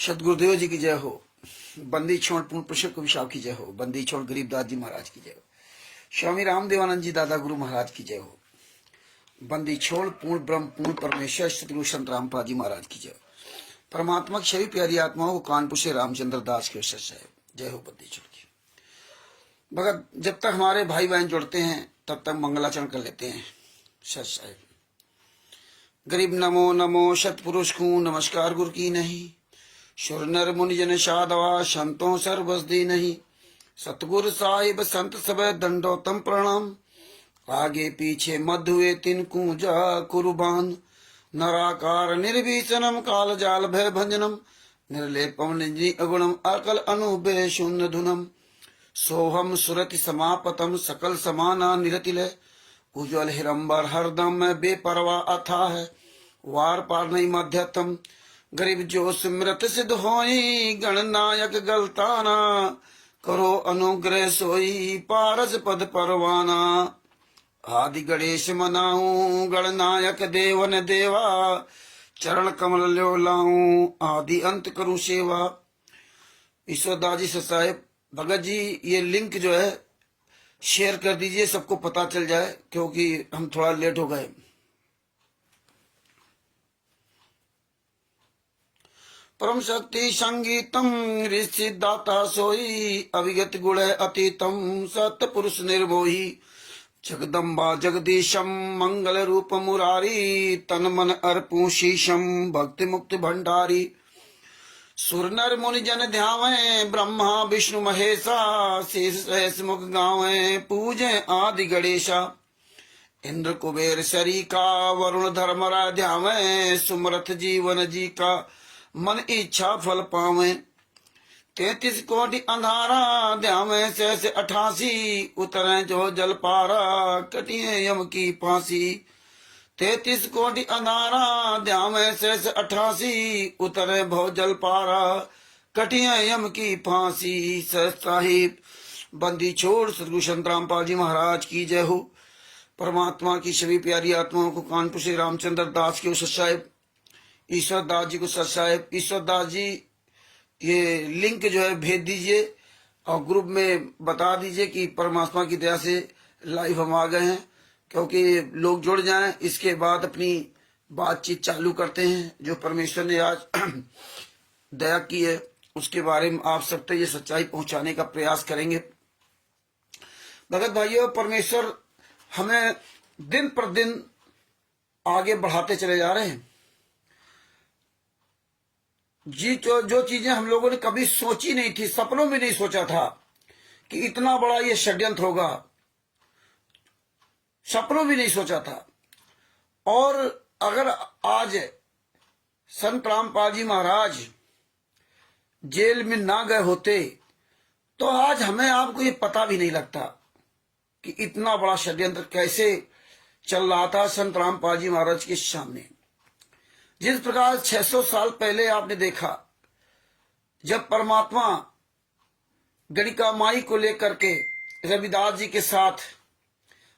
सदगुरुदेव जी की जय हो। बंदी छोड़ पूर्ण पुरुषों विशाल की जय हो। बंदी छोड़ गरीबदास जी महाराज की जय हो। स्वामी रामदेवानंद जी दादा गुरु महाराज की जय हो। बंदी छोड़ पूर्ण ब्रह्म पूर्ण परमेश्वर सतगुरु संत रामपाल जी महाराज की जय हो। परमात्मा की सभी प्यारी आत्माओं को कानपुर से रामचंद्र दास के सच है जय हो। बंदी छोड़ की भगत जब तक हमारे भाई बहन जुड़ते हैं तब तक मंगलाचरण कर लेते हैं। सच साहेब गरीब नमो नमो सतपुरुष को नमस्कार गुरु की नहीं। सुर नर मुनि जन साधवा संतों सर्वसदी नहीं। सतगुरु साहिब संत सब दंडोतम प्रणाम। आगे पीछे मध्य हुए तिनको जा कुर्बान। नराकार निर्भीषणम काल जाल भय भंजनम। निर्लेपम निजी अगुणम अकल अनुबे शून्य धुनम। सोहम सुरति समापतम सकल समाना निरतिलय। उज्ज्वल हिरंबर हरदम में बेपरवा अथा है। वार पार नहीं मध्यतम गरीब जो सुमृत सिद्ध होई। गणनायक गलताना करो अनुग्रह सोई। पारस पद परवाना आदि गणेश मनाऊं। गणनायक देवन देवा चरण कमल ल्यो लाऊं। आदि अंत करूं सेवा। ईश्वरदास जी साहेब भगत जी ये लिंक जो है शेयर कर दीजिए, सबको पता चल जाए, क्योंकि हम थोड़ा लेट हो गए। परम शक्ति संगीतम ऋषि दाता सोई। अविगत गुण अतीतम सत्य पुरुष निर्मोही। जगदम्बा जगदीशम मंगल रूप मुरारी। तन मन अर्पू शीशम भक्ति मुक्ति भंडारी। सुर नर मुनि जन ध्यावे ब्रह्मा विष्णु महेशा। शेष सहस मुख गावे पूजे आदि गणेशा। इंद्र कुबेर शरीका वरुण धर्मरा ध्यावे। सुमरथ जीवन जी का मन इच्छा फल पावे। 33 कोटि अंधारा ध्यावे सहस 88। उतरे जो जल पारा कटिए यम की फांसी। 33 कोटि अंधारा ध्यावे सहस 88। उतरे भव जल पारा कटिए यम की फांसी। सहस साहिब बंदी छोड़ सतगुरु संत रामपाल जी महाराज की जय हो। परमात्मा की सभी प्यारी आत्माओं को कानपुर से रामचंद्र दास की सत साहेब, ईश्वर दास जी को सत साहेब। ईश्वर दास जी ये लिंक जो है भेज दीजिए और ग्रुप में बता दीजिए कि परमात्मा की दया से लाइव हम आ गए हैं, क्योंकि लोग जुड़ जाएं। इसके बाद अपनी बातचीत चालू करते हैं। जो परमेश्वर ने आज दया की है उसके बारे में आप सब तक ये सच्चाई पहुंचाने का प्रयास करेंगे। भगत भाइयों, परमेश्वर हमें दिन पर दिन आगे बढ़ाते चले जा रहे हैं। जी जो चीजें हम लोगों ने कभी सोची नहीं थी, सपनों में नहीं सोचा था कि इतना बड़ा ये षड्यंत्र होगा, सपनों भी नहीं सोचा था। और अगर आज संत रामपाल जी महाराज जेल में ना गए होते तो आज हमें आपको ये पता भी नहीं लगता कि इतना बड़ा षड्यंत्र कैसे चल रहा था संत रामपाल जी महाराज के सामने। जिस प्रकार 600 साल पहले आपने देखा, जब परमात्मा गणिका माई को लेकर के रविदास जी के साथ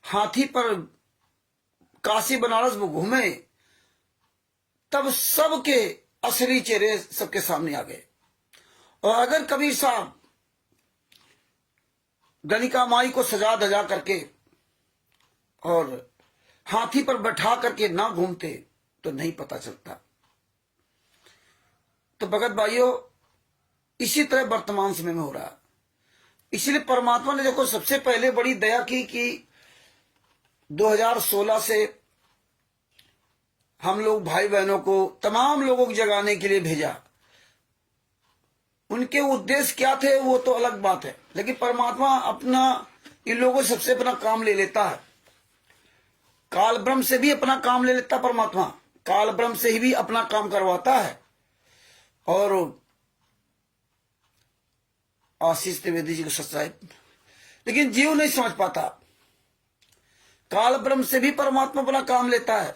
हाथी पर काशी बनारस में घूमे, तब सबके असली चेहरे सबके सामने आ गए। और अगर कबीर साहब गणिका माई को सजा धजा करके और हाथी पर बैठा करके ना घूमते तो नहीं पता चलता। तो भगत भाइयों, इसी तरह वर्तमान समय में हो रहा। इसलिए परमात्मा ने देखो सबसे पहले बड़ी दया की कि 2016 से हम लोग भाई बहनों को, तमाम लोगों को जगाने के लिए भेजा। उनके उद्देश्य क्या थे वो तो अलग बात है, लेकिन परमात्मा अपना इन लोगों से सबसे अपना काम ले लेता है। काल ब्रह्म से भी अपना काम ले लेता परमात्मा, काल ब्रह्म से ही भी अपना काम करवाता है। और आशीष त्रिवेदी जी को सच साहिब, लेकिन जीव नहीं समझ पाता। काल ब्रह्म से भी परमात्मा अपना काम लेता है,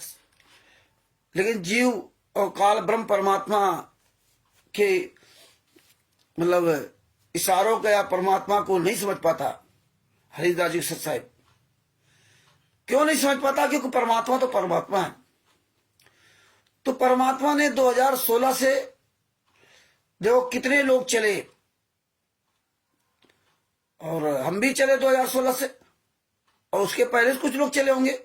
लेकिन जीव और काल ब्रह्म परमात्मा के मतलब इशारों का या परमात्मा को नहीं समझ पाता। हरिदास जी सच साहिब क्यों नहीं समझ पाता? क्योंकि परमात्मा तो परमात्मा है। तो परमात्मा ने 2016 से देखो कितने लोग चले, और हम भी चले 2016 से, और उसके पहले से कुछ लोग चले होंगे,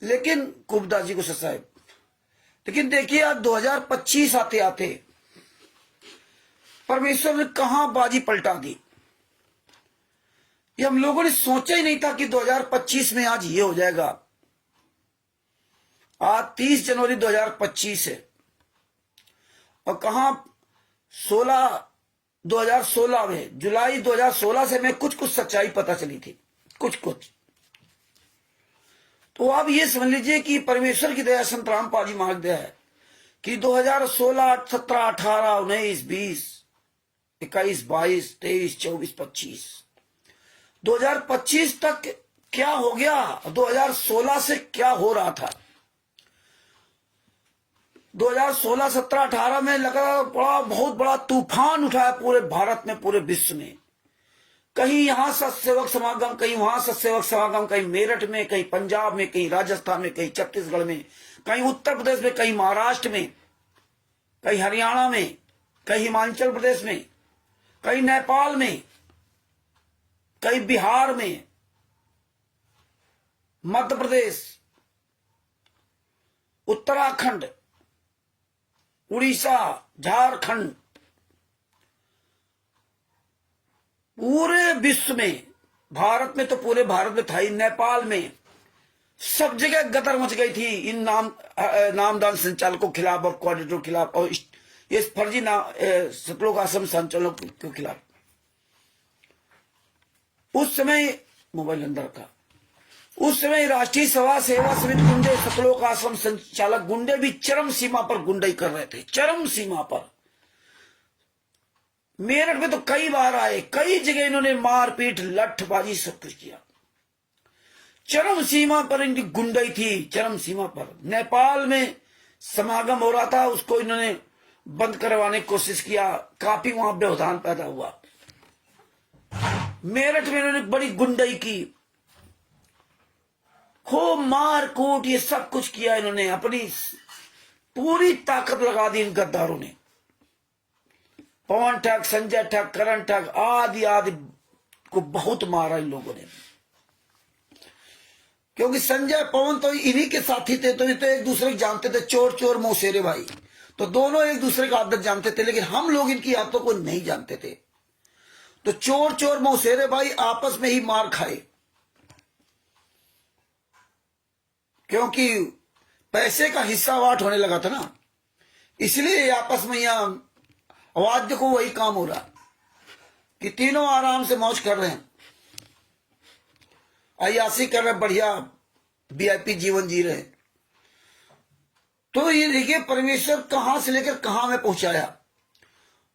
लेकिन कुबदा जी को साहब। लेकिन देखिए आज 2025 आते आते परमेश्वर ने कहां बाजी पलटा दी। ये हम लोगों ने सोचा ही नहीं था कि 2025 में आज ये हो जाएगा। आज 30 जनवरी 2025 है, और कहा 2016 में, जुलाई 2016 से मैं कुछ सच्चाई पता चली थी, कुछ। तो आप ये समझ लीजिए कि परमेश्वर की दया, संत रामपाल जी महाराज दया है कि 2016, 17, 18, 19, 20, 21, 22, 23, 24, 25, 2025 तक क्या हो गया, 2016 से क्या हो रहा था। 2016, 17, 18 में लगा बहुत बड़ा तूफान उठाया पूरे भारत में, पूरे विश्व में। कहीं यहां सत्सेवक समागम, कहीं वहां सत्सेवक समागम, कहीं मेरठ में, कहीं पंजाब में, कहीं राजस्थान में, कहीं छत्तीसगढ़ में, कहीं उत्तर प्रदेश में, कहीं महाराष्ट्र में, कहीं हरियाणा में, कहीं हिमाचल प्रदेश में, कहीं नेपाल में, कहीं बिहार में, मध्य प्रदेश, उत्तराखंड, उड़ीसा, झारखंड, पूरे विश्व में, भारत में तो पूरे भारत में था ही, नेपाल में, सब जगह गदर मच गई थी इन नामदान संचालकों के खिलाफ और कोऑर्डिनेटरों के खिलाफ, और ये फर्जी सतलोक आश्रम संचालकों के खिलाफ। उस समय मोबाइल अंदर का, उस समय राष्ट्रीय सभा सेवा समिति गुंडे, सतलोक आश्रम संचालक गुंडे भी चरम सीमा पर गुंडाई कर रहे थे, चरम सीमा पर। मेरठ में तो कई बार आए, कई जगह इन्होंने मारपीट, लठबाजी, सब कुछ किया। चरम सीमा पर इनकी गुंडाई थी, चरम सीमा पर। नेपाल में समागम हो रहा था, उसको इन्होंने बंद करवाने की कोशिश किया, काफी वहां व्यवधान पैदा हुआ। मेरठ में इन्होंने बड़ी गुंडाई की, खूब मार कूट, ये सब कुछ किया इन्होंने, अपनी पूरी ताकत लगा दी इन गद्दारों ने। पवन ठग, संजय ठग, करण ठग, आदि आदि को बहुत मारा इन लोगों ने, क्योंकि संजय पवन तो इन्हीं के साथी थे, तो ये तो एक दूसरे को जानते थे, चोर चोर मौसेरे भाई, तो दोनों एक दूसरे का आदत जानते थे। लेकिन हम लोग इनकी आदतों को नहीं जानते थे, तो चोर चोर मौसेरे भाई आपस में ही मार खाए, क्योंकि पैसे का हिस्सा वाट होने लगा था ना, इसलिए आपस में यहां आवाज देखो वही काम हो रहा कि तीनों आराम से मौज कर रहे हैं, अय्यासी कर रहे हैं, बढ़िया वीआईपी जीवन जी रहे हैं। तो ये देखिए परमेश्वर कहां से लेकर कहां में पहुंचाया।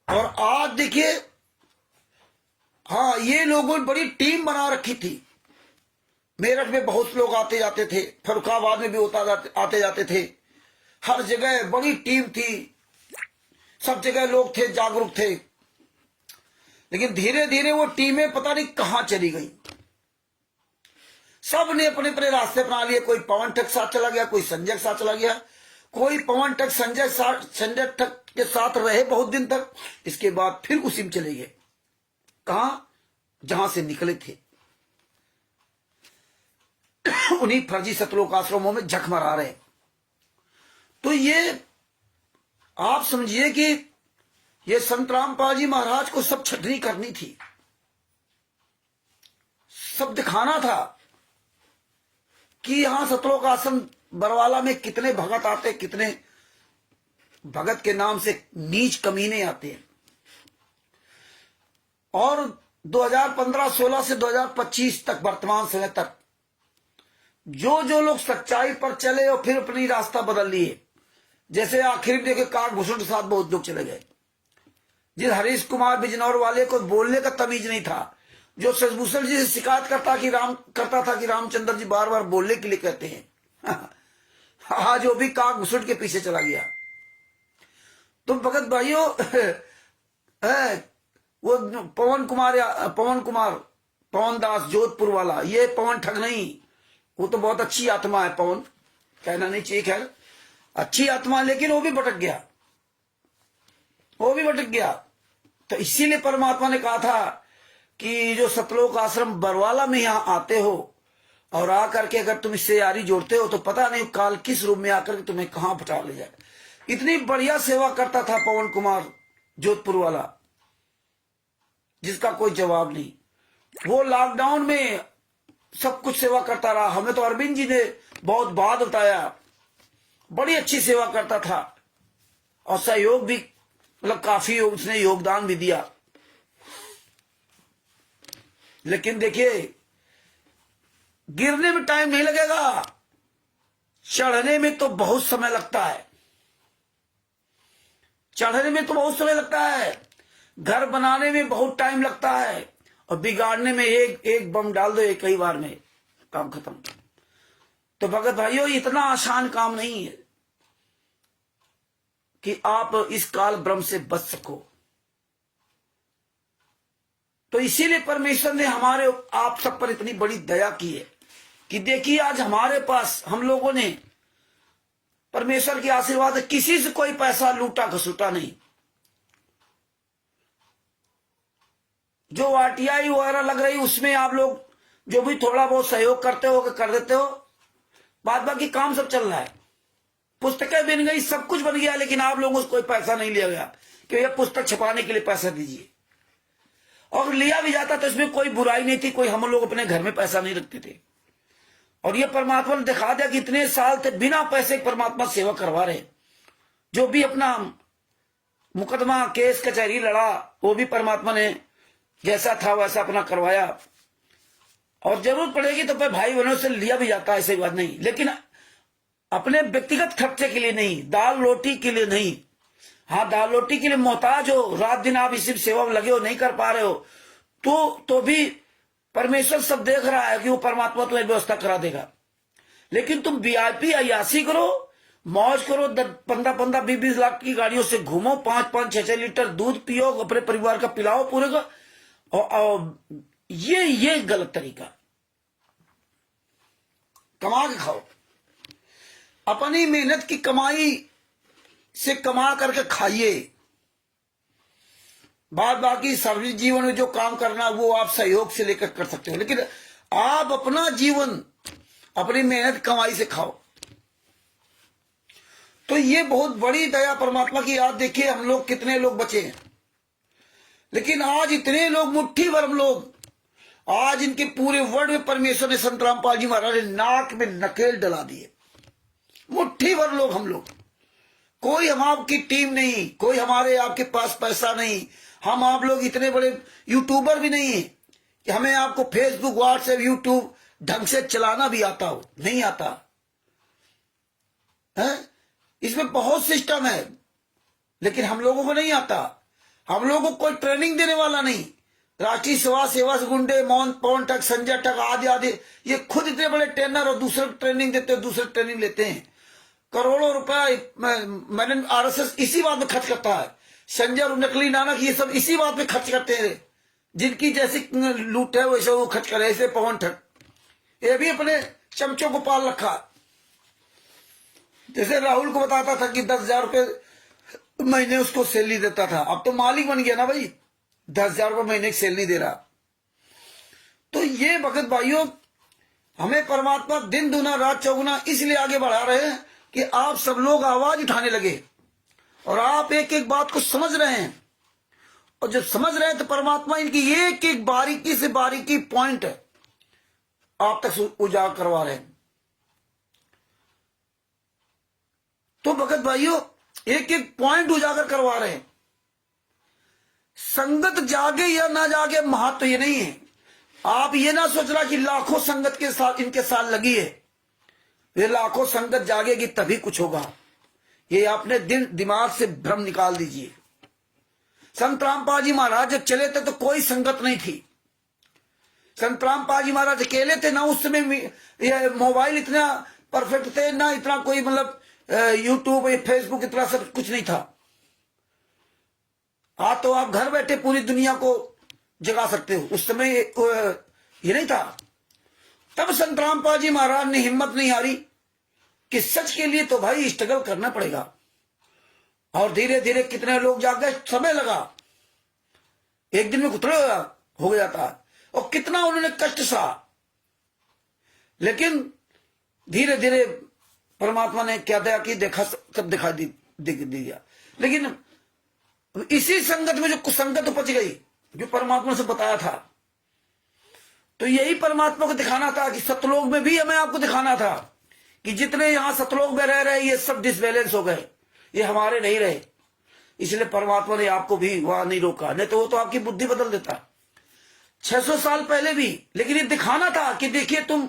और आज देखिए, हाँ, ये लोगों ने बड़ी टीम बना रखी थी। मेरठ में बहुत लोग आते जाते थे, फर्रुखाबाद में भी आते जाते थे, हर जगह बड़ी टीम थी, सब जगह लोग थे, जागरूक थे। लेकिन धीरे धीरे वो टीमें पता नहीं कहां चली गई, सब ने अपने अपने रास्ते अपना लिए। कोई पवन ठग साथ चला गया, कोई संजय के साथ चला गया, कोई पवन ठग संजय ठग के साथ रहे बहुत दिन तक, इसके बाद फिर उसी में चले गए, कहां, जहां से निकले थे, उन्हीं फर्जी सतलोक आश्रमों में जख मरा रहे। तो ये आप समझिए कि ये संत रामपाल जी महाराज को सब छटनी करनी थी, सब दिखाना था कि यहां सतलोक आश्रम बरवाला में कितने भगत आते, कितने भगत के नाम से नीच कमीने आते हैं। और 2015-16 से 2025 तक, वर्तमान समय तक, जो जो लोग सच्चाई पर चले और फिर अपनी रास्ता बदल लिए, जैसे आखिर में देखे काकभूषण के साथ बहुत लोग चले गए। जिस हरीश कुमार बिजनौर वाले को बोलने का तमीज नहीं था, जो सजभूषण जी से शिकायत करता था कि रामचंद्र जी बार बार बोलने के लिए कहते हैं, आज वो भी काकभूषण के पीछे चला गया। तो भगत भाइयों, वो पवन दास जोधपुर वाला, ये पवन ठग नहीं, वो तो बहुत अच्छी आत्मा है, पवन कहना नहीं चाहिए, खैर अच्छी आत्मा, लेकिन वो भी भटक गया। वो भी भटक गया। तो इसीलिए परमात्मा ने कहा था कि जो सतलोक आश्रम बरवाला में यहाँ आते हो और आकर के अगर तुम इससे यारी जोड़ते हो तो पता नहीं काल किस रूप में आकर के तुम्हें कहां पटा ले जाए। इतनी बढ़िया सेवा करता था पवन कुमार जोधपुर वाला, जिसका कोई जवाब नहीं। वो लॉकडाउन में सब कुछ सेवा करता रहा। हमें तो अरविंद जी ने बहुत बाद बताया, बड़ी अच्छी सेवा करता था और सहयोग भी, मतलब काफी उसने योगदान भी दिया। लेकिन देखिए, गिरने में टाइम नहीं लगेगा, चढ़ने में तो बहुत समय लगता है। चढ़ने में तो बहुत समय लगता है, घर बनाने में बहुत टाइम लगता है, और बिगाड़ने में एक बम डाल दो एक ही बार में काम खत्म। तो भगत भाइयों, इतना आसान काम नहीं है कि आप इस काल ब्रह्म से बच सको। तो इसीलिए परमेश्वर ने हमारे आप सब पर इतनी बड़ी दया की है कि देखिए आज हमारे पास, हम लोगों ने परमेश्वर की आशीर्वाद है, किसी से कोई पैसा लूटा घसूटा नहीं। जो आरटीआई वगैरह लग रही उसमें आप लोग जो भी थोड़ा बहुत सहयोग करते हो कर देते हो, बाद बाकी काम सब चल रहा है। पुस्तकें बन गई, सब कुछ बन गया, लेकिन आप लोगों से कोई पैसा नहीं लिया गया कि ये पुस्तक छपाने के लिए पैसा दीजिए। और लिया भी जाता तो इसमें कोई बुराई नहीं थी, कोई हम लोग अपने घर में पैसा नहीं रखते थे। और ये परमात्मा ने दिखा दिया कि इतने साल थे बिना पैसे परमात्मा सेवा करवा रहे। जो भी अपना मुकदमा केस कचहरी लड़ा, वो भी परमात्मा ने जैसा था वैसा अपना करवाया। और जरूरत पड़ेगी तो भाई बहनों से लिया भी जाता है, ऐसी बात नहीं, लेकिन अपने व्यक्तिगत खर्चे के लिए नहीं, दाल रोटी के लिए नहीं। हाँ, दाल रोटी के लिए मोहताज हो, रात दिन आप इसी सेवा में लगे हो, नहीं कर पा रहे हो, तो भी परमेश्वर सब देख रहा है कि वो परमात्मा तुम्हें व्यवस्था करा देगा। लेकिन तुम वीआईपी अयासी करो, मौज करो, 15-15, 20-20 लाख की गाड़ियों से घूमो, 5-5, 6-6 लीटर दूध पियो, अपने परिवार का पिलाओ पूरे का, और ये गलत तरीका। कमा के खाओ, अपनी मेहनत की कमाई से कमा करके खाइए। बाद बाकी सार्वजनिक जीवन में जो काम करना वो आप सहयोग से लेकर कर सकते हो, लेकिन आप अपना जीवन अपनी मेहनत कमाई से खाओ। तो ये बहुत बड़ी दया परमात्मा की। आज देखिए हम लोग कितने लोग बचे हैं, लेकिन आज इतने लोग, मुट्ठी भर हम लोग, आज इनके पूरे वर्ल्ड में परमेश्वर ने संत रामपाल जी महाराज ने नाक में नकेल डला दिए। मुट्ठी भर लोग हम लोग, कोई हम आपकी टीम नहीं, कोई हमारे आपके पास पैसा नहीं, हम आप लोग इतने बड़े यूट्यूबर भी नहीं है कि हमें आपको फेसबुक, व्हाट्सएप, यूट्यूब ढंग से चलाना भी आता हो, नहीं आता है। इसमें बहुत सिस्टम है, लेकिन हम लोगों को नहीं आता। हम लोगों को कोई ट्रेनिंग देने वाला नहीं। राष्ट्रीय सेवा से गुंडे, मोहन पवन ठग, संजय ठग आदि आदि, ये खुद इतने बड़े ट्रेनर और दूसरे ट्रेनिंग देते हैं, दूसरे ट्रेनिंग लेते हैं। करोड़ों रुपए मैंने आरएसएस इसी बात में खर्च करता है। संजय और नकली नानक ये सब इसी बात में खर्च करते हैं। जिनकी जैसी लूट है वैसे वो खर्च करे। ऐसे पवन ठग ये भी अपने चमचों को पाल रखा। जैसे राहुल को बताता था कि 10,000 रुपये महीने उसको सैलरी देता था, अब तो मालिक बन गया ना भाई, 10,000 रुपये महीने की सैलरी दे रहा। तो ये भगत भाइयों, हमें परमात्मा दिन दुना रात चौगुना इसलिए आगे बढ़ा रहे हैं कि आप सब लोग आवाज उठाने लगे और आप एक एक बात को समझ रहे हैं। और जब समझ रहे हैं तो परमात्मा इनकी एक एक बारीकी से बारीकी पॉइंट आप तक उजागर करवा रहे हैं। तो भगत भाइयों, एक एक पॉइंट उजागर करवा रहे हैं। संगत जागे या ना जागे महत्व तो ये नहीं है। आप ये ना सोच रहा कि लाखों संगत के साथ इनके साथ लगी है, ये लाखों संगत जागेगी तभी कुछ होगा। ये अपने दिमाग से भ्रम निकाल दीजिए। संत रामपाल जी महाराज जब चले थे तो कोई संगत नहीं थी। संत रामपाल जी महाराज अकेले थे ना। उस समय मोबाइल इतना परफेक्ट थे ना, इतना कोई मतलब यूट्यूब फेसबुक इतना सब कुछ नहीं था। आज तो आप घर बैठे पूरी दुनिया को जगा सकते हो, उस समय ये नहीं था। तब संत रामपाल जी महाराज ने हिम्मत नहीं हारी कि सच के लिए तो भाई स्ट्रगल करना पड़ेगा। और धीरे धीरे कितने लोग जाग गए, समय लगा, एक दिन में थोड़ा हो गया था, और कितना उन्होंने कष्ट सहा, लेकिन धीरे धीरे परमात्मा ने क्या दया की, देखा सब दिखाई दिया। लेकिन इसी संगत में जो कुसंगत उपज गई, जो परमात्मा से बताया था, तो यही परमात्मा को दिखाना था कि सतलोक में भी हमें आपको दिखाना था कि जितने यहां सतलोक में रह रहे ये सब डिसबैलेंस हो गए, ये हमारे नहीं रहे। इसलिए परमात्मा ने आपको भी वहां नहीं रोका, नहीं तो वो तो आपकी बुद्धि बदल देता 600 साल पहले भी। लेकिन ये दिखाना था कि देखिए तुम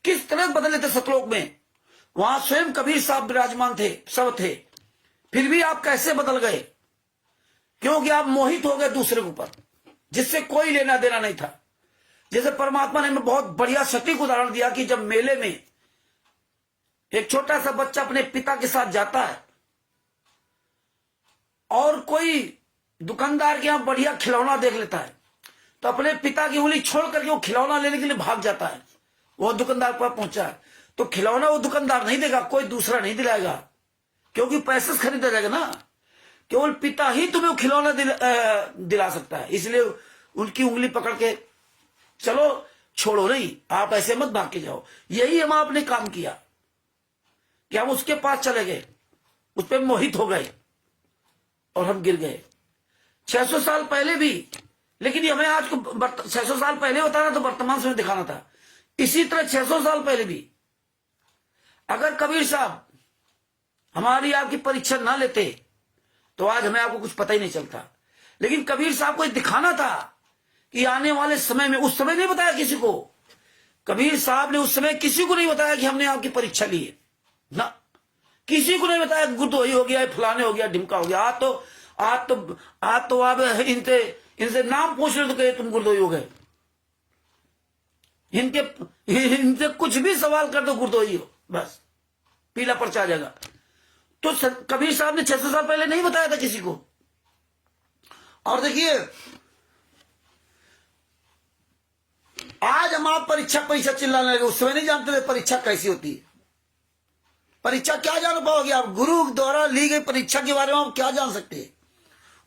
किस तरह बदले थे सतलोक में, वहां स्वयं कबीर साहब विराजमान थे, सब थे, फिर भी आप कैसे बदल गए, क्योंकि आप मोहित हो गए दूसरे के ऊपर, जिससे कोई लेना देना नहीं था। जैसे परमात्मा ने बहुत बढ़िया सटीक उदाहरण दिया कि जब मेले में एक छोटा सा बच्चा अपने पिता के साथ जाता है और कोई दुकानदार के यहां बढ़िया खिलौना देख लेता है, तो अपने पिता की उंगली छोड़ करके वो खिलौना लेने के लिए भाग जाता है। वो दुकानदार पर पहुंचा है तो खिलौना वो दुकानदार नहीं देगा, कोई दूसरा नहीं दिलाएगा, क्योंकि पैसे से खरीदा जाएगा ना, केवल पिता ही तुम्हें वो खिलौना दिला सकता है। इसलिए उनकी उंगली पकड़ के चलो, छोड़ो नहीं, आप ऐसे मत भाग के जाओ। यही हम आपने काम किया कि हम उसके पास चले गए, उस पर मोहित हो गए और हम गिर गए 600 साल पहले भी। लेकिन ये हमें आज को 600 साल पहले बताना तो वर्तमान समय दिखाना था। इसी तरह 600 साल पहले भी अगर कबीर साहब हमारी आपकी परीक्षा ना लेते तो आज हमें आपको कुछ पता ही नहीं चलता। लेकिन कबीर साहब को दिखाना था कि आने वाले समय में, उस समय नहीं बताया किसी को, कबीर साहब ने उस समय किसी को नहीं बताया कि हमने आपकी परीक्षा ली है ना, किसी को नहीं बताया गुरदोही हो गया, फलाने हो गया, ढिमका हो गया। आज तो आप इनसे नाम पूछ रहे तो कहे तुम गुरदोही हो गए, इनसे कुछ भी सवाल कर दो गुरदोही हो, बस पीला पर्चा आ जाएगा। तो कबीर साहब ने 600 साल पहले नहीं बताया था किसी को। और देखिए आज हम आप परीक्षा चिल्लाने लगे, उस समय नहीं जानते थे परीक्षा कैसी होती है। परीक्षा क्या जान पाओगे आप, गुरु द्वारा ली गई परीक्षा के बारे में आप क्या जान सकते हैं?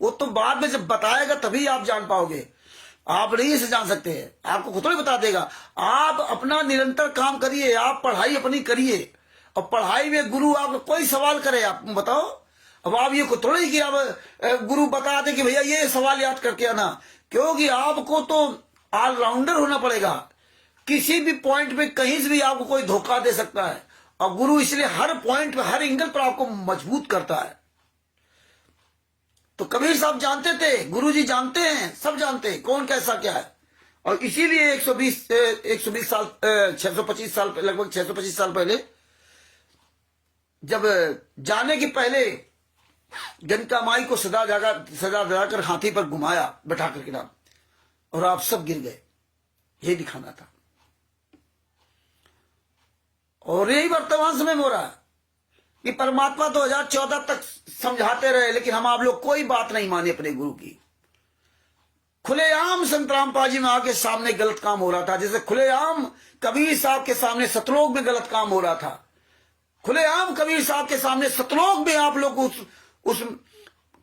वो तो बाद में जब बताएगा तभी आप जान पाओगे, आप नहीं इसे जान सकते हैं, आपको खुद ही बता देगा। आप अपना निरंतर काम करिए, आप पढ़ाई अपनी करिए, और पढ़ाई में गुरु आपको कोई सवाल करे आप बताओ, अब आप ये थोड़ा ही कि आप गुरु बता दे कि भैया ये सवाल याद करके आना, क्योंकि आपको तो ऑलराउंडर होना पड़ेगा। किसी भी पॉइंट पे कहीं से भी आपको कोई धोखा दे सकता है, और गुरु इसलिए हर पॉइंट पे, हर एंगल पर आपको मजबूत करता है। तो कबीर साहब जानते थे, गुरु जी जानते हैं, सब जानते हैं कौन कैसा क्या है। और इसीलिए 120 साल 625 साल लगभग 625 साल पहले, जब जाने के पहले गणका माई को सजा दिलाकर हाथी पर घुमाया बैठा करके नाम, और आप सब गिर गए, यही दिखाना था। और यही वर्तमान समय में हो रहा है कि परमात्मा 2014 तक समझाते रहे, लेकिन हम आप लोग कोई बात नहीं मानी अपने गुरु की। खुलेआम संत रामपाल जी में आके सामने गलत काम हो रहा था, जैसे खुलेआम कबीर साहब के सामने सतलोक में गलत काम हो रहा था। खुलेआम कबीर साहब के सामने सतलोक में आप लोग उस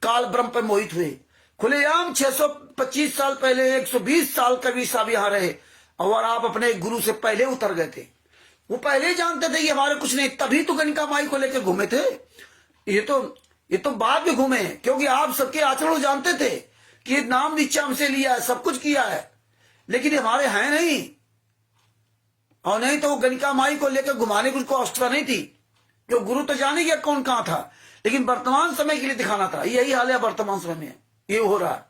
काल ब्रह्म पर मोहित हुए। खुलेआम 625 साल पहले 120 साल कबीर साहब यहां रहे, और आप अपने गुरु से पहले उतर गए थे। वो पहले जानते थे कि हमारे कुछ नहीं, तभी तो गणका माई को लेकर घूमे थे। ये तो बाद में घूमे, क्योंकि आप सबके आचरण जानते थे कि नाम दीक्षा हमसे लिया है, सब कुछ किया है, लेकिन हमारे हैं नहीं। और नहीं तो गणका माई को लेकर घुमाने की उसको अवस्था नहीं थी, क्यों गुरु तो जाने गया कौन कहां था, लेकिन वर्तमान समय के लिए दिखाना था। यही हाल है वर्तमान समय में, ये हो रहा है।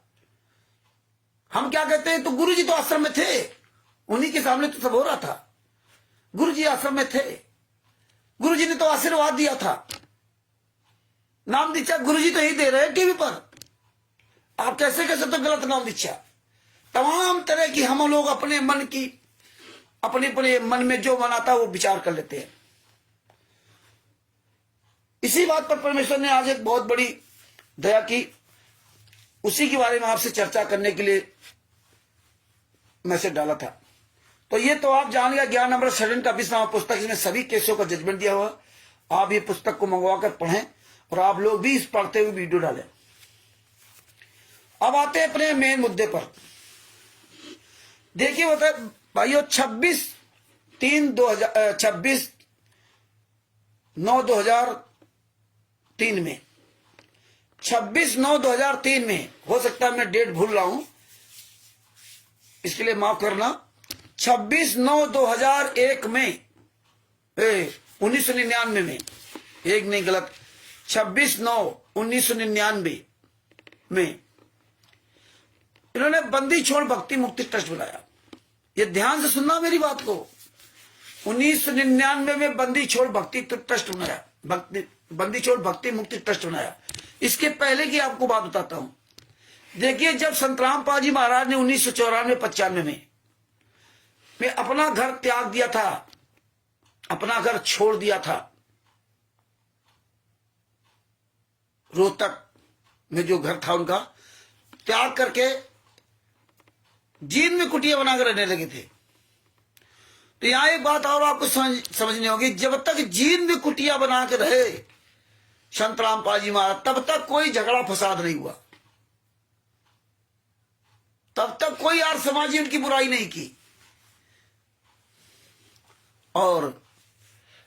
हम क्या कहते हैं, तो गुरु जी तो आश्रम में थे, उन्हीं के सामने तो सब हो रहा था। गुरु जी आश्रम में थे, गुरु जी ने तो आशीर्वाद दिया था, नाम दीक्षा गुरु जी तो ही दे रहे हैं टीवी पर। आप कैसे कह सकते हो गलत नाम दीक्षा? तमाम तरह की हम लोग अपने मन में जो मन आता है वो विचार कर लेते हैं। इसी बात पर परमेश्वर ने आज एक बहुत बड़ी दया की, उसी के बारे में आपसे चर्चा करने के लिए मैसेज डाला था। तो ये तो आप जान गया, ज्ञान अमृत शरण का 20वां पुस्तक, इसमें सभी केसों का जजमेंट दिया हुआ। आप ये पुस्तक को मंगवा कर पढ़ें, और आप लोग भी इस पढ़ते हुए वीडियो डालें। अब आते हैं अपने मेन मुद्दे पर। देखिए होता है भाइयों, 26/9/2003 में, 26/9/2003 में, हो सकता है मैं डेट भूल रहा हूं, इसके लिए माफ करना, 26/9/2001 में, 1999 में, एक नहीं गलत, 26/9/1999 में इन्होंने बंदी छोड़ भक्ति मुक्ति ट्रस्ट बनाया। ये ध्यान से सुनना मेरी बात को। 1999 में बंदी छोड़ भक्ति ट्रस्ट बनाया, बंदी छोड़ भक्ति मुक्ति ट्रस्ट बनाया। इसके पहले की आपको बात बताता हूं। देखिए, जब संत रामपाल जी महाराज ने 1994-95 में अपना घर त्याग दिया था, अपना घर छोड़ दिया था, रोहतक में जो घर था उनका त्याग करके जींद में कुटिया बनाकर रहने लगे थे। तो यहां एक बात और आपको समझनी होगी, जब तक जींद में कुटिया बना के रहे संत रामपाल जी महाराज, तब तक कोई झगड़ा फसाद नहीं हुआ, तब तक कोई आर्य समाजी उनकी बुराई नहीं की। और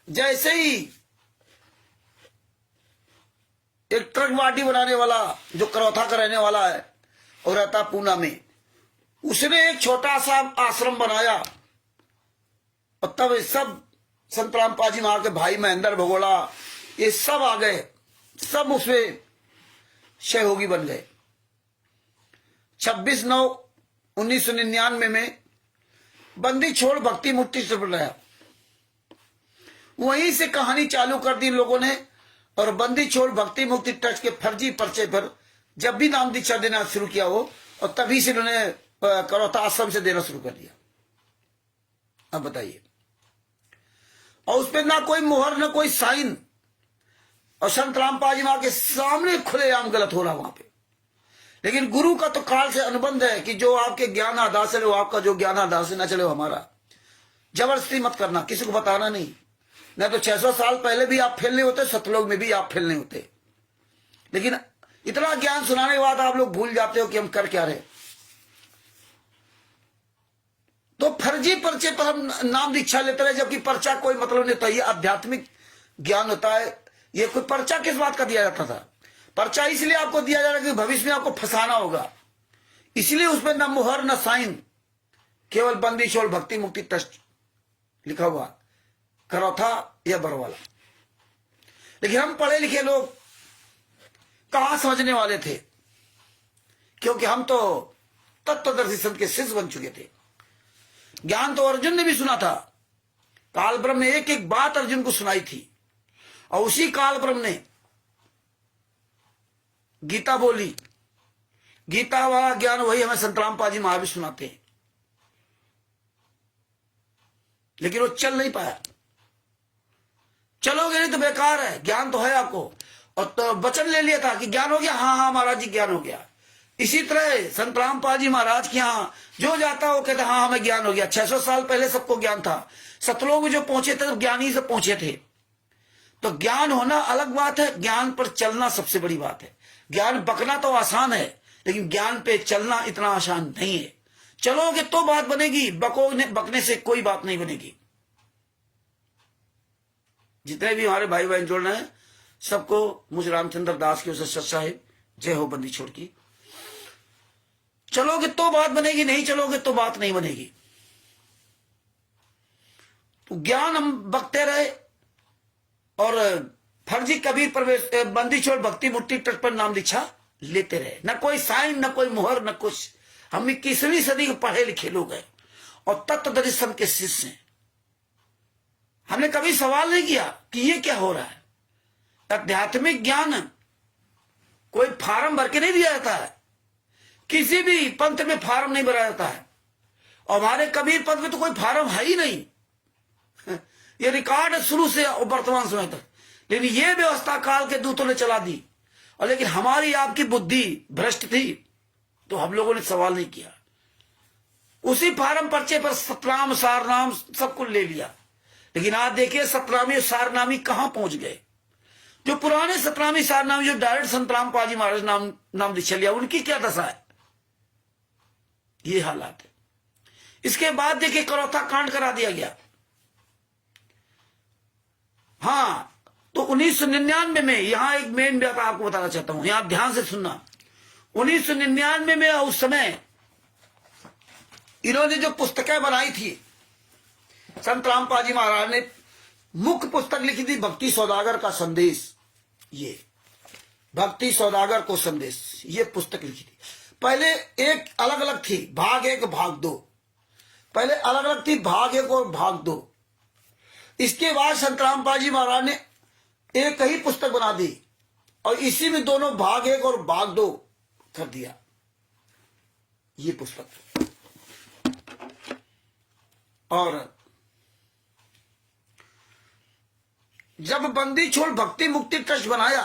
जैसे ही एक ट्रक बाटी बनाने वाला जो करौथा का रहने वाला है और रहता पूना में, उसने एक छोटा सा आश्रम बनाया, और तब सब संत रामपाल जी महाराज के भाई महेंद्र भगोड़ा ये सब आ गए, सब उसमें सहयोगी बन गए। 26/9/1999 में बंदी छोड़ भक्ति मुक्ति ट्रस्ट बनाया। वहीं से कहानी चालू कर दी इन लोगों ने, और बंदी छोड़ भक्ति मुक्ति ट्रस्ट के फर्जी पर्चे पर जब भी नाम दीक्षा देना शुरू किया हो, और तभी से इन्होंने करौता आश्रम से देना शुरू कर दिया। अब बताइए, और उसपे ना कोई मुहर ना कोई साइन, और संत रामपाल जी महाराज के सामने खुलेआम गलत हो रहा वहां पे। लेकिन गुरु का तो काल से अनुबंध है कि जो आपके ज्ञान आधार से, वो आपका जो ज्ञान आधार से ना चले वो हमारा। जबरदस्ती मत करना, किसी को बताना नहीं, नहीं तो 600 साल पहले भी आप फेल नहीं होते, सतलोक में भी आप फेल नहीं होते। लेकिन इतना ज्ञान सुनाने के बाद आप लोग भूल जाते हो कि हम कर क्या रहे। तो फर्जी पर्चे पर हम नाम दीक्षा लेते रहे, जबकि पर्चा कोई मतलब नहीं था। ये आध्यात्मिक ज्ञान होता है। ये कोई पर्चा किस बात का दिया जाता था? पर्चा इसलिए आपको दिया जा रहा है कि भविष्य में आपको फंसाना होगा, इसलिए उसमें न मुहर न साइन, केवल बंदी छोड़ भक्ति मुक्ति ट्रस्ट लिखा हुआ, करौथा या बरवाला। लेकिन हम पढ़े लिखे लोग कहां समझने वाले थे, क्योंकि हम तो तत्वदर्शी संत के शिष्य बन चुके थे। ज्ञान तो अर्जुन ने भी सुना था। काल ब्रह्म ने एक एक बात अर्जुन को सुनाई थी, और उसी काल ब्रह्म ने गीता बोली। गीता वाला ज्ञान वही हमें संत रामपाल जी महाराज भी सुनाते हैं, लेकिन वो चल नहीं पाया। चलोगे नहीं तो बेकार है, ज्ञान तो है आपको। और तो वचन ले लिया था कि ज्ञान हो गया, हाँ हाँ महाराज जी ज्ञान हो गया। इसी तरह संत रामपाल जी महाराज के यहाँ जो जाता वो कहता हाँ हमें ज्ञान हो गया। 600 साल पहले सबको ज्ञान था। सतलोक में जो पहुंचे थे तो ज्ञानी से पहुंचे थे। तो ज्ञान होना अलग बात है, ज्ञान पर चलना सबसे बड़ी बात है। ज्ञान बकना तो आसान है, लेकिन ज्ञान पे चलना इतना आसान नहीं है। चलोगे तो बात बनेगी, बकने से कोई बात नहीं बनेगी। जितने भी हमारे भाई बहन जुड़ रहे हैं सबको मुझ रामचंद्र दास की सत साहिब जय हो बंदी छोड़ की। चलोगे तो बात बनेगी, नहीं चलोगे तो बात नहीं बनेगी। तो ज्ञान हम बकते रहे और फर्जी कबीर प्रवेश बंदी छोड़ भक्ति मुक्ति ट्रस्ट पर नाम दीक्षा लेते रहे। न कोई साइन, न कोई मुहर, न कुछ। हम 21वीं सदी के पढ़े लिखे लोग हैं और तत्वदर्शी संत के शिष्य हैं। हमने कभी सवाल नहीं किया कि ये क्या हो रहा है। आध्यात्मिक ज्ञान कोई फार्म भर के नहीं दिया जाता है, किसी भी पंथ में फार्म नहीं भरा जाता है। और हमारे कबीर पंथ में तो कोई फार्म है ही नहीं। ये रिकॉर्ड है शुरू से वर्तमान समय तक। लेकिन ये व्यवस्था काल के दूतों ने चला दी, और लेकिन हमारी आपकी बुद्धि भ्रष्ट थी, तो हम लोगों ने सवाल नहीं किया। उसी फार्म पर्चे पर सतनाम सारनाम सब कुछ ले लिया। लेकिन आज देखिए सतनामी सारनामी कहां पहुंच गए। जो पुराने सतनामी सारनामी जो डायरेक्ट संतराम पाजी महाराज नाम दीक्षा लिया, उनकी क्या दशा है? ये हालात है। इसके बाद देखिए करौथा कांड करा दिया गया। हाँ, तो 1999 में यहां एक मेन बात आपको बताना चाहता हूं, यहां ध्यान से सुनना। 1999 में उस समय इन्होंने जो पुस्तकें बनाई थी, संत रामपाल महाराज ने मुख्य पुस्तक लिखी थी भक्ति सौदागर का संदेश। ये भक्ति सौदागर को संदेश, ये पुस्तक लिखी थी। पहले एक अलग अलग थी, भाग 1 भाग 2, पहले अलग अलग थी भाग 1 और भाग 2। इसके बाद संत रामपाल जी महाराज ने एक ही पुस्तक बना दी और इसी में दोनों भाग 1 और भाग 2 कर दिया, ये पुस्तक। और जब बंदी छोड़ भक्ति मुक्ति ट्रस्ट बनाया,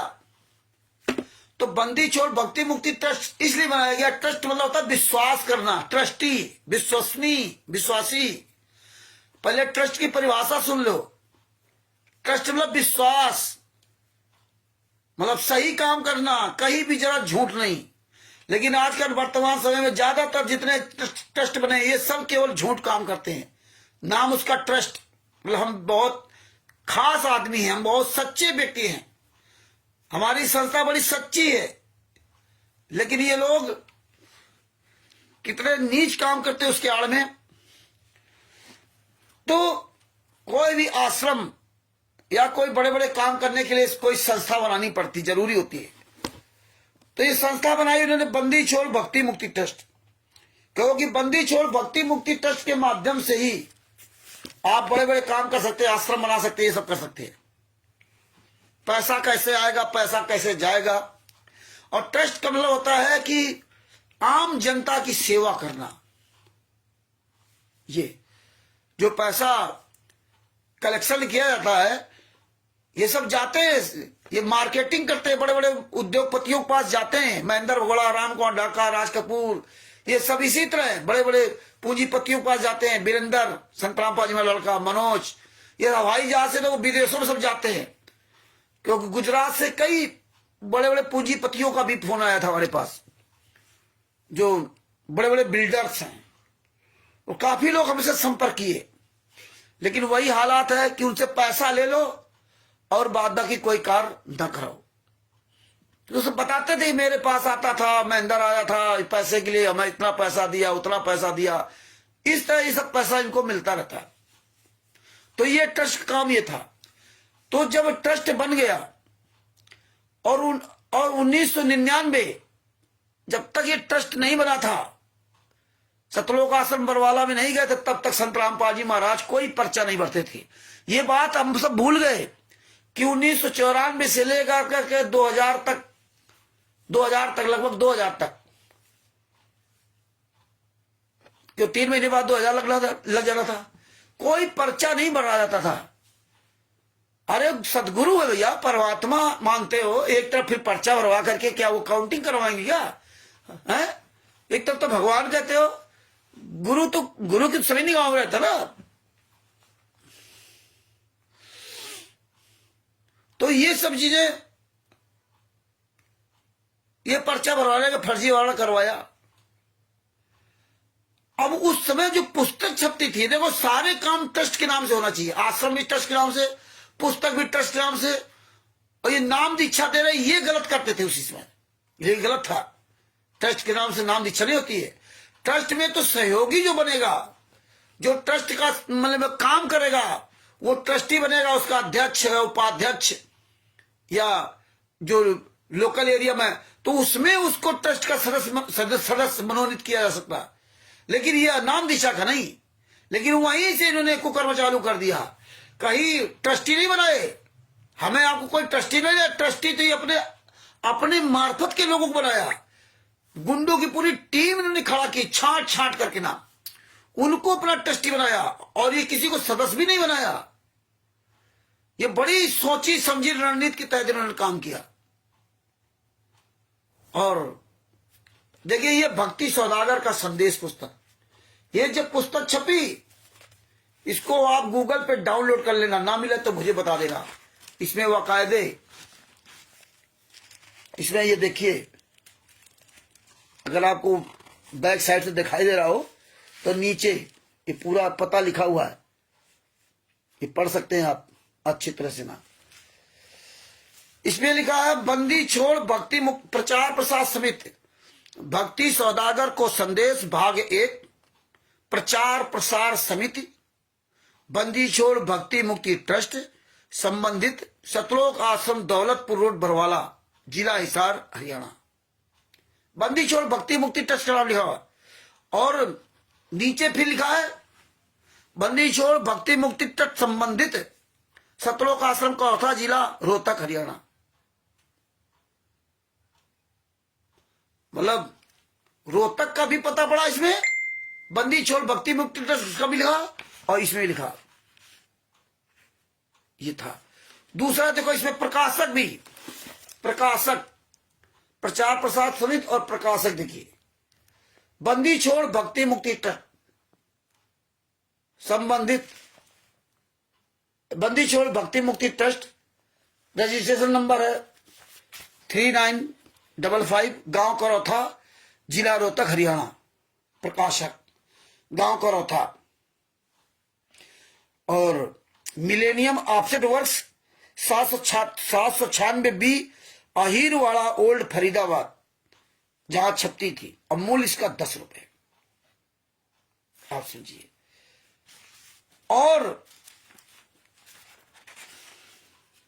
तो बंदी छोड़ भक्ति मुक्ति ट्रस्ट इसलिए बनाया गया, ट्रस्ट मतलब होता है विश्वास करना, ट्रस्टी, विश्वसनीय, विश्वासी। पहले ट्रस्ट की परिभाषा सुन लो। ट्रस्ट मतलब विश्वास, मतलब सही काम करना, कहीं भी जरा झूठ नहीं। लेकिन आजकल वर्तमान समय में ज्यादातर जितने ट्रस्ट बने ये सब केवल झूठ काम करते हैं। नाम उसका ट्रस्ट, मतलब हम बहुत खास आदमी हैं, हम बहुत सच्चे व्यक्ति हैं, हमारी संस्था बड़ी सच्ची है, लेकिन ये लोग कितने नीच काम करते हैं उसके आड़ में। तो कोई भी आश्रम या कोई बड़े बड़े काम करने के लिए कोई संस्था बनानी पड़ती, जरूरी होती है। तो ये संस्था बनाई उन्होंने बंदी छोड़ भक्ति मुक्ति ट्रस्ट, क्योंकि बंदी छोड़ भक्ति मुक्ति ट्रस्ट के माध्यम से ही आप बड़े बड़े काम कर सकते हैं, आश्रम बना सकते हैं, ये सब कर सकते हैं। पैसा कैसे आएगा, पैसा कैसे जाएगा। और ट्रस्ट का मतलब होता है कि आम जनता की सेवा करना। ये जो पैसा कलेक्शन किया जाता है, ये सब जाते हैं, ये मार्केटिंग करते हैं, बड़े बड़े उद्योगपतियों के पास जाते हैं, महेंद्र भगोड़ा, राम कुमार ढाका, राज कपूर, ये सब इसी तरह बड़े बड़े पूंजीपतियों के पास जाते हैं। वीरेंद्र, संत रामपाल जी महाराज लड़का मनोज, ये हवाई जहाज से तो विदेशों में सब जाते हैं, क्योंकि गुजरात से कई बड़े बड़े पूंजीपतियों का भी फोन आया था हमारे पास, जो बड़े बड़े बिल्डर्स हैं, और काफी लोग हमसे संपर्क किए। लेकिन वही हालात है कि उनसे पैसा ले लो और बाद बाकी कोई कार्य न करो। तो सब बताते थे, मेरे पास आता था, महेंद्र आया था पैसे के लिए, हमें इतना पैसा दिया, उतना पैसा दिया, इस तरह ये सब पैसा इनको मिलता रहता है। तो ये ट्रस्ट काम ये था। तो जब ट्रस्ट बन गया और 1999 जब तक ये ट्रस्ट नहीं बना था, सतलोक आश्रम बरवाला में नहीं गए थे, तब तक संत रामपाल जी महाराज कोई पर्चा नहीं भरते थे। ये बात हम सब भूल गए कि 1994 से लेकर करके 2000 तक लगभग 2000 तक, जो 3 महीने बाद 2000 लग जाना था, कोई पर्चा नहीं भरा जाता था। अरे सदगुरु है भैया, परमात्मा मानते हो, एक तरफ फिर पर्चा भरवा करके क्या वो काउंटिंग करवाएंगे क्या है? एक तरफ तो भगवान कहते हो, गुरु तो गुरु की सभी निगाहों में रहता ना। तो ये सब चीजें, ये पर्चा भरवाने का फर्जीवाड़ा करवाया। अब उस समय जो पुस्तक छपती थी, देखो सारे काम ट्रस्ट के नाम से होना चाहिए, आश्रम भी ट्रस्ट के नाम से, पुस्तक भी ट्रस्ट के नाम से, और ये नाम दीक्षा दे रहे, ये गलत करते थे उसी समय, ये गलत था। ट्रस्ट के नाम से नाम दीक्षा नहीं होती है। ट्रस्ट में तो सहयोगी जो बनेगा, जो ट्रस्ट का मतलब काम करेगा, वो ट्रस्टी बनेगा, उसका अध्यक्ष उपाध्यक्ष या जो लोकल एरिया में, तो उसमें उसको ट्रस्ट का सदस्य मनोनीत किया जा सकता है। लेकिन यह नाम दिशा का नहीं। लेकिन वहीं से इन्होंने कुकर्म चालू कर दिया, कहीं ट्रस्टी नहीं बनाए, हमें आपको कोई ट्रस्टी नहीं दिया। ट्रस्टी तो ये अपने मार्फत के लोगों को बनाया, गुंडों की पूरी टीम इन्होंने खड़ा की, छांट छांट करके ना उनको अपना ट्रस्टी बनाया, और ये किसी को सदस्य भी नहीं बनाया। ये बड़ी सोची समझी रणनीति के तहत इन्होंने काम किया। और देखिए ये भक्ति सौदागर का संदेश पुस्तक, ये जब पुस्तक छपी, इसको आप गूगल पे डाउनलोड कर लेना, ना मिले तो मुझे बता देना। इसमें वाकायदे इसमें ये देखिए, अगर आपको बैक साइड से दिखाई दे रहा हो तो नीचे ये पूरा पता लिखा हुआ है, ये पढ़ सकते हैं आप अच्छी तरह से ना। इसमें लिखा है बंदी छोड़ भक्ति मुक्त प्रचार प्रसार समिति, भक्ति सौदागर को संदेश भाग 1, प्रचार प्रसार समिति, बंदी छोड़ भक्ति मुक्ति ट्रस्ट, संबंधित सतलोक आश्रम, दौलतपुर रोड, बरवाला, जिला हिसार, हरियाणा। बंदी छोड़ भक्ति मुक्ति ट्रस्ट का नाम लिखा हुआ और नीचे फिर लिखा है बंदी छोड़ भक्ति मुक्ति ट्रस्ट, संबंधित सतलोक आश्रम, कौथा, जिला रोहतक, हरियाणा। मतलब रोहतक का भी पता पड़ा इसमें, बंदी छोड़ भक्ति मुक्ति ट्रस्ट का भी लिखा और इसमें लिखा, ये था। दूसरा देखो इसमें प्रकाशक भी, प्रकाशक प्रचार प्रसार समिति और प्रकाशक देखिए, बंदी छोड़ भक्ति मुक्ति ट्रस्ट, संबंधित बंदी छोड़ भक्ति मुक्ति ट्रस्ट, रजिस्ट्रेशन नंबर है 3955, गांव करौथा, जिला रोहतक, हरियाणा। प्रकाशक गांव करौथा। और millennium offset works 796 B, Ahirwara old, Faridabad, जहां छपती थी। अब मूल्य इसका 10 रुपए, आप समझिए। और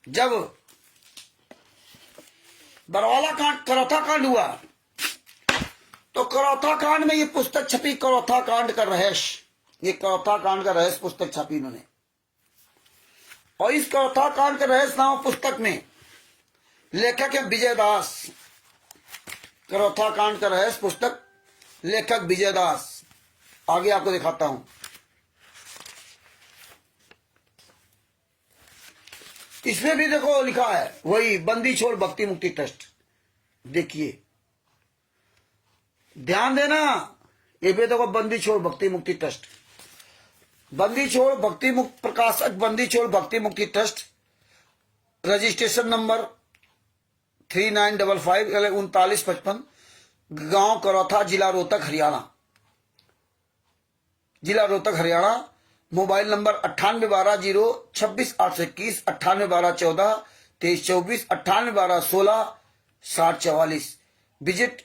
जब बरवाला कांड, करौथा कांड हुआ तो करौथा कांड में ये पुस्तक छपी, करौथा कांड का रहस्य, ये करौथा कांड का रहस्य पुस्तक छपी इन्होंने। और इस करौथा कांड का रहस्य नाम पुस्तक में लेखक है विजय दास। करौथा कांड का रहस्य पुस्तक, लेखक विजय दास। आगे आपको दिखाता हूं। इसमें भी देखो लिखा है वही बंदी छोड़ भक्ति मुक्ति ट्रस्ट। देखिए ध्यान देना, ये भी देखो बंदी छोड़ भक्ति मुक्ति ट्रस्ट, बंदी छोड़ भक्ति मुक्ति, प्रकाशक बंदी छोड़ भक्ति मुक्ति ट्रस्ट, रजिस्ट्रेशन नंबर 3955 3955, गांव करौथा, जिला रोहतक, हरियाणा, जिला Rohtak, Haryana. Mobile number 9812 026 821, 9812 14 23 24, 9812 16 60 44। Visit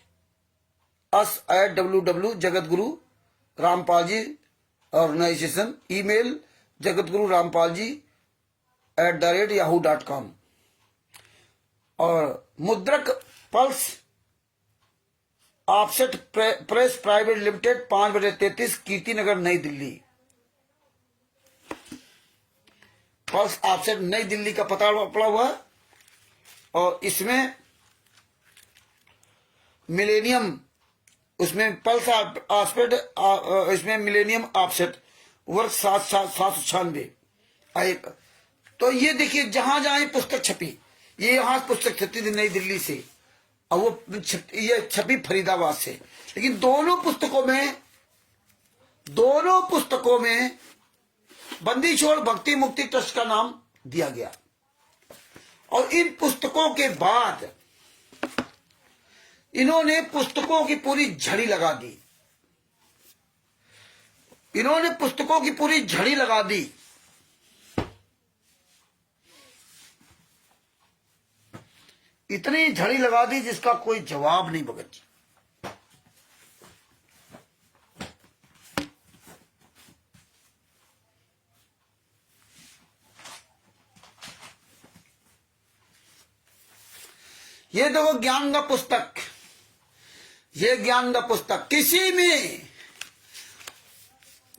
us at www Jagatguru Rampal ji organisation. Email Jagatguru Rampal ji @yahoo.com। और मुद्रक pulse offset press private limited 5/33, Kirtinagar, Nai Delhi. Pulse offset नई दिल्ली का पता पड़ा हुआ है। और इसमें मिलेनियम, उसमें पल्स ऑफसेट, इसमें मिलेनियम ऑफसेट वर्ष 796। तो ये देखिए जहां जहां ये पुस्तक छपी, ये यहां पुस्तक छपी थी नई दिल्ली से और वो ये छपी फरीदाबाद से। लेकिन दोनों पुस्तकों में बंदी छोड़ भक्ति मुक्ति ट्रस्ट का नाम दिया गया। और इन पुस्तकों के बाद इन्होंने पुस्तकों की पूरी झड़ी लगा दी, इन्होंने पुस्तकों की पूरी झड़ी लगा दी। इतनी झड़ी लगा दी जिसका कोई जवाब नहीं भगत जी। ये देखो ज्ञान का पुस्तक, ये ज्ञान का पुस्तक, किसी में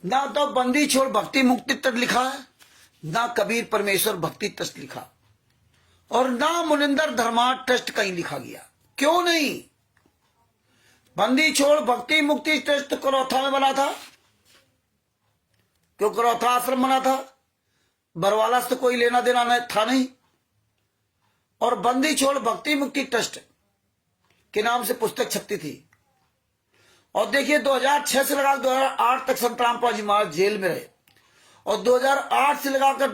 ना तो बंदी छोड़ भक्ति मुक्ति ट्रस्ट लिखा है, ना कबीर परमेश्वर भक्ति ट्रस्ट लिखा, और ना मुनिंदर धर्मार्थ ट्रस्ट कहीं लिखा गया। क्यों नहीं? बंदी छोड़ भक्ति मुक्ति ट्रस्ट करौथा में बना था, क्यों करौथा आश्रम बना था, बरवाला से कोई लेना देना था नहीं। और बंदी छोड़ भक्ति मुक्ति ट्रस्ट के नाम से पुस्तक छपती थी। और देखिए 2006 से लगाकर 2008 तक संतरामपाल जी महाराज जेल में रहे। और 2008 से लगाकर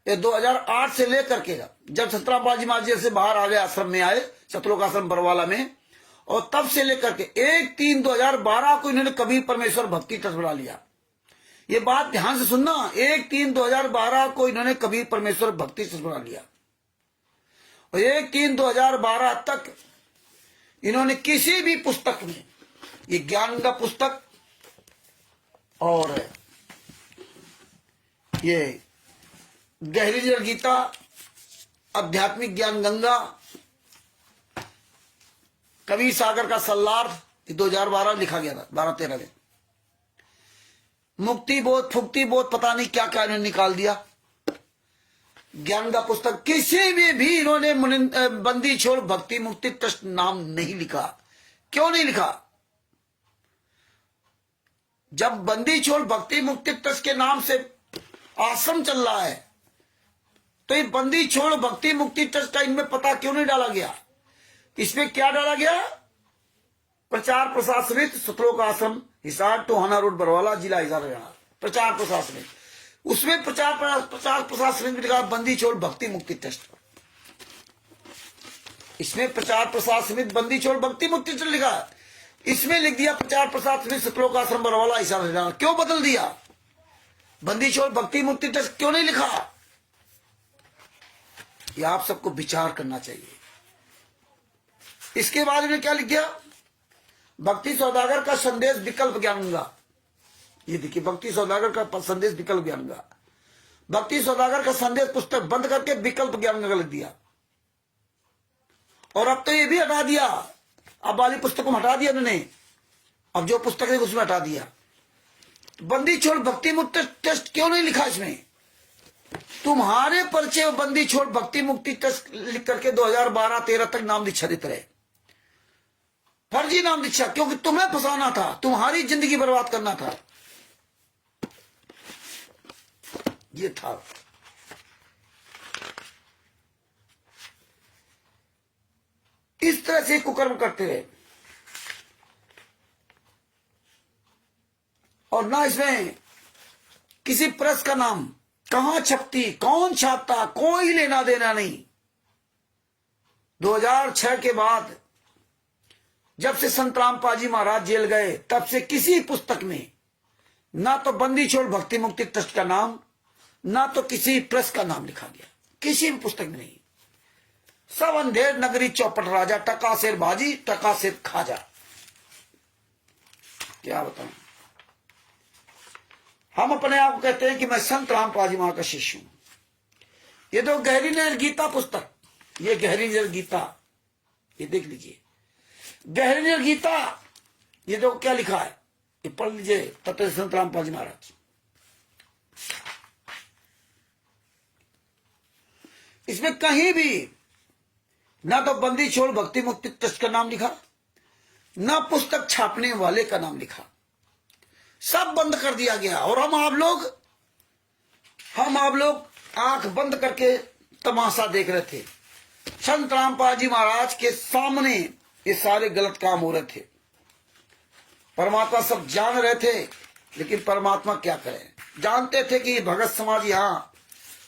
2008 से लेकर के जब सतराम जी महाराज जेल से बाहर आ गए, आश्रम में आए, सतलोक आश्रम बरवाला में, और तब से लेकर के 1/3/2012 को इन्होंने कबीर परमेश्वर भक्ति ट्रस्ट बना लिया। ये बात ध्यान से सुनना, 1/3/2012 को इन्होंने कबीर परमेश्वर भक्ति ट्रस्ट बना लिया, और 1/3/2012 तक इन्होंने किसी भी पुस्तक में, ये ज्ञान का पुस्तक और ये गहरी जल गीता, आध्यात्मिक ज्ञान गंगा, कबीर सागर का सल्लार, 2012 लिखा गया था, 12-13 में। मुक्ति बोध, फुक्ति बोध, पता नहीं क्या क्या इन्होंने निकाल दिया। ज्ञान का पुस्तक किसी में भी इन्होंने बंदी छोड़ भक्ति मुक्ति ट्रस्ट नाम नहीं लिखा। क्यों नहीं लिखा? जब बंदी छोड़ भक्ति मुक्ति ट्रस्ट के नाम से आश्रम चल रहा है, तो ये बंदी छोड़ भक्ति मुक्ति ट्रस्ट का इनमें पता क्यों नहीं डाला गया? इसमें क्या डाला गया? प्रचार प्रसार समिति, सतलोक आश्रम, हिसार, टोहाना रोड, बरवाला, जिला हिसार, हरियाणा। प्रचार प्रसार समिति, उसमें प्रचार प्रसार समिति लिखा बंदी छोड़ भक्ति मुक्ति ट्रस्ट। इसमें प्रचार प्रसार समिति बंदी छोड़ भक्ति मुक्ति ट्रस्ट लिखा, इसमें लिख दिया प्रचार प्रसार समिति सतलोक आश्रम बरवाला, हिसार, हरियाणा। क्यों बदल दिया? बंदी छोड़ भक्ति मुक्ति ट्रस्ट क्यों नहीं लिखा? यह आप सबको विचार करना चाहिए। इसके बाद में क्या लिख दिया? भक्ति सौदागर का संदेश विकल्प ज्ञान गंगा। ये देखिए, भक्ति सौदागर का संदेश विकल्प ज्ञान गंगा। भक्ति सौदागर का संदेश पुस्तक बंद करके विकल्प ज्ञान गंगा लिख दिया। और अब तो ये भी हटा दिया, अब वाली पुस्तक को हटा दिया उन्होंने, अब जो पुस्तक है उसमें हटा दिया। बंदी छोड़ भक्ति मुक्ति टेस्ट क्यों नहीं लिखा इसमें? तुम्हारे परिचय बंदी छोड़ भक्ति मुक्ति टेस्ट लिख करके 2012-13 तक नाम दीक्षा देते रहे, फर्जी नाम दीक्षा, क्योंकि तुम्हें फंसाना था, तुम्हारी जिंदगी बर्बाद करना था, ये था। इस तरह से कुकर्म करते रहे, और ना इसमें किसी प्रेस का नाम कहां छपती, कौन छापता, कोई लेना देना नहीं। 2006 के बाद जब से संत रामपाल जी महाराज जेल गए, तब से किसी पुस्तक में ना तो बंदी छोड़ भक्ति मुक्ति ट्रस्ट का नाम, ना तो किसी प्रेस का नाम लिखा गया, किसी भी पुस्तक में नहीं। सब अंधेर नगरी चौपट राजा, टका शेर बाजी, टका शेर खाजा। क्या बताऊं? हम अपने आप को कहते हैं कि मैं संत रामपाल जी महाराज का शिष्य हूं। ये तो गहरी नजर गीता पुस्तक, ये गहरी नजर गीता, ये देख लीजिए, गहरी नजर गीता, ये तो क्या लिखा है, ये पढ़ लीजिए, तत्व संत रामपाल जी महाराज। इसमें कहीं भी ना तो बंदी छोड़ भक्ति मुक्ति ट्रस्ट का नाम लिखा, ना पुस्तक छापने वाले का नाम लिखा, सब बंद कर दिया गया। और हम आप लोग आंख बंद करके तमाशा देख रहे थे। संत रामपाल जी महाराज के सामने ये सारे गलत काम हो रहे थे। परमात्मा सब जान रहे थे, लेकिन परमात्मा क्या करे, जानते थे कि भगत समाज यहां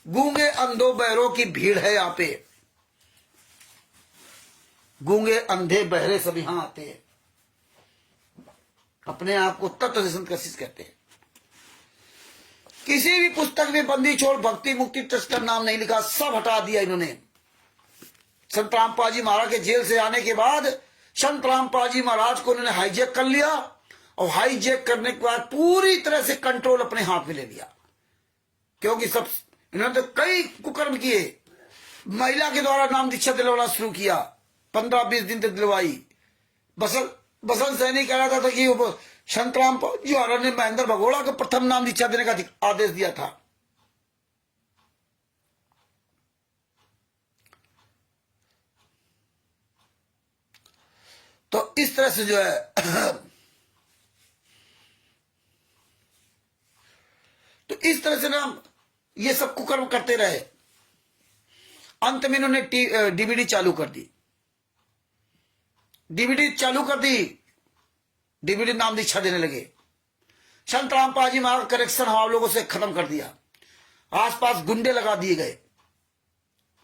गूंगे अंधों बहरों की भीड़ है, यहाँ पे गूंगे अंधे बहरे सब यहां आते हैं। अपने आप को तत्व से संत कशिश कहते हैं। किसी भी पुस्तक में बंदी छोड़ भक्ति मुक्ति ट्रस्ट का नाम नहीं लिखा, सब हटा दिया इन्होंने। संत रामपाल जी महाराज के जेल से आने के बाद संत रामपाल जी महाराज को उन्होंने हाईजैक कर लिया, और हाईजैक करने के बाद पूरी तरह से कंट्रोल अपने हाथ में ले लिया। क्योंकि सब इन्होंने तो कई कुकर्म किए। महिला के द्वारा नाम दीक्षा दिलवाना शुरू किया, 15-20 दिन तक दिलवाई। बसंत सैनी कह रहा था कि संत रामपाल जी महाराज ने महेंद्र भगोड़ा को प्रथम नाम दीक्षा देने का आदेश दिया था। तो इस तरह से जो है तो इस तरह से ना ये सब कुकर्म करते रहे। अंत में इन्होंने डीवीडी चालू कर दी, डीवीडी नाम दीक्षा देने लगे। संत रामपाल जी महाराज करेक्शन हम लोगों से खत्म कर दिया, आसपास गुंडे लगा दिए गए।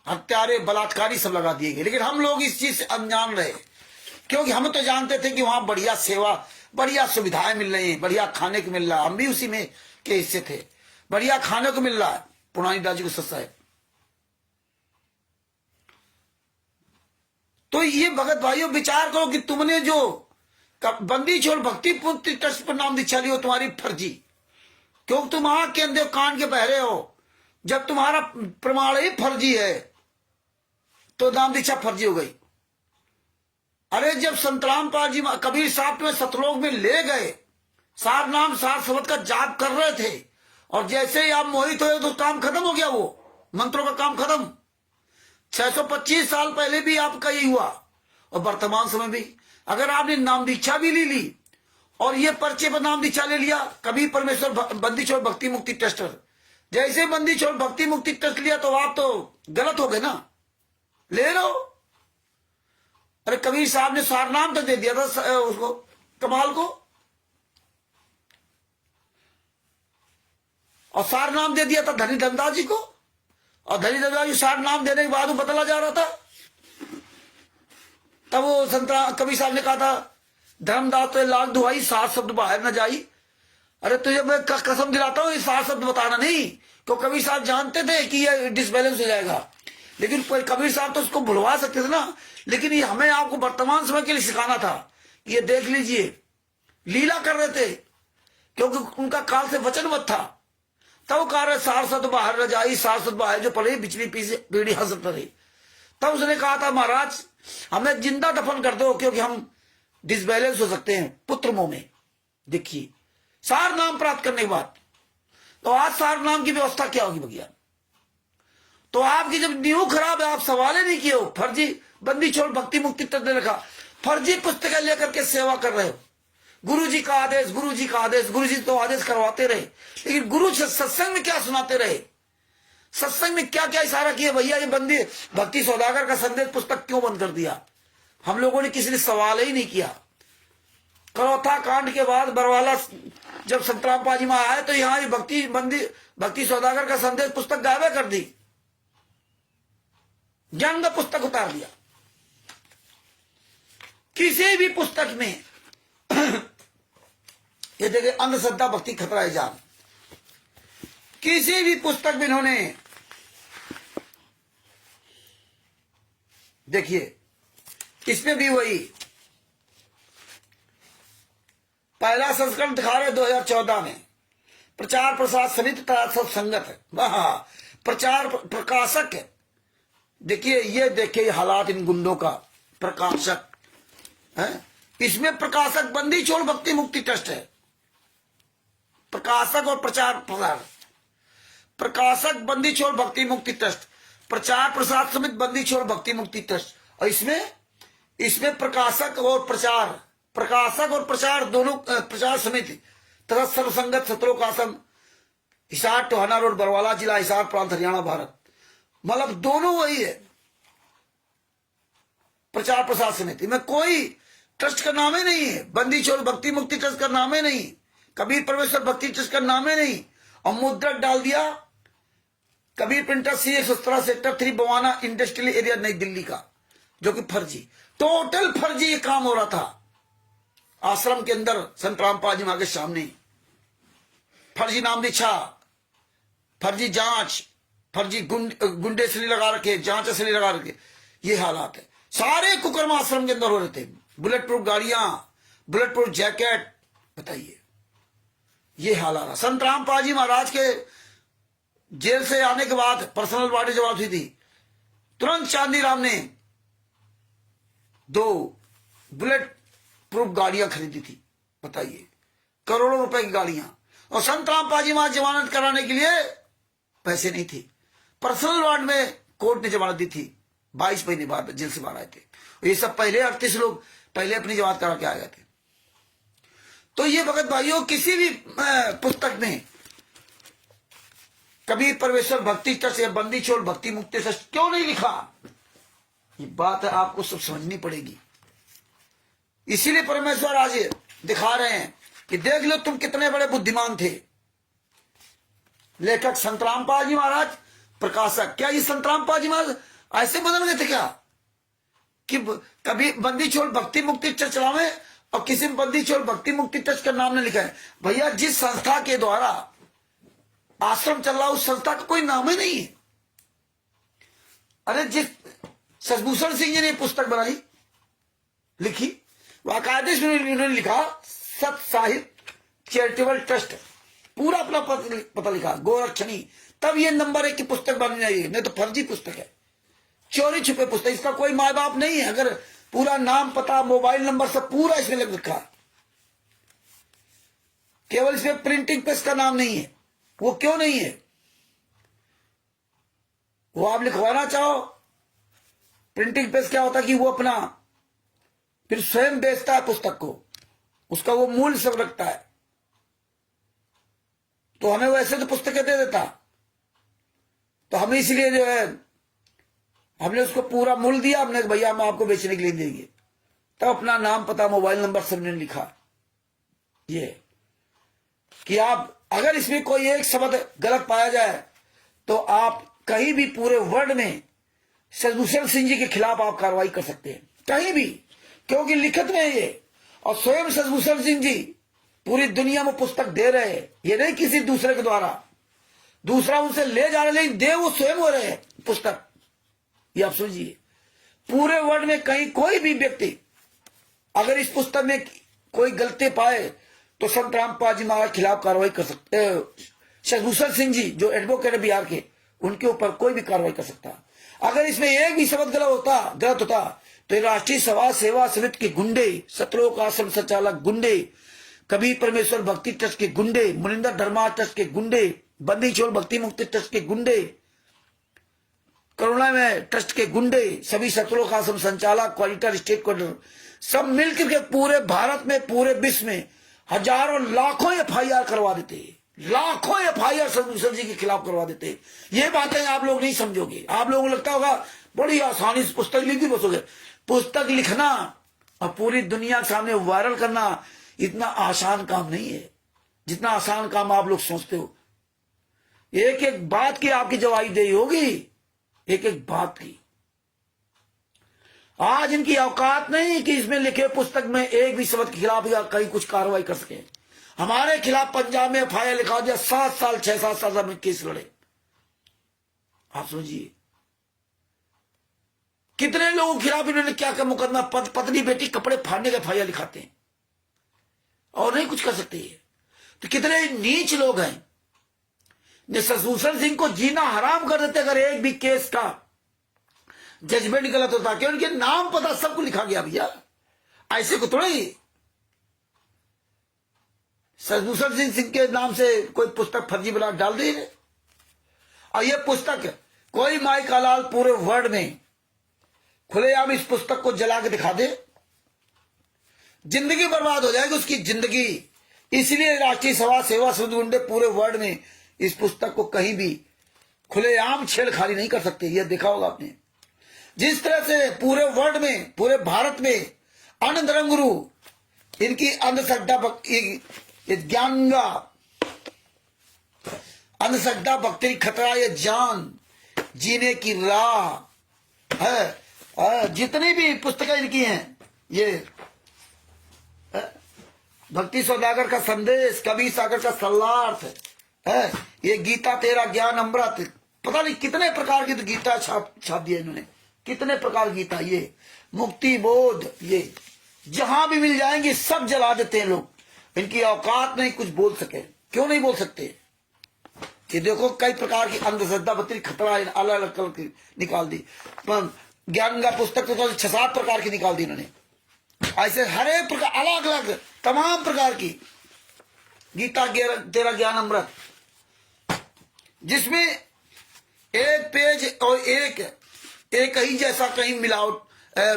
हत्यारे बलात्कारी सब लगा दिए गए। लेकिन हम लोग इस चीज से अनजान रहे, क्योंकि हम तो जानते थे कि वहां बढ़िया सेवा, बढ़िया सुविधाएं मिल रही हैं, बढ़िया खाने को मिल रहा है। हम भी उसी में के हिस्से थे, बढ़िया खाने को मिल रहा है। पुरानी दाजी को सस्ता है। तो ये भगत भाइयों विचार करो कि तुमने जो बंदी छोड़ भक्ति पुत्र ट्रस्ट पर नाम दीक्षा ली हो, तुम्हारी फर्जी, क्योंकि तुम आंख के अंधे कान के बहरे हो। जब तुम्हारा प्रमाण ही फर्जी है तो नाम दीक्षा फर्जी हो गई। अरे जब संत रामपाल जी कबीर साहब में सतलोक में ले गए, सार नाम सार शब्द का जाप कर रहे थे, और जैसे ही आप मोहित हुए तो काम खत्म हो गया, वो मंत्रों का काम खत्म। 625 साल पहले भी आपका यही हुआ, और वर्तमान समय भी। अगर आपने नाम दीक्षा भी ले ली और ये पर्चे पर नाम दीक्षा ले लिया, कबीर परमेश्वर बंदी छोड़ भक्ति मुक्ति ट्रस्ट, जैसे बंदी छोड़ भक्ति मुक्ति ट्रस्ट लिया तो आप तो गलत हो गए ना, ले लो। अरे कबीर साहब ने सार नाम तो दे दिया था उसको, कमाल को, और सार नाम दे दिया था धनी धनदास जी को, और धनी धनदास जी सार नाम देने के बाद वो बदला जा रहा था। तब वो संत कबीर साहब ने कहा था, धर्मदास तो लाख दुहाई, 7 शब्द बाहर न जाई। अरे तुझे मैं कसम दिलाता हूं, ये 7 शब्द बताना नहीं, क्यों कबीर साहब जानते थे कि ये डिसबैलेंस हो जाएगा। लेकिन कबीर साहब तो उसको भुलवा सकते थे ना, लेकिन ये हमें आपको वर्तमान समय के लिए सिखाना था। ये देख लीजिए, लीला कर रहे थे, क्योंकि उनका काल से वचनबद्ध था। तब कह रहे 7 शब्द बाहर न जाई, 7 शब्द बाहर जो पड़े बिचली पीढ़ी हंसत रही। तब उसने कहा था, महाराज हमें जिंदा दफन कर दो, क्योंकि हम डिसबैलेंस हो सकते हैं पुत्र मोह में। देखिए, सार नाम प्राप्त करने के बाद, तो आज सार नाम की व्यवस्था क्या होगी भैया? तो आपकी जब नींव खराब है, आप सवाल ही नहीं किए हो, फर्जी बंदी छोड़ भक्ति मुक्ति तक ने रखा, फर्जी पुस्तकें लेकर के सेवा कर रहे हो। गुरु जी का आदेश, गुरु जी का आदेश, गुरु जी तो आदेश करवाते रहे, लेकिन गुरु सत्संग में क्या सुनाते रहे? सत्संग में क्या क्या इशारा किया भैया? ये बंदी भक्ति सौदागर का संदेश पुस्तक क्यों बंद कर दिया? हम लोगों ने किसी ने सवाल ही नहीं किया। करौथा कांड के बाद बरवाला जब संत रामपाल जी आए, तो यहाँ ये भक्ति सौदागर का संदेश पुस्तक गायब कर दी, जंग पुस्तक उतार दिया। किसी भी पुस्तक में ये देखिए, अंधश्रद्धा भक्ति खतरा है जान, किसी भी पुस्तक में इन्होंने, देखिए इसमें भी वही पहला संस्करण दिखा रहे 2014 में, प्रचार प्रसार समिति तथा सब संगत है, प्रचार प्रकाशक है। देखिए, ये देखिए हालात इन गुंडों का। प्रकाशक है, इसमें प्रकाशक बंदी छोड़ भक्ति मुक्ति ट्रस्ट है, प्रकाशक और प्रचार प्रसार। प्रकाशक बंदी छोड़ भक्ति मुक्ति ट्रस्ट, प्रचार प्रसार समिति बंदी छोड़ भक्ति मुक्ति ट्रस्ट, और इसमें प्रकाशक और प्रचार दोनों, प्रचार समिति तथा सर्वसंगत सत्रों का आश्रम, हिसार टोहाना रोड, बरवाला जिला, हिसार प्रांत, हरियाणा, भारत। मतलब दोनों वही है। प्रचार प्रसार समिति में कोई ट्रस्ट का नाम ही नहीं है, बंदी छोड़ भक्ति मुक्ति ट्रस्ट का नाम ही नहीं, कबीर परमेश्वर भक्ति ट्रस्ट का नाम ही नहीं, और मुद्रक डाल दिया कबीर प्रिंटर सी 117 सेक्टर 3 बवाना इंडस्ट्रियल एरिया नई दिल्ली का, जो कि फर्जी, टोटल फर्जी ये काम हो रहा था। आश्रम के अंदर संत रामपाल जी के सामने फर्जी नाम दीक्षा, फर्जी जांच, फर्जी गुंडे से लगा रखे, जांच से लगा रखे, ये हालात है। सारे कुकर्म आश्रम के अंदर हो रहे थे। बुलेट प्रूफ गाड़ियां, बुलेट प्रूफ जैकेट, बताइए ये हाल आ रहा। संत रामपाल जी महाराज के जेल से आने के बाद पर्सनल बॉडी जब हुई थी, तुरंत चांदीराम ने 2 बुलेट प्रूफ गाड़ियां खरीदी थी, बताइए, करोड़ों रुपए की गाड़ियां। और संत रामपाल जी महाराज जमानत कराने के लिए पैसे नहीं थे, पर्सनल वार्ड में कोर्ट ने जमानत दी थी, 22 महीने बाद जेल से बाहर आए थे। ये सब पहले 38 लोग पहले अपनी जमानत करा के आ गए थे। तो ये भगत भाइयों, किसी भी पुस्तक में कबीर परमेश्वर भक्ति ट्रस्ट या बंदी छोड़ भक्ति मुक्ति ट्रस्ट क्यों नहीं लिखा? ये बात है, आपको सब समझनी पड़ेगी। इसीलिए परमेश्वर आज दिखा रहे हैं कि देख लो तुम कितने बड़े बुद्धिमान थे। लेखक संत रामपाल जी महाराज, प्रकाशक, क्या ये संत रामपाल जी महाराज ऐसे बदल गए थे क्या कि कभी बंदी छोड़ भक्ति मुक्ति ट्रस्ट चलावे और किसी में बंदी छोड़ भक्ति मुक्ति ट्रस्ट का नाम नहीं लिखा है। भैया जिस संस्था के द्वारा आश्रम चल रहा उस संस्था का कोई नाम ही नहीं है। अरे जिस सतभूषण सिंह जी ने पुस्तक बनाई लिखी, वाकायदे से उन्होंने लिखा सत साहित्य चैरिटेबल ट्रस्ट, पूरा अपना पता लिखा गोरक्षणी, तब ये नंबर 1 की पुस्तक बननी चाहिए, नहीं तो फर्जी पुस्तक है, चोरी छुपे पुस्तक। इसका कोई माँ बाप नहीं है। अगर पूरा नाम पता मोबाइल नंबर सब पूरा इसमें लिख रखा, केवल इसमें प्रिंटिंग प्रेस का नाम नहीं है। वो क्यों नहीं है? वो आप लिखवाना चाहो, प्रिंटिंग प्रेस क्या होता है कि वो अपना फिर स्वयं बेचता है पुस्तक को, उसका वो मूल्य सब रखता है। तो हमें वैसे तो पुस्तकें दे देता, तो हम इसलिए जो है हमने उसको पूरा मूल्य दिया, हमने भैया हम आपको बेचने के लिए देंगे, तब अपना नाम पता मोबाइल नंबर सबने लिखा। ये कि आप अगर इसमें कोई एक शब्द गलत पाया जाए तो आप कहीं भी पूरे वर्ल्ड में सतभूषण सिंह जी के खिलाफ आप कार्रवाई कर सकते हैं, कहीं भी, क्योंकि लिखित में ये, और स्वयं सतभूषण सिंह जी पूरी दुनिया में पुस्तक दे रहे हैं। ये नहीं किसी दूसरे के द्वारा, दूसरा उनसे ले जा रहे, लेकिन दे वो स्वयं हो रहे हैं पुस्तक। ये आप समझिए, पूरे वर्ल्ड में कहीं कोई भी व्यक्ति अगर इस पुस्तक में कोई गलती पाए तो संत रामपाल जी महाराज खिलाफ कार्रवाई कर सकते। सतभूषण सिंह जी जो एडवोकेट है बिहार के, उनके ऊपर कोई भी कार्रवाई कर सकता। अगर इसमें एक भी शब्द गलत होता तो राष्ट्रीय सभा सेवा समिति के गुंडे, सतलोक आश्रम संचालक गुंडे, कबीर परमेश्वर भक्ति ट्रस्ट के गुंडे, मुनिंदर धर्मा ट्रस्ट के गुंडे, बंदी छोड़ भक्ति मुक्ति ट्रस्ट के गुंडे, करुणा में ट्रस्ट के गुंडे, सभी सतलोक आश्रम संचालक, क्वालिटर, स्टेट क्वालिटर, सब मिलकर के पूरे भारत में, पूरे विश्व में हजारों लाखों एफआईआर करवा देते, लाखों एफआईआर सतभूषण जी के खिलाफ करवा देते। ये बातें आप लोग नहीं समझोगे। आप लोगों को लगता होगा बड़ी आसानी से पुस्तक लिख दी बस हो गया। पुस्तक लिखना और पूरी दुनिया के सामने वायरल करना इतना आसान काम नहीं है जितना आसान काम आप लोग सोचते हो। एक एक बात की आपकी जवाबी देही होगी, एक एक बात की। आज इनकी औकात नहीं कि इसमें लिखे पुस्तक में एक भी शब्द के खिलाफ या कहीं कुछ कार्रवाई कर सके। हमारे खिलाफ पंजाब में एफआईआर लिखा दिया, 7 साल 6-7 साल में केस लड़े। आप समझिए कितने लोगों के खिलाफ इन्होंने क्या क्या मुकदमा, पत्नी बेटी कपड़े फाड़ने का एफआईआर लिखाते हैं और नहीं कुछ कर सकते। तो कितने नीच लोग हैं जो सतभूषण सिंह को जीना हराम कर देते अगर एक भी केस का जजमेंट गलत होता। क्यों? उनके नाम पता सबको लिखा गया भैया, ऐसे को थोड़ा ही सतभूषण सिंह के नाम से कोई पुस्तक फर्जी बना डाल दी। और ये पुस्तक कोई माई का लाल पूरे वर्ल्ड में खुलेआम इस पुस्तक को जला के दिखा दे, जिंदगी बर्बाद हो जाएगी उसकी जिंदगी। इसलिए राष्ट्रीय सभा सेवा समिति गुंडे पूरे वर्ल्ड में इस पुस्तक को कहीं भी खुलेआम छेड़खानी नहीं कर सकते। यह देखा होगा आपने। जिस तरह से पूरे वर्ल्ड में, पूरे भारत में अन्य धर्म गुरु इनकी अंधश्रद्धा ज्ञानगा अंधश्रद्धा भक्ति खतरा ये जान जीने की राह है। जितनी भी पुस्तकें इनकी हैं, ये भक्ति सौदागर का संदेश, कबीर सागर का सल्लार्थ है, ये गीता तेरा ज्ञान अमृत, पता नहीं कितने प्रकार की तो गीता छाप दिया इन्होंने, कितने प्रकार गीता, ये मुक्ति बोध, ये जहां भी मिल जाएंगे सब जला देते हैं लोग। इनकी औकात नहीं कुछ बोल सके। क्यों नहीं बोल सकते? कि देखो कई प्रकार की अंधश्रद्धा बत्री खतरा अलग अलग कलर की निकाल दी। ज्ञान का पुस्तक तो 6-7 प्रकार की निकाल दी इन्होंने। ऐसे हर एक प्रकार अलग अलग तमाम प्रकार की गीता तेरा ज्ञान अमृत, जिसमें एक पेज और एक ही जैसा कहीं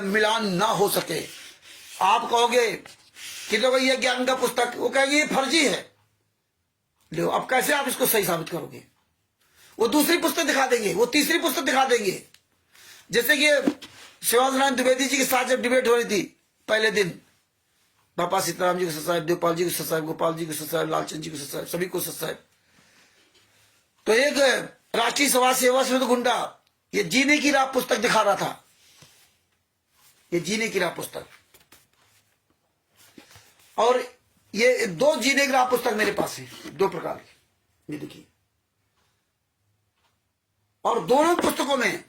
मिलान ना हो सके। आप कहोगे कि देखो ये ज्ञान का पुस्तक, वो कहेंगे ये फर्जी है। लो अब कैसे आप इसको सही साबित करोगे? वो दूसरी पुस्तक दिखा देंगे, वो तीसरी पुस्तक दिखा देंगे। जैसे कि शिवाजी द्विवेदी जी के साथ जब डिबेट हो रही थी पहले दिन, बापा सीताराम जी को सत साहेब, देवपाल जी को सत साहेब, गोपाल जी को सत साहेब, लालचंद जी को सत साहेब, सभी को सत साहेब। तो एक राष्ट्रीय सभा सेवा समिति गुंडा ये जीने की राह पुस्तक दिखा रहा था, ये जीने की राह पुस्तक, और ये 2 जीने की राह पुस्तक मेरे पास है, 2 प्रकार की, ये देखिए। और दोनों पुस्तकों में,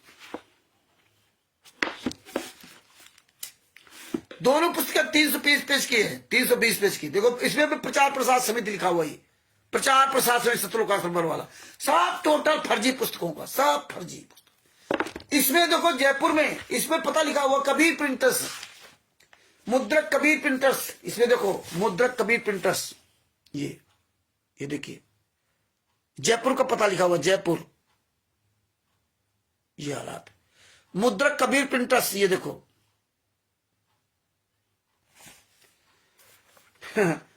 दोनों पुस्तक 320 पेज की है, 320 पेज की। देखो इसमें भी प्रचार प्रसार समिति लिखा हुआ है, प्रचार प्रसार समिति सतलोकाश्रम वाला, सब टोटल फर्जी पुस्तकों का, सब फर्जी पुस्तक। इसमें देखो जयपुर में, इसमें पता लिखा हुआ कबीर प्रिंटर्स, मुद्रक कबीर प्रिंटर्स, इसमें देखो मुद्रक कबीर प्रिंटर्स, ये देखिए जयपुर का पता लिखा हुआ, जयपुर, ये हालात। मुद्रक कबीर प्रिंटर्स, ये देखो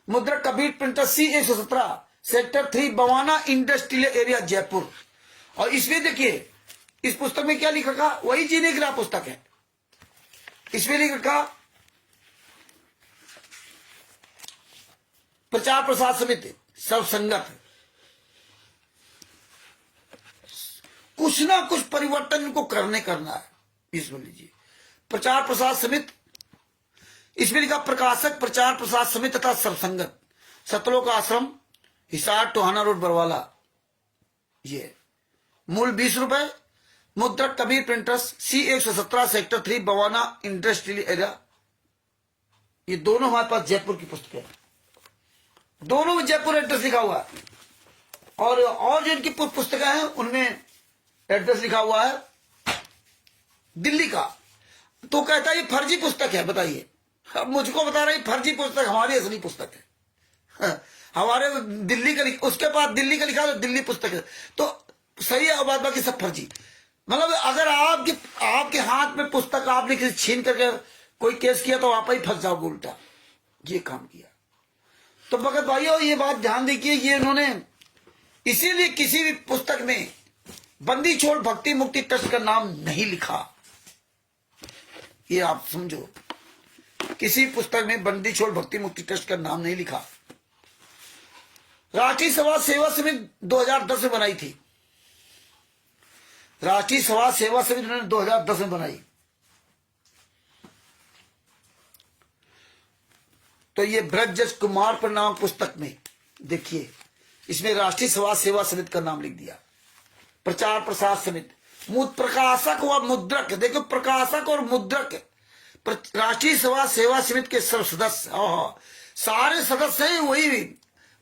मुद्रक Kabir printers C117 sector 3 Bawana industrial area Jaipur. और इसमें देखिए इस पुस्तक में क्या लिखा था, वही जीने की राह पुस्तक है। इसमें लिखा प्रचार प्रसार समिति सब संगत, कुछ ना कुछ परिवर्तन इनको करना है। इसमें लीजिए प्रचार प्रसार समिति, इसमें लिखा प्रकाशक प्रचार प्रसार समिति तथा सबसंगत, सतलोक आश्रम, हिसार टोहाना रोड बरवाला। ये मूल 20 रुपए। मुद्रक Kabir printers C117 sector 3 Bawana industrial area. ये दोनों हमारे पास जयपुर की पुस्तक है, दोनों में जयपुर एड्रेस लिखा हुआ है। और जो इनकी पुस्तकें हैं उनमें एड्रेस लिखा हुआ है दिल्ली का। तो कहता है ये फर्जी पुस्तक है, बताइए। अब मुझको बता रहा है फर्जी पुस्तक हमारी असली पुस्तक है, हमारे दिल्ली का, उसके पास दिल्ली का लिखा तो दिल्ली पुस्तक है, तो सही है। बात बाकी सब फर्जी। मतलब अगर आपके हाथ में पुस्तक आपने किसी छीन करके कोई केस किया तो आप ही फंस जाओगे, उल्टा ये काम किया। तो भगत भाइयों ये बात ध्यान देखिए, ये इन्होंने इसीलिए किसी भी पुस्तक में बंदी छोड़ भक्ति मुक्ति ट्रस्ट का नाम नहीं लिखा, ये आप समझो। किसी पुस्तक में बंदी छोड़ भक्ति मुक्ति ट्रस्ट का नाम नहीं लिखा। राष्ट्रीय समाज सेवा समिति 2010 में बनाई थी, राष्ट्रीय समाज सेवा समिति उन्होंने 2010 में बनाई। तो ये ब्रजजस कुमार पर नाम पुस्तक में देखिए, इसमें राष्ट्रीय समाज सेवा समिति का नाम लिख दिया, प्रचार प्रसार समिति। प्रकाशक व मुद्रक, देखो प्रकाशक और मुद्रक राष्ट्रीय समाज सेवा समिति के सब सदस्य, सारे सदस्य हैं वही भी।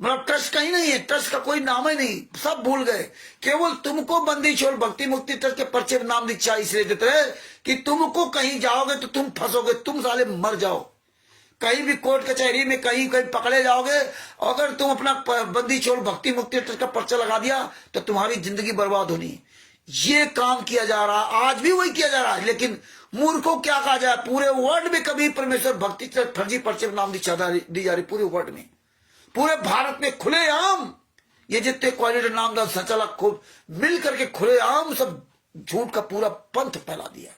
मतलब ट्रस्ट कहीं नहीं है, ट्रस्ट का कोई नाम ही नहीं, सब भूल गए। केवल तुमको बंदी छोड़ भक्ति मुक्ति ट्रस्ट के पर्चे में नाम दीक्षा इसलिए देते हैं कि तुमको कहीं जाओगे तो तुम फंसोगे, तुम साले मर जाओ, कहीं भी कोर्ट कचहरी में कहीं पकड़े जाओगे। अगर तुम अपना बंदी छोड़ भक्ति मुक्ति ट्रस्ट का पर्चा लगा दिया तो तुम्हारी जिंदगी बर्बाद होनी। ये काम किया जा रहा, आज भी वही किया जा रहा है। लेकिन मूर्खों क्या कहा जाए, पूरे वर्ल्ड में कभी परमेश्वर भक्ति ट्रस्ट फर्जी पर्चे में नाम दीक्षा दी जा रही, पूरे वर्ल्ड में, पूरे भारत में खुलेआम ये जितने क्वालिटी नामदार संचालक को मिल करके खुलेआम सब झूठ का पूरा पंथ फैला दिया।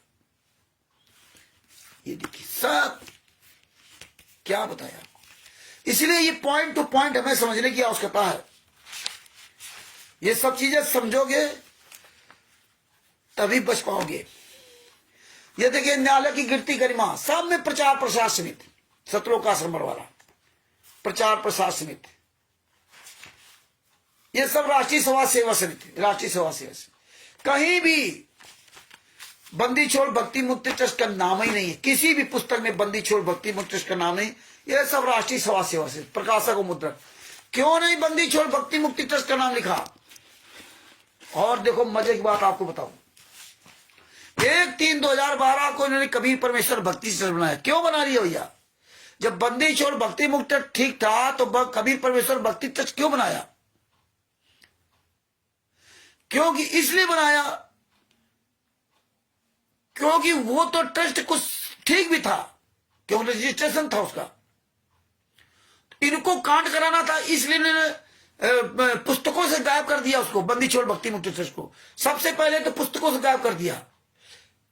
ये देखिए सब क्या बताया आपको। इसलिए ये पॉइंट टू पॉइंट हमें समझने की आवश्यकता है। ये सब चीजें समझोगे तभी बच पाओगे। ये देखिए न्यायालय की गिरती गरिमा, सब में प्रचार प्रसार समिति, सतलोकाश्रम वाला प्रचार प्रसार समिति, ये सब राष्ट्रीय समाज सेवा समिति, राष्ट्रीय समाज सेवा समिति। कहीं भी बंदी छोड़ भक्ति मुक्ति ट्रस्ट का नाम ही नहीं है, किसी भी पुस्तक में बंदी छोड़ भक्ति मुक्ति ट्रस्ट का नाम नहीं। ये सब राष्ट्रीय समाज सेवा समिति, प्रकाशक और मुद्रक। क्यों नहीं बंदी छोड़ भक्ति मुक्ति ट्रस्ट का नाम लिखा? और देखो मजे की बात आपको बताऊं, 1/3/2012 को इन्होंने कबीर परमेश्वर भक्ति ट्रस्ट बनाया। क्यों बना रही है भैया? जब बंदी छोड़ भक्ति मुक्ति ठीक था तो कबीर परमेश्वर भक्ति ट्रस्ट क्यों बनाया? क्योंकि इसलिए बनाया क्योंकि वो तो ट्रस्ट कुछ ठीक भी था, क्योंकि रजिस्ट्रेशन था उसका। इनको कांड कराना था, इसलिए इन्होंने पुस्तकों से गायब कर दिया उसको, बंदी छोड़ भक्ति मुक्ति ट्रस्ट को। सबसे पहले तो पुस्तकों से गायब कर दिया,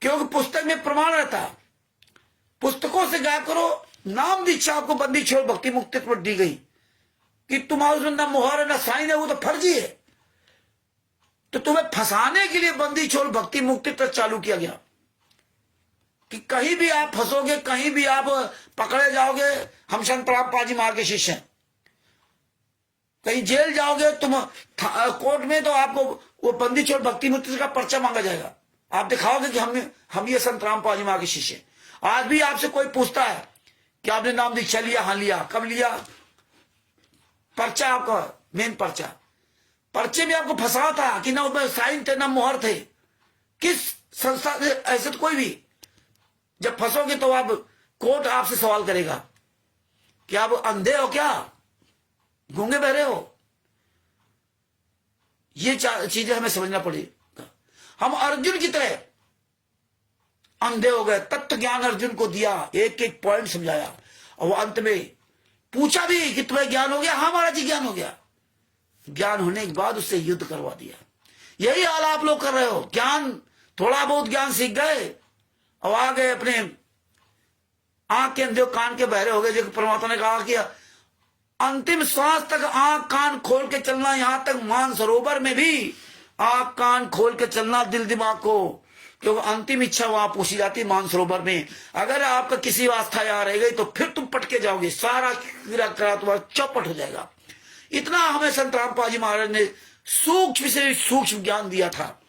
क्योंकि पुस्तक में प्रमाण रहता। पुस्तकों से गायब करो, नाम दीक्षा आपको बंदी छोड़ भक्ति मुक्ति पर दी गई कि तुम्हारे उसमें ना मोहर है ना साइन है, वो तो फर्जी है। तो तुम्हें फंसाने के लिए बंदी छोड़ भक्ति मुक्ति तक चालू किया गया कि कहीं भी आप फंसोगे, कहीं भी आप पकड़े जाओगे, हम संत रामपाल जी महाराज के शिष्य हैं। कहीं जेल जाओगे तुम कोर्ट में, तो आपको वो बंदी छोड़ भक्ति मुक्ति का पर्चा मांगा जाएगा। आप दिखाओगे कि हम ये संत रामपाल जी महाराज के शिष्य हैं। आज भी आपसे कोई पूछता है कि आपने नाम दीक्षा लिया? हाँ लिया। कब लिया? पर्चा आपका, मेन पर्चा। पर्चे में आपको फंसा था कि ना उसमें साइन थे ना मोहर थे। किस संस्था से? ऐसे तो कोई भी। जब फंसोगे तो आप कोर्ट आपसे सवाल करेगा कि आप अंधे हो क्या, गूंगे बहरे हो? ये चीजें हमें समझना पड़ेगा। हम अर्जुन की तरह अंधे हो गए। तत्व ज्ञान अर्जुन को दिया, एक एक पॉइंट समझाया, और वो अंत में पूछा भी कि तुम्हें ज्ञान हो गया? हाँ महाराज जी ज्ञान हो गया। ज्ञान होने के बाद उससे युद्ध करवा दिया। यही हाल आप लोग कर रहे हो। ज्ञान, थोड़ा बहुत ज्ञान सीख गए और आ गए अपने आंख के अंधे, कान के बहरे हो गए। जो परमात्मा ने कहा कि अंतिम श्वास तक आंख कान खोल के चलना, यहां तक मानसरोवर में भी आंख कान खोल के चलना दिल दिमाग को, क्योंकि अंतिम इच्छा वहां पूछी जाती है मानसरोवर में। अगर आपका किसी अवस्था यहाँ रह गई तो फिर तुम पटके जाओगे, सारा क्रिया करा तुम्हारा चौपट हो जाएगा। इतना हमें संत रामपाल जी महाराज ने सूक्ष्म से सूक्ष्म ज्ञान दिया था।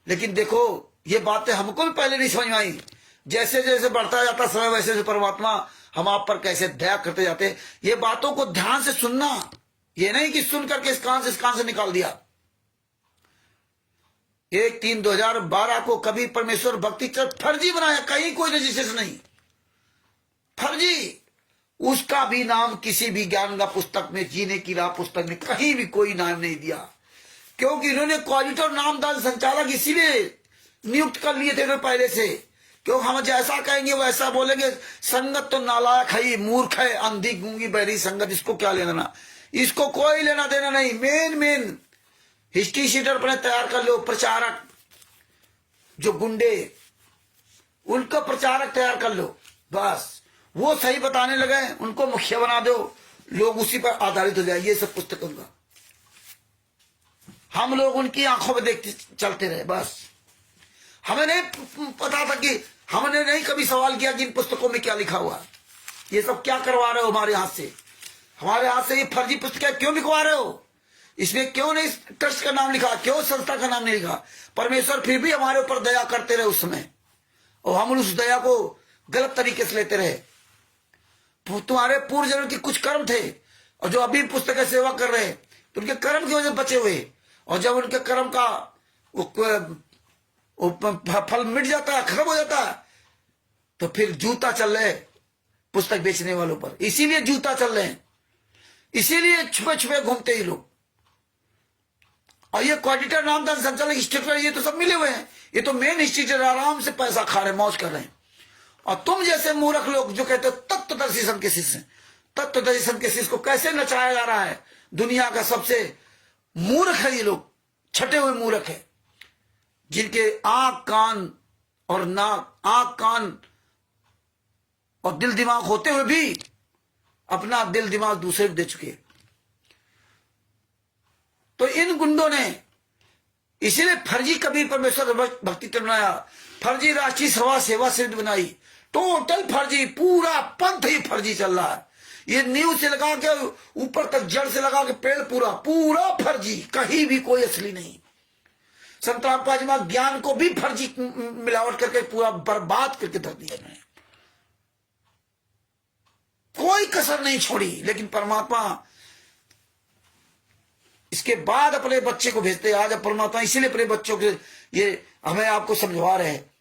लेकिन देखो ये बातें हमको भी पहले नहीं समझ में आई। जैसे जैसे बढ़ता जाता समय वैसे वैसे परमात्मा हम आप पर कैसे दया करते जाते। ये बातों को ध्यान से सुनना, ये नहीं कि सुन करके इस कान से निकाल दिया। 1/3/2012 को कभी परमेश्वर भक्ति चर्च फर्जी बनाया, कहीं कोई रजिस्ट्रेशन नहीं, फर्जी। उसका भी नाम किसी भी ज्ञान का पुस्तक में, जीने की राह पुस्तक में कहीं भी कोई नाम नहीं दिया, क्योंकि इन्होंने कोऑर्डिनेटर नामदान संचालक इसीलिए नियुक्त कर लिए थे पहले से। क्योंकि हम जैसा कहेंगे वैसा बोलेंगे। संगत तो नालायक है, मूर्ख है, अंधी गूंगी बहरी संगत, इसको क्या लेना देना, इसको कोई लेना देना नहीं। मेन हिस्ट्री शीटर अपने तैयार कर लो, प्रचारक, जो गुंडे, उनको प्रचारक तैयार कर लो, बस वो सही बताने लगे, उनको मुखिया बना दो, लोग उसी पर आधारित हो जाए। ये सब पुस्तकों का हम लोग उनकी आंखों में देखते चलते रहे, बस। हमें नहीं पता था कि, हमने नहीं कभी सवाल किया कि इन पुस्तकों में क्या लिखा हुआ। ये सब क्या करवा रहे हो हमारे हाथ से? हमारे हाथ से ये फर्जी पुस्तकें क्यों लिखवा रहे हो? इसमें क्यों नहीं ट्रस्ट का नाम लिखा, क्यों संस्था का नाम नहीं लिखा? परमेश्वर फिर भी हमारे ऊपर दया करते रहे उस समय, और हम उस दया को गलत तरीके से लेते रहे। तुम्हारे पूर्व जन्म के कुछ कर्म थे, और जो अभी पुस्तकें सेवा कर रहे हैं तो उनके कर्म की वजह से बचे हुए, और जब उनके कर्म का फल मिट जाता है, खत्म हो जाता है, तो फिर जूता चल रहे पुस्तक बेचने वालों पर। इसीलिए जूता चल रहे हैं, इसीलिए छुपे छुपे घूमते ही लोग। और ये कोऑर्डिनेटर नामदान संचालक स्टेटर, ये तो सब मिले हुए हैं। ये तो मेन स्टेटर आराम से पैसा खा रहे, मौज कर रहे हैं। और तुम जैसे मूर्ख लोग जो कहते हो तत्वदर्शी संत के शिष्य हैं, तत्वदर्शी संत के शिष्य को कैसे नचाया जा रहा है? दुनिया का सबसे मूर्ख है ये लोग, छटे हुए मूर्ख है, जिनके आंख कान और नाक, आंख कान और दिल दिमाग होते हुए भी अपना दिल दिमाग दूसरे को दे चुके। तो इन गुंडों ने इसीलिए फर्जी कबीर परमेश्वर भक्ति बनाया, फर्जी राष्ट्रीय सभा सेवा समिति बनाई, टोटल फर्जी, पूरा पंथ ही फर्जी चल रहा है। ये नींव से लगा के ऊपर तक, जड़ से लगा के पेड़, पूरा फर्जी, कहीं भी कोई असली नहीं। संत रामपाल जी महाराज ज्ञान को भी फर्जी मिलावट करके पूरा बर्बाद करके धर दिया गया, कोई कसर नहीं छोड़ी। लेकिन परमात्मा इसके बाद अपने बच्चे को भेजते। आज परमात्मा इसीलिए अपने बच्चों के ये हमें आपको समझवा रहे हैं।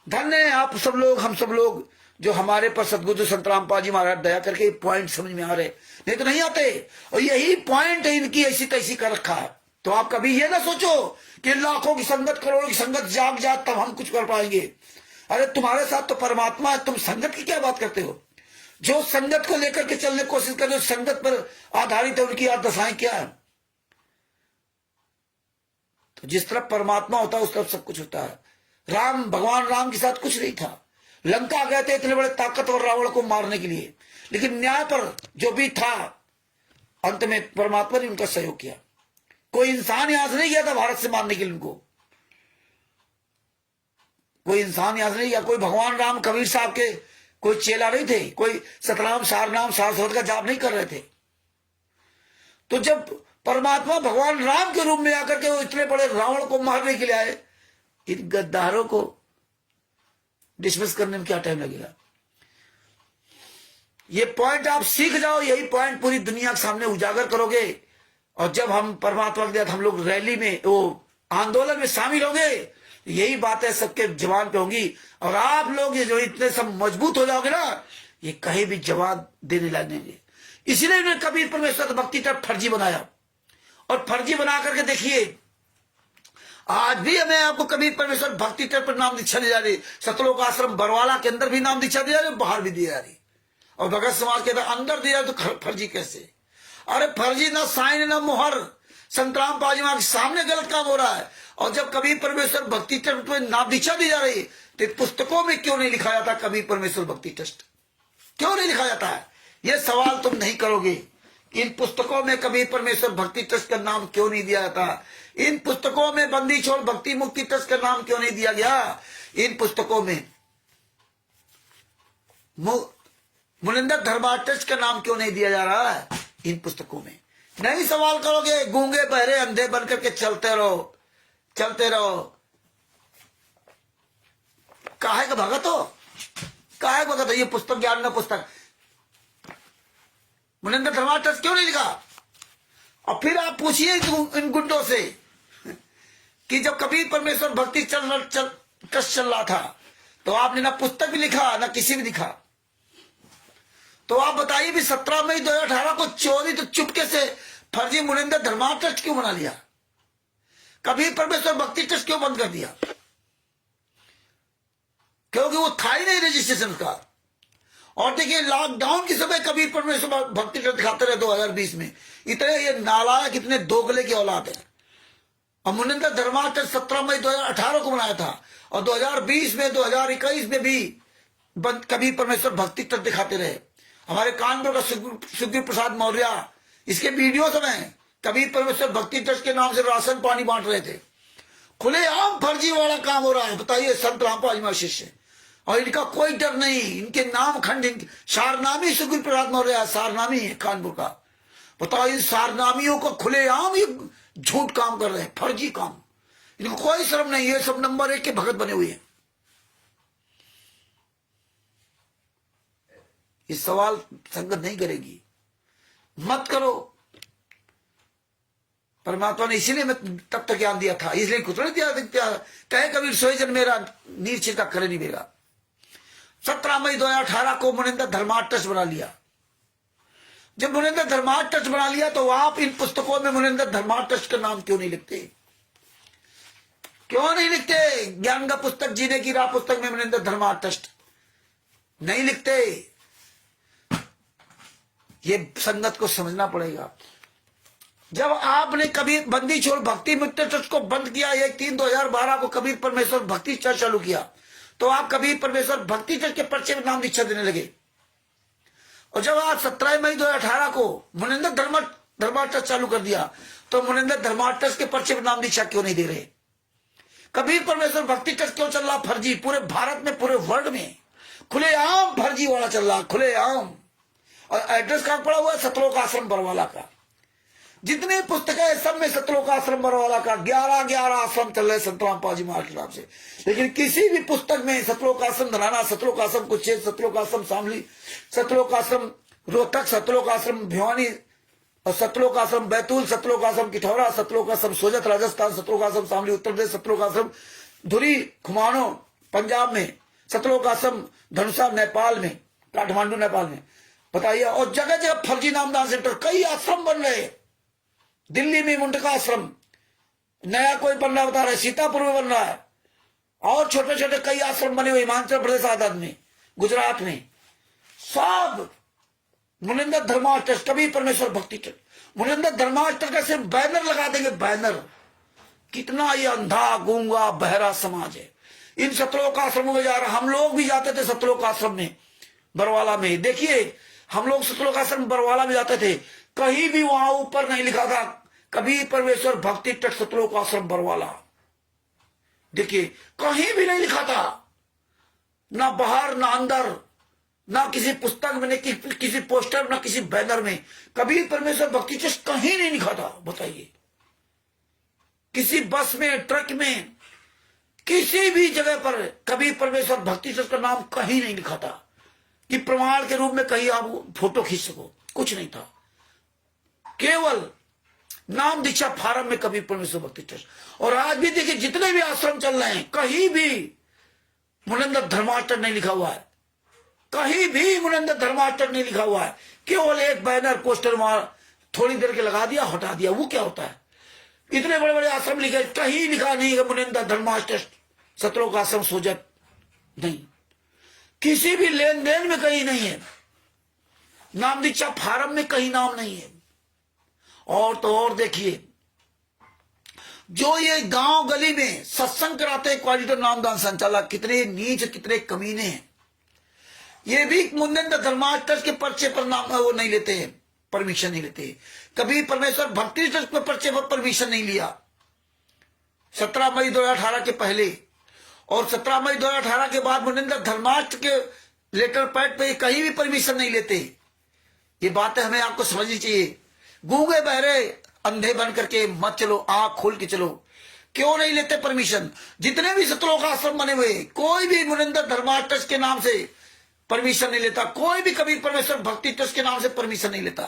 धन्य है आप सब लोग, हम सब लोग जो हमारे पर सदगुरु संत रामपाल जी महाराज दया करके पॉइंट समझ में आ रहे, नहीं तो नहीं आते। और यही पॉइंट है इनकी ऐसी तैसी कर रखा है। तो आप कभी ये ना सोचो कि लाखों की संगत, करोड़ों की संगत जाग जाए तब हम कुछ कर पाएंगे। अरे तुम्हारे साथ तो परमात्मा है, तुम संगत की क्या बात करते हो? जो संगत को लेकर के चलने की कोशिश कर रहे हो, संगत पर आधारित है, उनकी दशाएं क्या है? तो जिस तरफ परमात्मा होता है उस तरफ सब कुछ होता है। भगवान राम के साथ कुछ नहीं था, लंका गए थे इतने बड़े ताकतवर रावण को मारने के लिए, लेकिन न्याय पर जो भी था, अंत में परमात्मा ने उनका सहयोग किया। कोई इंसान यहां से नहीं गया था भारत से मारने के लिए उनको, कोई इंसान यहां से नहीं गया। कोई भगवान राम कबीर साहब के कोई चेला नहीं थे, कोई सतनाम सारनाम सारस्वत का जाप नहीं कर रहे थे। तो जब परमात्मा भगवान राम के रूप में आकर के वो इतने बड़े रावण को मारने के लिए आए, इन गद्दारों को डिसमिस करने में क्या टाइम लगेगा? ये पॉइंट आप सीख जाओ, यही पॉइंट पूरी दुनिया के सामने उजागर करोगे। और जब हम परमात्मा के साथ हम लोग रैली में, वो आंदोलन में शामिल होंगे, यही बातें सबके जवान पे होंगी। और आप लोग ये जो इतने सब मजबूत हो जाओगे ना, ये कहीं भी जवाब देने लगेंगे। इसलिए उन्होंने कबीर परमेश्वर भक्ति तक फर्जी बनाया। और फर्जी बना करके देखिए, आज भी हमें आपको कबीर परमेश्वर भक्ति तट पर नाम दीक्षा दी जा रही। सतलोक आश्रम बरवाला के अंदर भी नाम दीक्षा दी जा रही, बाहर भी दी जा रही। और भगत समाज के अंदर दिया तो फर्जी कैसे? अरे फर्जी ना साइन ना मोहर, संतराम पाजीमा के सामने गलत काम हो रहा है। और जब कबीर परमेश्वर भक्ति ट्रस्ट में नाम दीक्षा दी जा रही, तो पुस्तकों में क्यों नहीं लिखा जाता कबीर परमेश्वर भक्ति ट्रस्ट? क्यों नहीं लिखा जाता है? यह सवाल तुम नहीं करोगे। इन पुस्तकों में कबीर परमेश्वर भक्ति ट्रस्ट का नाम क्यों नहीं दिया जाता? इन पुस्तकों में बंदी छोड़ भक्ति मुक्ति ट्रस्ट का नाम क्यों नहीं दिया गया? इन पुस्तकों में मुनिंदर धर्मा ट्रस्ट का नाम क्यों नहीं दिया जा रहा है? इन पुस्तकों में नहीं सवाल करोगे, गूंगे बहरे अंधे बन करके चलते रहो, चलते रहो। काहे का भगत हो? काहे का भगत हो? ये पुस्तक ज्ञान न पुस्तक मुनिंदर धर्मा ट्रस्ट क्यों नहीं लिखा? और फिर आप पूछिए इन गुंडों से कि जब कबीर परमेश्वर भक्ति ट्रस्ट चल रहा था, तो आपने ना पुस्तक भी लिखा ना किसी भी लिखा। तो आप बताइए भी 17 मई 2018 को चोरी तो चुपके से फर्जी मुनिंदर धर्मा ट्रस्ट क्यों बना लिया? कबीर परमेश्वर भक्ति ट्रस्ट क्यों बंद कर दिया? क्योंकि वो था ही नहीं रजिस्ट्रेशन का। और देखिए लॉकडाउन के समय कबीर परमेश्वर भक्ति ट्रस्ट दिखाते रहे 2020 में। इतने ये नालायक, इतने दोगले की औलाद है। और मुनिंदर धर्मा ट्रस्ट 17 मई 2018 को बनाया था, और 2020 में 2021 में भी कबीर परमेश्वर भक्ति ट्रस्ट दिखाते रहे। हमारे कानपुर का सुखबीर प्रसाद मौर्य, इसके वीडियो में कबीर परमेश्वर भक्ति ट्रस्ट के नाम से राशन पानी बांट रहे थे। खुलेआम फर्जी वाला काम हो रहा है। बताइए, संत रामपाल शिष्य, और इनका कोई डर नहीं। इनके नाम खंड सारनामी सुखबीर प्रसाद मौर्य सारनामी है कानपुर का। बताओ, इन सारनामियों को खुलेआम ये झूठ काम कर रहे हैं, फर्जी काम। इनको कोई शर्म नहीं। ये सब नंबर 1 के भगत बने हुए हैं। ये सवाल संगत नहीं करेगी, मत करो। परमात्मा ने इसीलिए मैं तब तक ज्ञान दिया था, इसलिए कुछ नहीं दिया। कहे कबीर सोए जन मेरा, नीर छिड़का करे नहीं मेरा। 17 मई 2018 को मुनिंदर धर्मा ट्रस्ट बना लिया। जब मुनिंदर धर्मा ट्रस्ट बना लिया, तो आप इन पुस्तकों में मुनिंदर धर्मा ट्रस्ट का नाम क्यों नहीं लिखते? क्यों नहीं लिखते? ज्ञान का पुस्तक, जीने की राह पुस्तक में मुनिंदर धर्मा ट्रस्ट नहीं लिखते। ये संगत को समझना पड़ेगा। जब आपने कबीर बंदी छोड़ भक्ति मुक्ति ट्रस्ट को बंद किया, 1/3/2012 को कबीर परमेश्वर भक्ति ट्रस्ट चालू किया, तो आप कबीर परमेश्वर भक्ति ट्रस्ट के पर्चे में नाम दीक्षा देने लगे। और जब आप 17 मई 2018 को मुनिंदर धर्मा ट्रस्ट चालू कर दिया, तो मुनिंदर धर्मा ट्रस्ट के पर्चे में नाम दीक्षा क्यों नहीं दे रहे? कबीर परमेश्वर भक्ति ट्रस्ट क्यों चल रहा फर्जी? पूरे भारत में, पूरे वर्ल्ड में खुलेआम फर्जी वाला चल रहा, खुलेआम। और एड्रेस कहां पड़ा हुआ है? सतलोक आश्रम बरवाला का। जितने पुस्तकें सब में सतलोक आश्रम बरवाला का 11 आश्रम चल रहे संतराम पाजी महाराज के नाम से। लेकिन किसी भी पुस्तक में सतलोक आश्रम धराना, सतलोक आश्रम कुछेद, सतलोक आश्रम शामली, सतलोक आश्रम रोहतक, सतलोक आश्रम भिवानी, और सतलोक आश्रम बैतूल, सतलोक आश्रम किठौरा, सतलोक आश्रम सोजत राजस्थान, सतलोक आश्रम शामली उत्तर प्रदेश, सतलोक आश्रम धुरी खुमानो पंजाब में, सतलोक आश्रम धनुषा नेपाल में, काठमांडू नेपाल में। बताइए। और जगह जगह फर्जी नामदान सेंटर, कई आश्रम बन रहे। दिल्ली में मुंडका आश्रम नया कोई बन रहा, बता रहे सीतापुर में बन रहा है, और छोटे छोटे कई आश्रम बने हुए हिमाचल प्रदेश आजाद में, गुजरात में। सब मुनिंदर धर्मा ट्रस्ट, कबीर परमेश्वर भक्ति ट्रस्ट, मुनिंदर धर्मा ट्रस्ट का सिर्फ बैनर लगा देंगे, बैनर। कितना ये अंधा गूंगा बहरा समाज है। इन सतलोक आश्रमों में जा रहा, हम लोग भी जाते थे सतलोक आश्रम में बरवाला में। देखिए, हम लोग सतलोक आश्रम बरवाला में जाते थे, कहीं भी वहां ऊपर नहीं लिखा था कबीर परमेश्वर भक्ति ट्रस्ट सतलोक आश्रम बरवाला, देखिए कहीं भी नहीं लिखा था, ना बाहर ना अंदर, ना किसी पुस्तक में, न किसी पोस्टर, ना किसी बैनर में कबीर परमेश्वर भक्ति ट्रस्ट कहीं नहीं लिखा था। बताइए, किसी बस में, ट्रक में, किसी भी जगह पर कबीर परमेश्वर भक्ति ट्रस्ट का नाम कहीं नहीं लिखा था कि प्रमाण के रूप में कहीं आप फोटो खींच सको, कुछ नहीं था। केवल नाम दीक्षा फार्म में कबीर परमेश्वर भक्ति ट्रस्ट। और आज भी देखिए जितने भी आश्रम चल रहे हैं, कहीं भी मुनिंदर धर्माष्टक नहीं लिखा हुआ है, कहीं भी मुनिंदर धर्माष्टक नहीं लिखा हुआ है। केवल एक बैनर पोस्टर मार थोड़ी देर के लगा दिया, हटा दिया। वो क्या होता है? इतने बड़े बड़े आश्रम लिखे, कहीं लिखा नहीं है मुनिंदर धर्माष्टक सतलोक आश्रम सोजत, नहीं, किसी भी लेन देन में कहीं नहीं है। नाम दीक्षा फार्म में कहीं नाम नहीं है। और तो और देखिए, जो ये गांव गली में सत्संग कराते हैं क्वालिटर नामदान संचालक, कितने नीच, कितने कमीने हैं। ये भी मुनिंदर धर्माष्टक के पर्चे पर नाम वो नहीं लेते हैं, परमिशन नहीं लेते। कभी परमेश्वर भक्ति ट्रस्ट के पर्चे पर परमिशन नहीं लिया 17 मई 2018 के पहले, और 17 मई 2018 के बाद मुनिंदर धर्माष्टक के लेटर पैड पे कहीं भी परमिशन नहीं लेते। ये बातें हमें आपको समझनी चाहिए। गूंगे बहरे अंधे बन करके मत चलो, आंख खोल के चलो। क्यों नहीं लेते परमिशन? जितने भी सतलोक आश्रम बने हुए, कोई भी मुनिंदर धर्माष्टक के नाम से परमिशन नहीं लेता, कोई भी कबीर परमेश्वर भक्ति ट्रस्ट के नाम से परमिशन नहीं लेता।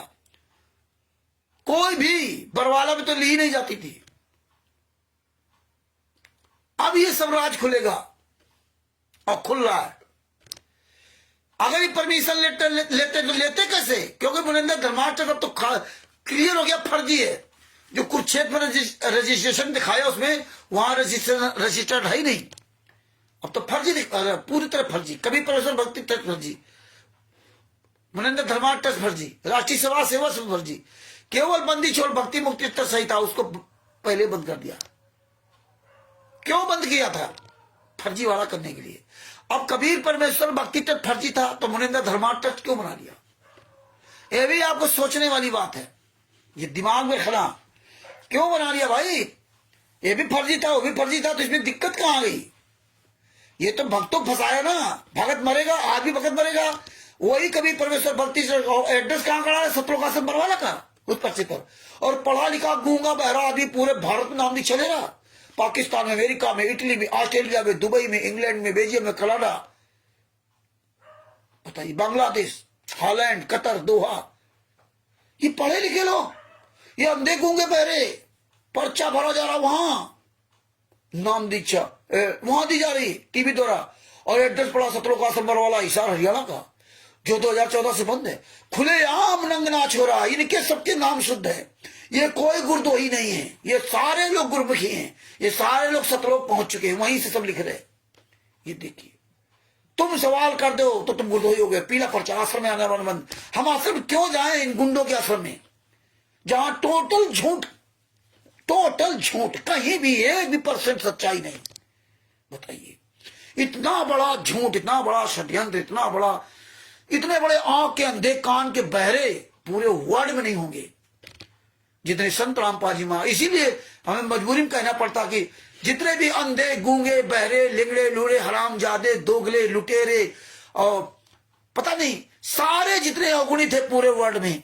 कोई भी, बरवाला में तो ली नहीं जाती थी। अब ये सब राज खुलेगा और खुल रहा है। अगर ये परमिशन लेते तो लेते कैसे? क्योंकि मुनिंदर धर्माष्टक अब तो क्लियर हो गया फर्जी है। जो कुरुक्षेत्र में रजिस्ट्रेशन दिखाया उसमें वहां रजिस्टर्ड है ही नहीं। अब तो फर्जी पूरी तरह फर्जी। कबीर परमेश्वर भक्ति ट्रस्ट फर्जी, मुनिंदर धर्माष्टक फर्जी, राष्ट्रीय सभा सेवा से फर्जी। केवल बंदी छोड़ भक्ति मुक्ति ट्रस्ट सही था, उसको पहले बंद कर दिया। क्यों बंद किया था? फर्जी वाला करने के लिए। अब कबीर परमेश्वर भक्ति ट्रस्ट फर्जी था तो मुनिंदर धर्माष्टक क्यों बना लिया? यह भी आपको सोचने वाली बात है। ये दिमाग में खड़ा क्यों बना लिया भाई? ये भी फर्जी था, वो भी फर्जी था, तो इसमें दिक्कत कहां आ गई? ये तो भक्तों फंसाया ना। भगत मरेगा, आज भी भगत मरेगा। वही कबीर परमेश्वर भक्ति एड्रेस कहां खड़ा है? सतलोक आश्रम बरवाला का, उस पर्चे पर। और पढ़ा लिखा गूंगा बहरा आदमी पूरे भारत में नाम नहीं चलेगा। पाकिस्तान में, अमेरिका में, इटली में, ऑस्ट्रेलिया में, दुबई में, इंग्लैंड में, बेल्जियम में, कनाडा, बताइए, बांग्लादेश, हॉलैंड, कतर, दोहा, ये पढ़े लिखे लोग, ये अंधे गूंगे बहरे, पर्चा भरा जा रहा वहां, नाम दीक्षा वहां दी जा रही टीवी द्वारा। और एड्रेस पड़ा सतलोक आश्रम बरवाला, हिसार, हरियाणा का, जो 2014 से बंद है। खुलेआम नंगनाच हो रहा। इनके सबके नाम शुद्ध है। ये कोई गुरदोही नहीं है, ये सारे लोग गुरमुखी हैं, ये सारे लोग सतलोक पहुंच चुके हैं, वहीं से सब लिख रहे। ये देखिए, तुम सवाल कर दो तो तुम गुरदोही हो गए। पीला पर्चा, आश्रम में आने वाला बंद। हम आश्रम क्यों जाएं इन गुंडों के आश्रम में, जहां टोटल झूठ, कहीं भी 1% सच्चाई नहीं। बताइए, इतना बड़ा झूठ, इतना बड़ा षड्यंत्र, इतने बड़े आंख के अंधे, कान के बहरे पूरे वर्ल्ड में नहीं होंगे जितने संत रामपाल जी महाराज। इसीलिए हमें मजबूरी में कहना पड़ता कि जितने भी अंधे, गूंगे, बहरे, लिंगड़े, लूड़े, हरामजादे, दोगले, लुटेरे और पता नहीं सारे जितने अवगुणी थे पूरे वर्ल्ड में,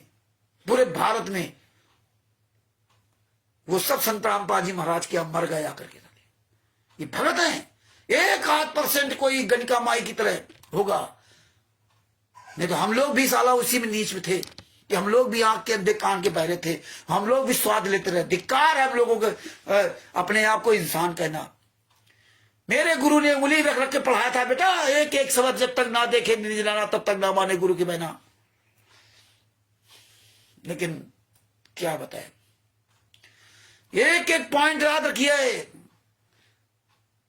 पूरे भारत में, वो सब संत रामपाल जी महाराज के मर गए आकर के। ये भगत है। 1% कोई गणिका माई की तरह होगा, नहीं तो हम लोग भी साला उसी में नीच में थे कि हम लोग भी आंख के अंधे, कान के बहरे थे। हम लोग भी स्वाद लेते रहे। धिक्कार है हम लोगों को अपने आप को इंसान कहना। मेरे गुरु ने उंगली रख रख के पढ़ाया था, बेटा एक एक शब्द जब तक ना देखे नहीं जलाना, तब तक ना माने गुरु की बहना। लेकिन क्या बताए, एक एक पॉइंट याद रखिए।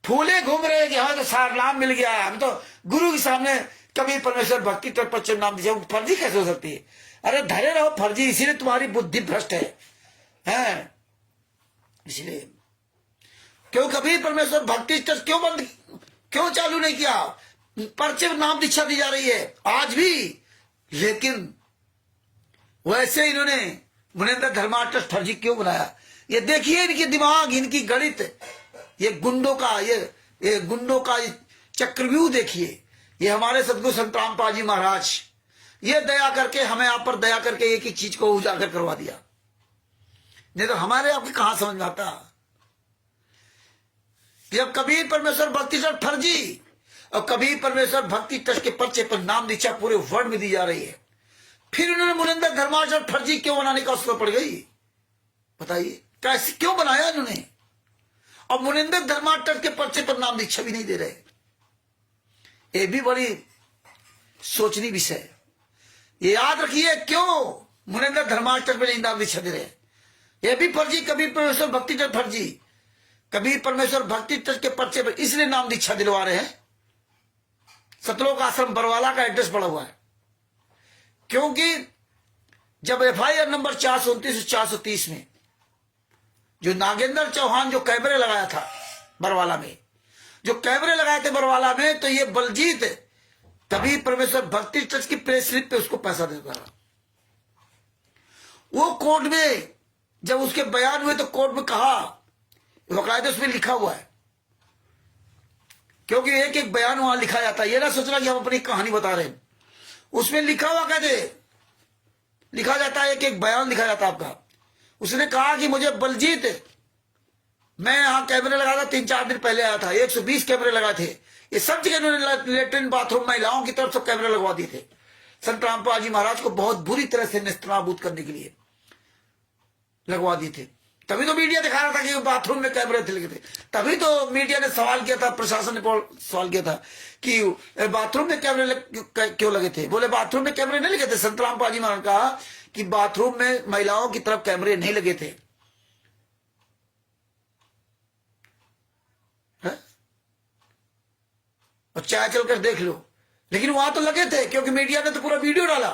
फूले घूम रहे कि हमें तो सारनाम मिल गया, हम तो गुरु के सामने कबीर परमेश्वर भक्ति ट्रस्ट पर नाम दीजिए। फर्जी कैसे हो सकती है? अरे धरे रहो फर्जी, इसीलिए तुम्हारी बुद्धि भ्रष्ट है। इसलिए क्यों कबीर परमेश्वर भक्ति ट्रस्ट क्यों चालू नहीं किया? पर्चे में नाम दीक्षा दी जा रही है आज भी। लेकिन वैसे इन्होंने मुनिंदर धर्माष्टक फर्जी क्यों बनाया? ये देखिए इनकी दिमाग, इनकी गणित, ये गुंडों का ये गुंडों का चक्रव्यूह देखिए। ये हमारे सदगुरु संत रामपाल जी महाराज, ये दया करके हमें आप पर दया करके एक एक चीज को उजागर करवा दिया, नहीं तो हमारे आपके कहां समझ में आता। जब कबीर परमेश्वर भक्ति ट्रस्ट फर्जी और कबीर परमेश्वर भक्ति ट्रस्ट के पर्चे पर नाम दीक्षा पूरे वर्ल्ड में दी जा रही है, फिर उन्होंने मुनिंदर धर्माचरण फर्जी क्यों बनाने का उसको पड़ गई? बताइए कैसे क्यों बनाया उन्होंने? और मुनिंदर धर्माचरण के पर्चे पर नाम दीक्षा भी नहीं दे रहे। ये भी बड़ी सोचनी विषय है। ये याद रखिए क्यों मुनिंदर धर्माचरण में नाम दीक्षा दे रहे हैं। ये भी फर्जी, कबीर परमेश्वर भक्ति ट्रस्ट फर्जी। कबीर परमेश्वर भक्ति ट्रस्ट के पर्चे पर इसलिए नाम दीक्षा दिलवा रहे हैं, सतलोक आश्रम बरवाला का एड्रेस पड़ा हुआ है, क्योंकि जब FIR नंबर 429 430 में जो नागेंद्र चौहान जो कैमरे लगाया था बरवाला में, जो कैमरे लगाए थे बरवाला में, तो ये बलजीत कबीर परमेश्वर भक्ति ट्रस्ट की प्रेस स्लिप पे उसको पैसा देता रहा। वो कोर्ट में जब उसके बयान हुए तो कोर्ट में कहा, बकायदे उसमें लिखा हुआ है, क्योंकि एक एक बयान वहां लिखा जाता है। ये ना सोचना कि हम अपनी कहानी बता रहे हैं, उसमें लिखा हुआ कहते लिखा जाता है, एक एक बयान लिखा जाता है आपका। उसने कहा कि मुझे बलजीत, मैं यहां कैमरे लगा था, 3-4 दिन पहले आया था, 120 कैमरे लगाए थे। ये सब जगह इन्होंने लेटरिन बाथरूम महिलाओं की तरफ सब कैमरे लगवा दिए थे, संत रामपाल जी महाराज को बहुत बुरी तरह से नेस्तनाबूद करने के लिए लगवा दिए थे। तभी तो मीडिया दिखा रहा था कि बाथरूम में कैमरे थे लगे थे। तभी तो मीडिया ने सवाल किया था, प्रशासन ने सवाल किया था कि बाथरूम में कैमरे क्यों लगे थे। बोले बाथरूम में कैमरे नहीं लगे थे। संत रामपाल जी महाराज कहा कि बाथरूम में महिलाओं की तरफ कैमरे नहीं लगे थे। और चाहे चलकर देख लो, लेकिन वहां तो लगे थे क्योंकि मीडिया ने तो पूरा वीडियो डाला।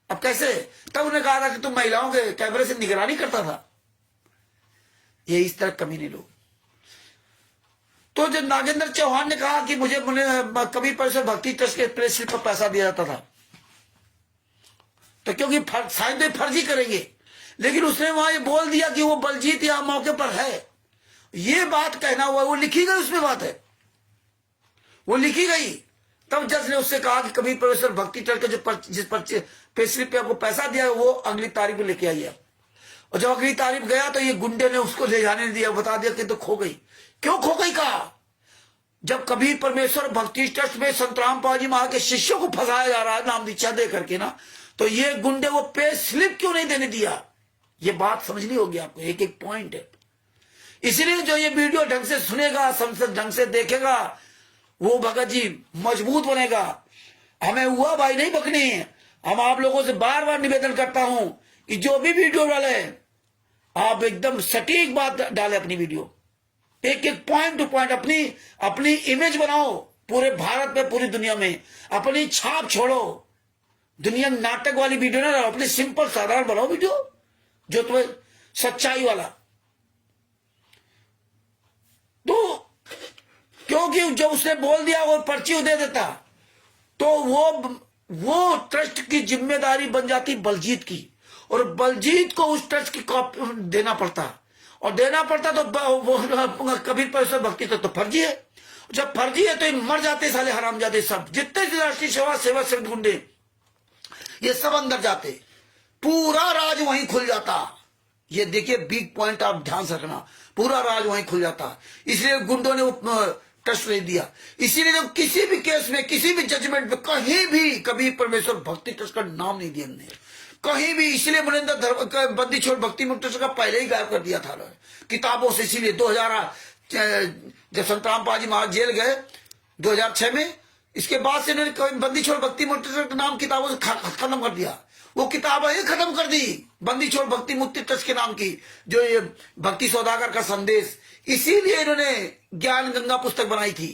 अब कैसे? तब उन्हें कहा था कि तुम महिलाओं के कैमरे से निगरानी करता था। ये इस तरह कमीने लोग। तो जब नागेंद्र चौहान ने कहा कि मुझे कबीर परमेश्वर भक्ति ट्रस्ट के प्रेस स्लिप पर पैसा दिया जाता था, तो क्योंकि शायद वे फर्जी करेंगे, लेकिन उसने वहां ये बोल दिया कि वो बलजीत यहां मौके पर है। ये बात कहना हुआ, वो लिखी गई, उसमें बात है, वो लिखी गई। तब जज ने उससे कहा कि कबीर परमेश्वर भक्ति ट्रस्ट के जिस पर्चे प्रेस स्लिप पे आपको पैसा दिया वो अगली तारीख को लेके आइए। और जब अगली तारीख गया तो ये गुंडे ने उसको ले जाने नहीं दिया, बता दिया कि तो खो गई। क्यों खो गई? कहा जब कबीर परमेश्वर भक्ति ट्रस्ट में संत रामपाल जी महाराज के शिष्यों को फंसाया जा रहा है नाम दीक्षा दे करके ना, तो ये गुंडे वो पे स्लिप क्यों नहीं देने दिया? ये बात समझनी होगी आपको, एक एक पॉइंट है। इसलिए जो ये वीडियो ढंग से सुनेगा, संसद ढंग से देखेगा, वो भगत जी मजबूत बनेगा। हमें हुआ भाई नहीं बकनी है। हम आप लोगों से बार बार निवेदन करता हूं कि जो भी वीडियो डाले आप एकदम सटीक बात डालें, अपनी वीडियो एक एक पॉइंट टू पॉइंट अपनी इमेज बनाओ, पूरे भारत में, पूरी दुनिया में अपनी छाप छोड़ो। दुनिया नाटक वाली वीडियो ना, अपनी सिंपल साधारण बनाओ वीडियो जो तुम्हें सच्चाई वाला। तो क्योंकि जब उसने बोल दिया वो पर्ची दे देता, तो वो ट्रस्ट की जिम्मेदारी बन जाती बलजीत की, और बलजीत को उस ट्रस्ट की कॉपी देना पड़ता, और देना पड़ता तो वो कबीर परमेश्वर भक्ति तो फर्जी है। जब फर्जी है तो ये मर जाते साले हराम जाते, सब जितने राष्ट्रीय सेवा संघ गुंडे ये सब अंदर जाते, पूरा राज वहीं खुल जाता। ये देखिए बिग पॉइंट आप ध्यान से रखना, पूरा राज वहीं खुल जाता। इसलिए गुंडों ने ट्रस्ट नहीं दिया। इसीलिए जब किसी भी केस में, किसी भी जजमेंट में कहीं भी कबीर परमेश्वर भक्ति ट्रस्ट का नाम नहीं दिया हमने, कहीं भी। इसलिए मुनिंदर बंदी छोड़ भक्ति मुक्त ट्रस्ट का पहले ही गायब कर दिया था किताबों से। इसीलिए 2000 जब संत रामपाल जी महाराज जेल गए 2006 में, इसके बाद से इन्होंने बंदी छोड़ भक्ति मुक्ति ट्रस्ट का नाम किताबों से खत्म कर दिया। वो किताबें ही खत्म कर दी बंदी छोड़ भक्ति मुक्ति ट्रस्ट के नाम की, जो ये भक्ति सौदागर का संदेश। इसीलिए इन्होंने ज्ञान गंगा पुस्तक बनाई थी,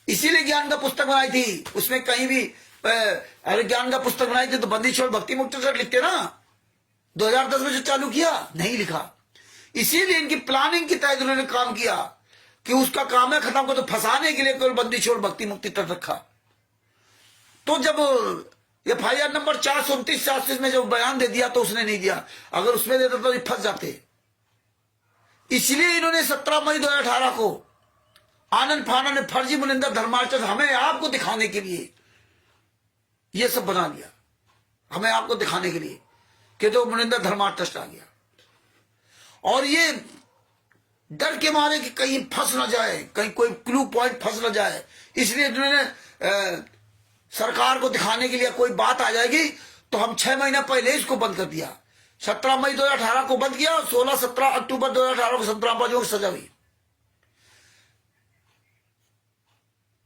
इसीलिए ज्ञान का पुस्तक बनाई थी। उसमें कहीं भी अरे ज्ञान का पुस्तक बनाई थी तो बंदी छोड़ भक्ति मुक्ति ट्रस्ट लिखते ना। 2010 में जो चालू किया नहीं लिखा। इसीलिए इनकी प्लानिंग के तहत उन्होंने काम किया कि उसका काम है खत्म को, तो फंसाने के लिए केवल बंदी छोड़ भक्ति मुक्ति ट्रस्ट रखा। तो जब FIR नंबर 429 में जो बयान दे दिया तो उसने नहीं दिया, अगर उसमें देता तो ये फंस जाते। इसलिए इन्होंने 17 मई 2018 को आनंद फानन ने फर्जी मुनिंदर धर्मार्थ हमें आपको दिखाने के लिए ये सब बना लिया, हमें आपको दिखाने के लिए कि जो मुनिंदर धर्मार्थ ट्रस्ट आ गया। और ये डर के मारे कि कहीं फंस ना जाए, कहीं कोई क्लू पॉइंट फंस ना जाए, इसलिए इन्होंने सरकार को दिखाने के लिए कोई बात आ जाएगी तो हम 6 महीना पहले इसको बंद कर दिया। 17 मई 2018 को बंद किया, 16-17 अक्टूबर 2018 को संत रामपाल को सजा हुई।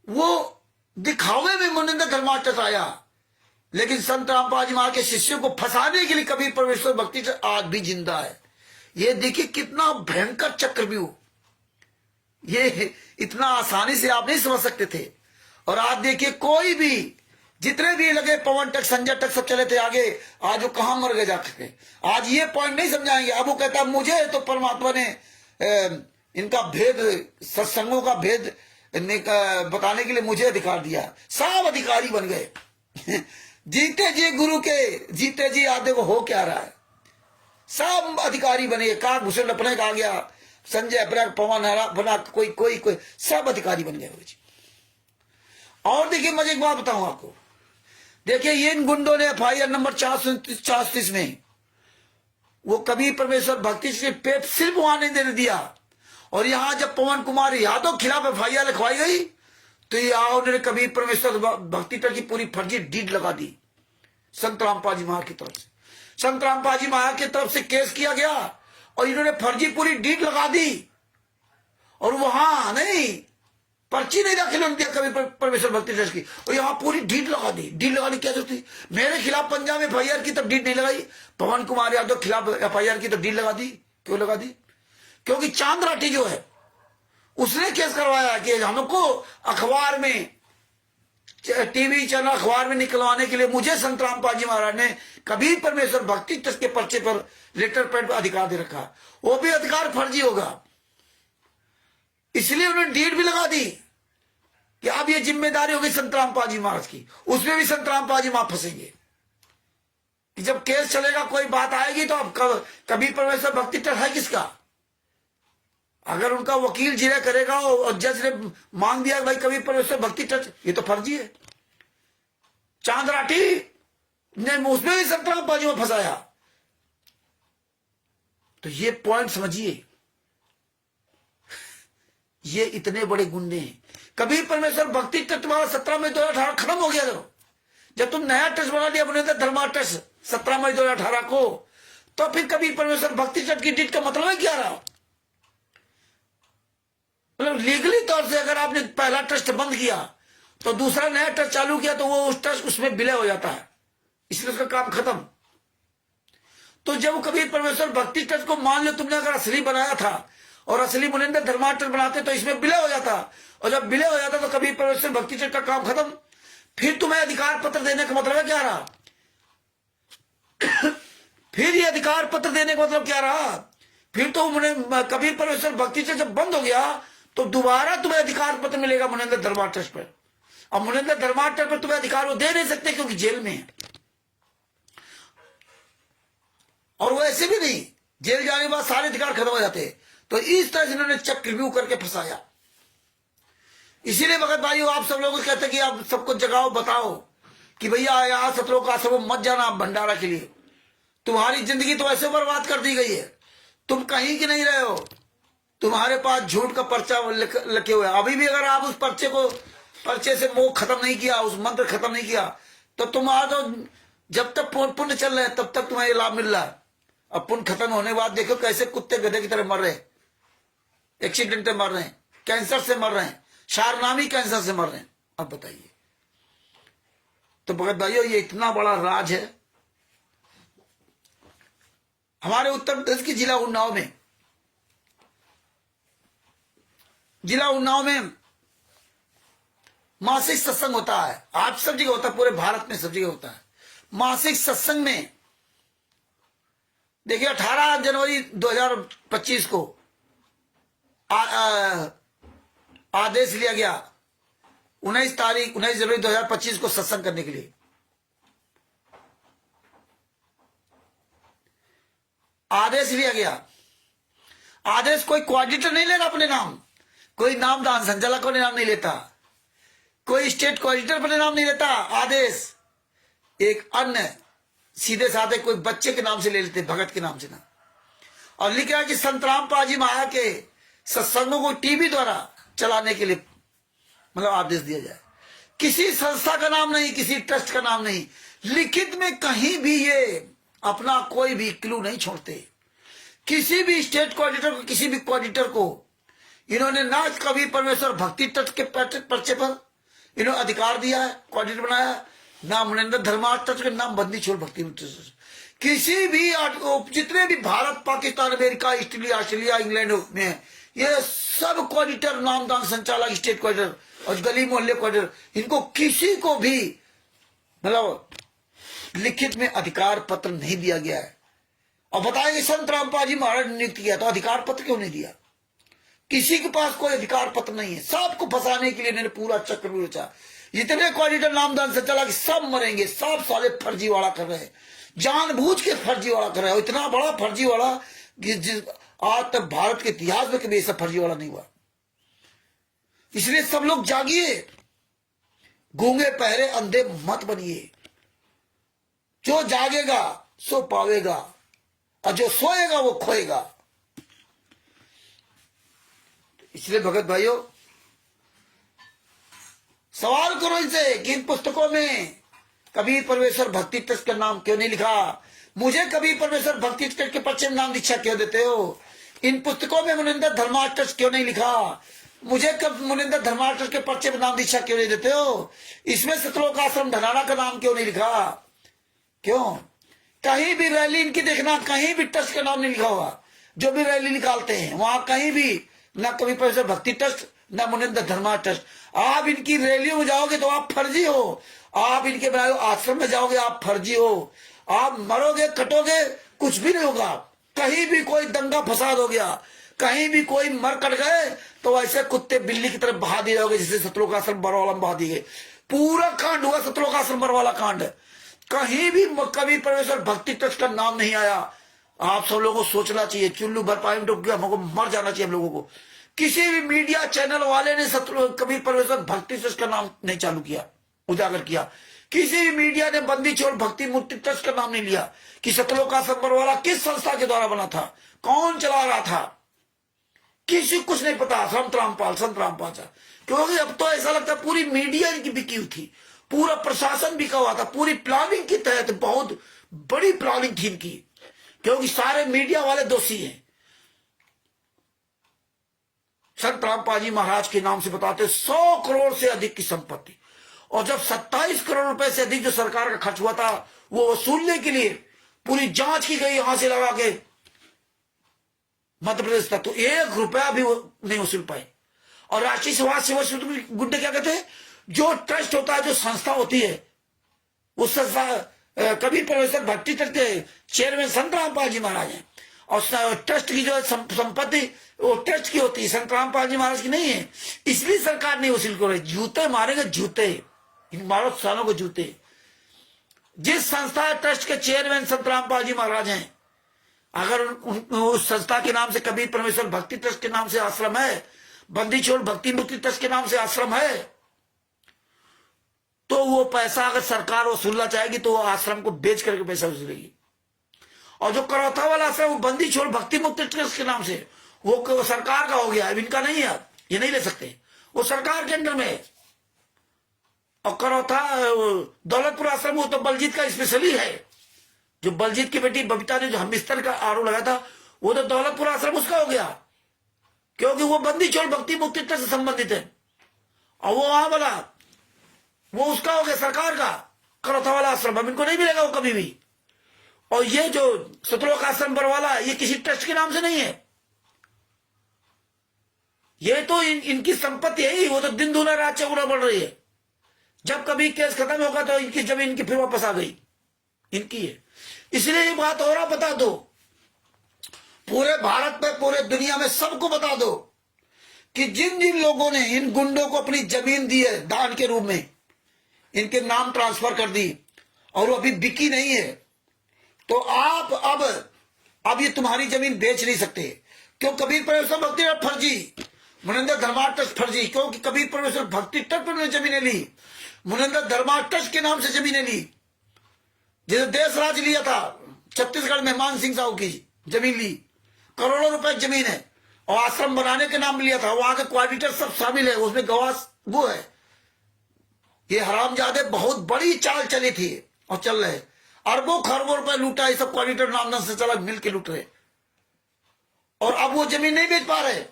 वो दिखावे में मुनिंदर धर्मार्थ आया, लेकिन संत रामपाल जी महाराज के शिष्यों को फंसाने के लिए कबीर परमेश्वर भक्ति आज भी जिंदा है। ये देखिए कितना भयंकर चक्रव्यूह, ये इतना आसानी से आप नहीं समझ सकते थे। और आज देखिए कोई भी, जितने भी लगे पवन तक, संजय तक, सब चले थे आगे, आज वो कहां मर गए जाके। आज ये पॉइंट नहीं समझाएंगे। अब वो कहता मुझे तो परमात्मा ने इनका भेद, सत्संगों का भेद बताने के लिए मुझे अधिकार दिया। सब अधिकारी बन गए जीते जी गुरु के, जीते जी आधे को हो क्या रहा है, सब अधिकारी बने। काकभूषण अपने का आ गया, संजय अपना, पवन हरा बना, कोई सब अधिकारी बन गए। और देखिए मजे की बात बताऊं आपको, देखिए ये इन गुंडों ने FIR नंबर 434 में वो कबीर परमेश्वर भक्ति से पेट सिर्फ वहां नहीं देने दिया। और यहां जब पवन कुमार यादव खिलाफ FIR लिखवाई गई तो यहाँ उन्होंने कबीर परमेश्वर भक्ति पर की पूरी फर्जी डीड लगा दी संत रामपाल जी महाराज की तरफ से। संत रामपाल जी महाराज की तरफ से केस किया गया और इन्होंने फर्जी पूरी डीड लगा दी। और वहां नहीं, पर्ची नहीं दाखिल होने दिया कभी परमेश्वर भक्ति ट्रस्ट की, और यहाँ पूरी डीड लगा दी। डीड लगाने की क्या जरूरत थी? मेरे खिलाफ पंजाब में FIR की, तब डीड नहीं लगाई। पवन कुमार यादव खिलाफ FIR की तो डीड लगा दी। क्यों लगा दी? क्योंकि चांद राठी जो है उसने केस करवाया कि हमको अखबार में, टीवी चैनल अखबार में निकलवाने के लिए मुझे संत रामपाल जी महाराज ने कबीर परमेश्वर भक्ति ट्रस्ट के पर्चे पर लेटर पैड पर अधिकार दे रखा। वो भी अधिकार फर्जी होगा, इसलिए उन्होंने डीड भी लगा दी कि अब ये जिम्मेदारी होगी संत रामपाल जी महाराज की। उसमें भी संत रामपाल जी वहां फंसेंगे कि जब केस चलेगा, कोई बात आएगी तो अब कबीर परमेश्वर भक्ति ट्रस्ट है किसका? अगर उनका वकील जिरह करेगा और जज ने मांग दिया भाई कबीर परमेश्वर भक्ति ट्रस्ट, ये तो फर्जी है। चांद राठी ने उसमें भी संत रामपाल जी में फंसाया। तो ये पॉइंट समझिए, ये इतने बड़े गुंडे हैं। कबीर परमेश्वर भक्ति ट्रस्ट तुम्हारा 17 मई 2018 खत्म हो गया। जब तुम नया ट्रस्ट बना दिया मुनिंदर धर्मार्थ ट्रस्ट 17 मई 2018 को, तो फिर कबीर परमेश्वर भक्ति ट्रस्ट की डीड का मतलब है क्या रहा? मतलब लीगली तौर से अगर आपने पहला ट्रस्ट बंद किया तो दूसरा नया ट्रस्ट चालू किया तो वो उस ट्रस्ट उसमें विलय हो जाता है, इसलिए उसका काम खत्म। तो जब कबीर परमेश्वर भक्ति ट्रस्ट को मान लो तुमने अगर असली बनाया था और असली मुनिंदर धर्मार्थ ट्रस्ट बनाते तो इसमें विलय हो जाता, और जब विलय हो जाता तो कबीर परमेश्वर भक्ति ट्रस्ट का काम खत्म। फिर तुम्हें अधिकार पत्र देने का मतलब क्या रहा? फिर ये अधिकार पत्र देने का मतलब क्या रहा? फिर तो कबीर परमेश्वर भक्ति ट्रस्ट जब बंद हो गया तो दोबारा तुम्हें अधिकार पत्र मिलेगा मुनिंदर धर्मार्थ ट्रस्ट पर। अब मुनिंदर धर्मार्थ ट्रस्ट पर तुम्हें अधिकार वो दे नहीं सकते क्योंकि जेल में है, और वो ऐसे भी नहीं, जेल जाने के बाद सारे अधिकार खत्म हो जाते। तो इस तरह से इन्होंने चक्रव्यूह करके फंसाया। इसीलिए भगत भाइयों आप सब लोग कहते हैं कि आप सबको जगाओ, बताओ कि भैया यहां सतलों का सब मत जाना आप भंडारा के लिए। तुम्हारी जिंदगी तो ऐसे बर्बाद कर दी गई है, तुम कहीं की नहीं रहे हो, तुम्हारे पास झूठ का पर्चा लगे हुए। अभी भी अगर आप उस पर्चे से मोह खत्म नहीं किया, उस मंत्र खत्म नहीं किया, तो तुम्हारा तो जब तक पुण्य चल रहे हैं तब तक तुम्हें लाभ मिल रहा है। अब पुण्य खत्म होने के बाद देखो कैसे कुत्ते गधे की तरह मर रहे हैं, एक्सीडेंट से मर रहे हैं, कैंसर से मर रहे हैं, शारनामी कैंसर से मर रहे हैं। अब बताइए, तो भगत भाइयों ये इतना बड़ा राज है। हमारे उत्तर प्रदेश की जिला उन्नाव में मासिक सत्संग होता है। आज सब जगह होता है, पूरे भारत में सब जगह होता है मासिक सत्संग में। देखिए 18 जनवरी 2025 को आदेश लिया गया 19 जनवरी 2025 को सत्संग करने के लिए। आदेश लिया गया। आदेश कोई कोऑर्डिनेटर नहीं लेता अपने नाम, कोई नाम दान संचालक अपने नाम नहीं लेता, कोई स्टेट कोऑर्डिनेटर अपने नाम नहीं लेता। आदेश एक अन्य सीधे साधे कोई बच्चे के नाम से ले लेते, भगत के नाम से ना। और लिख रहा कि संत रामपाल जी महाराज के सत्संगों को टीवी द्वारा चलाने के लिए मतलब आदेश दिया जाए। किसी संस्था का नाम नहीं, किसी ट्रस्ट का नाम नहीं, लिखित में कहीं भी ये अपना कोई भी क्लू नहीं छोड़ते। किसी भी स्टेट कोऑर्डिनेटर को, किसी भी कोऑर्डिनेटर को इन्होंने ना कभी परमेश्वर भक्ति ट्रस्ट के पर्चे पर इन्होंने अधिकार दिया है, कोऑर्डिनेटर बनाया, ना मुनिंदर धर्मार्थ ट्रस्ट के नाम बंदी छोड़ भक्ति ट्रस्ट। किसी भी जितने भी Bharat, Pakistan, America, Italy, Australia, England में ये सब कोऑर्डिनेटर, नामदान संचालक, स्टेट कोऑर्डिनेटर और गली मोहल्ले कोऑर्डिनेटर, इनको किसी को भी मतलब लिखित में अधिकार पत्र नहीं दिया गया है। और बताएंगे संत रामपाल जी महाराज ने नियुक्त किया, तो अधिकार पत्र क्यों नहीं दिया? किसी के पास कोई अधिकार पत्र नहीं है। सबको फंसाने के लिए इन्होंने पूरा चक्र भी रचा। जितने कोऑर्डिनेटर, नामदान संचालक सब मरेंगे, सब साले फर्जीवाड़ा कर रहे हैं, जानबूझ के फर्जीवाड़ा कर रहे हैं। इतना बड़ा फर्जीवाड़ा कि आज तक भारत के इतिहास में कभी ऐसा फर्जीवाड़ा नहीं हुआ। इसलिए सब लोग जागिए, गूंगे पहरे अंधे मत बनिए। जो जागेगा सो पावेगा, और जो सोएगा वो खोएगा। इसलिए भगत भाइयों, सवाल करो इनसे कि इन पुस्तकों में कबीर परमेश्वर भक्ति ट्रस्ट का नाम क्यों नहीं लिखा? मुझे कबीर परमेश्वर भक्ति ट्रस्ट के पर्चे में नाम दीक्षा क्यों देते हो? इन पुस्तकों में मुनिंदर धर्मार्थ ट्रस्ट क्यों नहीं लिखा? मुझे कब मुनिंदर धर्मार्थ ट्रस्ट के पर्चे में नाम दीक्षा क्यों नहीं देते हो? इसमें सतलोक आश्रम धनाना का नाम क्यों नहीं लिखा? क्यों? कहीं भी रैली इनकी देखना, कहीं भी ट्रस्ट का नाम नहीं लिखा हुआ। जो भी रैली निकालते हैं वहां कहीं भी ना कभी परमेश्वर भक्ति ट्रस्ट, ना मुनिंदर धर्मार्थ ट्रस्ट। आप इनकी रैलियों में जाओगे तो आप फर्जी हो। आप इनके बनाए आश्रम में जाओगे आप फर्जी हो। आप मरोगे, कटोगे, कुछ भी नहीं होगा। कहीं भी कोई दंगा फसाद हो गया, कहीं भी कोई मर कट गए तो ऐसे कुत्ते बिल्ली की तरफ बहा दिए जाओगे, जैसे सतलोक आश्रम बरवाला में बहा दिए गए। पूरा कांड हुआ सतलोक आश्रम बरवाला कांड। कहीं भी कभी परमेश्वर भक्ति ट्रस्ट का नाम नहीं आया। आप सब लोगों को सोचना चाहिए, चुल्लू भर पानी डूब गया, हमको मर जाना चाहिए हम लोगों को। किसी भी मीडिया चैनल वाले ने कभी परमेश्वर भक्ति ट्रस्ट का नाम नहीं चालू किया, उजागर किया। किसी भी मीडिया ने बंदी छोड़ भक्ति मुक्ति ट्रस्ट का नाम नहीं लिया कि सतलोक आश्रम बरवाला किस संस्था के द्वारा बना था, कौन चला रहा था, किसी कुछ नहीं पता। संत रामपाल था। क्योंकि अब तो ऐसा लगता है पूरी मीडिया इनकी बिकी हुई थी, पूरा प्रशासन बिका हुआ था। पूरी प्लानिंग के तहत बहुत बड़ी प्लानिंग थी इनकी, क्योंकि सारे मीडिया वाले दोषी हैं। संत रामपाल जी महाराज के नाम से बताते 100 करोड़ से अधिक की संपत्ति, और जब 27 करोड़ रुपए से अधिक जो सरकार का खर्च हुआ था वो वसूलने के लिए पूरी जांच की गई यहां से लगा के मध्य प्रदेश तक, तो 1 रुपया भी वो नहीं वसूल पाए। और राष्ट्रीय समाज सेवा गुड्डे क्या कहते हैं, जो ट्रस्ट होता है, जो संस्था होती है, उस संस्था कबीर परमेश्वर भक्ति ट्रस्ट के चेयरमैन संत रामपाल जी महाराज हैं, और ट्रस्ट की जो संपत्ति वो ट्रस्ट की होती है, संत रामपाल जी महाराज की नहीं है। इसलिए सरकार नहीं वसूल कर रही। जूते मारेंगे, जूते इन मारो सालों को जूते। जिस संस्था ट्रस्ट के चेयरमैन संत रामपाल जी महाराज हैं, अगर उस संस्था के नाम से कबीर परमेश्वर भक्ति ट्रस्ट के नाम से आश्रम है, बंदी छोड़ भक्ति मुक्ति ट्रस्ट के नाम से आश्रम है, तो वो पैसा अगर सरकार वसूलना चाहेगी तो वो आश्रम को बेच करके पैसा वसूलेगी। और जो करौथा वाला आश्रम वो बंदी छोड़ भक्ति मुक्ति ट्रस्ट के नाम से, वो सरकार का हो गया, अब इनका नहीं है, ये नहीं ले सकते, वो सरकार के अंडर में है। और करौथा दौलतपुर आश्रम वो तो बलजीत का स्पेशली है, जो बलजीत की बेटी बबीता ने जो हम बिस्तर का आरोप लगाया था, वो तो दौलतपुर आश्रम उसका हो गया, क्योंकि वो बंदी छोड़ भक्ति मुक्ति ट्रस्ट से संबंधित है। और वो वहां वाला वो उसका हो गया, सरकार का करौथा वाला आश्रम, अब इनको नहीं मिलेगा वो कभी भी। और ये जो सतलोक आश्रम बरवाला, ये किसी ट्रस्ट के नाम से नहीं है, ये तो इनकी संपत्ति है ही। वो तो दिन दूना रात चौगुना बढ़ रही है। जब कभी केस खत्म होगा तो इनकी जमीन इनकी फिर वापस आ गई, इनकी है। इसलिए ये बात और बता दो, पूरे भारत में, पूरे दुनिया में सबको बता दो कि जिन जिन लोगों ने इन गुंडों को अपनी जमीन दी है दान के रूप में, इनके नाम ट्रांसफर कर दी और वो अभी बिकी नहीं है, तो आप अब अब ये तुम्हारी जमीन बेच नहीं सकते। क्यों? कबीर परमेश्वर भक्ति ट्रस्ट फर्जी, मुनिंदर धर्मार्थ ट्रस्ट फर्जी। क्योंकि कबीर परमेश्वर भक्ति ट्रस्ट पर जमीनें ली, मुनिंदर धर्मार्थ ट्रस्ट के नाम से जमीनें ली। जैसे देश राज लिया था छत्तीसगढ़ में, मान सिंह साहू की जमीन ली, करोड़ों रुपए की जमीन है, और आश्रम बनाने के नाम लिया था। वहां के क्वाडिटर सब शामिल है, उसमें गवाह वो है। ये हरामजादे बहुत बड़ी चाल चली थी और चल रहे, अरबों खरबों रुपए लूटा, ये सब क्वाडिटर नाम से चला, मिल के लूट रहे। और अब वो जमीन नहीं बेच पा रहे,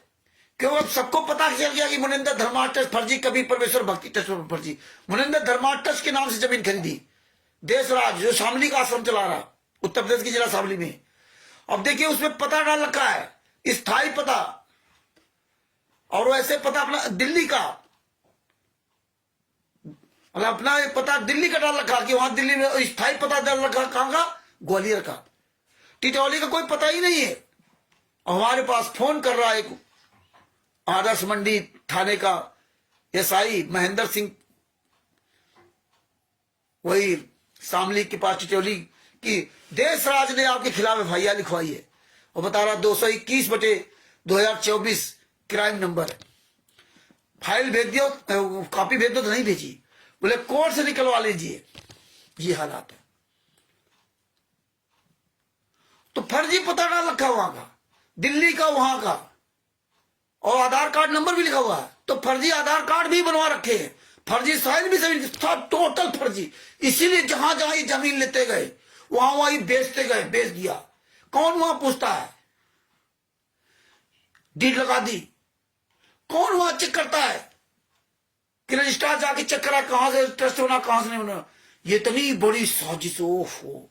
क्योंकि अब सबको पता चल गया कि मुनिंदर धर्मार्थ ट्रस्ट फर्जी, कबीर परमेश्वर भक्ति ट्रस्ट फर्जी। मुनिंदर धर्मार्थ ट्रस्ट के नाम से जमीन खरीदी, देश राज जो शामली का आश्रम चला रहा, उत्तर प्रदेश की जिला शामली में। अब देखिए उसमें पता डाल रखा है, स्थायी पता, और वैसे पता अपना दिल्ली का, मतलब अपना पता दिल्ली का डाल रखा कि वहां दिल्ली में स्थायी पता डाल रखा। कहां का? ग्वालियर का। टिटौली का कोई पता ही नहीं है। हमारे पास फोन कर रहा है एक आदर्श मंडी थाने का एसआई महेंद्र सिंह, वही शामली के पास टिटौली की, देश राज ने आपके खिलाफ एफआईआर लिखवाई है, और बता रहा 221/2024 क्राइम नंबर है। फाइल भेज दियो, कॉपी भेज दो, तो नहीं भेजी, बोले कोर्ट से निकलवा लीजिए। ये हालात है। तो फर्जी पता डाल रखा वहां का, दिल्ली का, वहां का, और आधार कार्ड नंबर भी लिखा हुआ है। तो फर्जी आधार कार्ड भी बनवा रखे हैं, फर्जी साइन भी, सभी सब टोटल फर्जी। इसीलिए जहां जहां ये जमीन लेते गए वहां वहां ही बेचते गए, बेच दिया। कौन वहां पूछता है? डीड लगा दी, कौन वहां चेक करता है कि रजिस्ट्रार जाके चेक करा कहां से ट्रस्ट होना, कहां से नहीं होना? ये इतनी बड़ी साजिश, ओहो,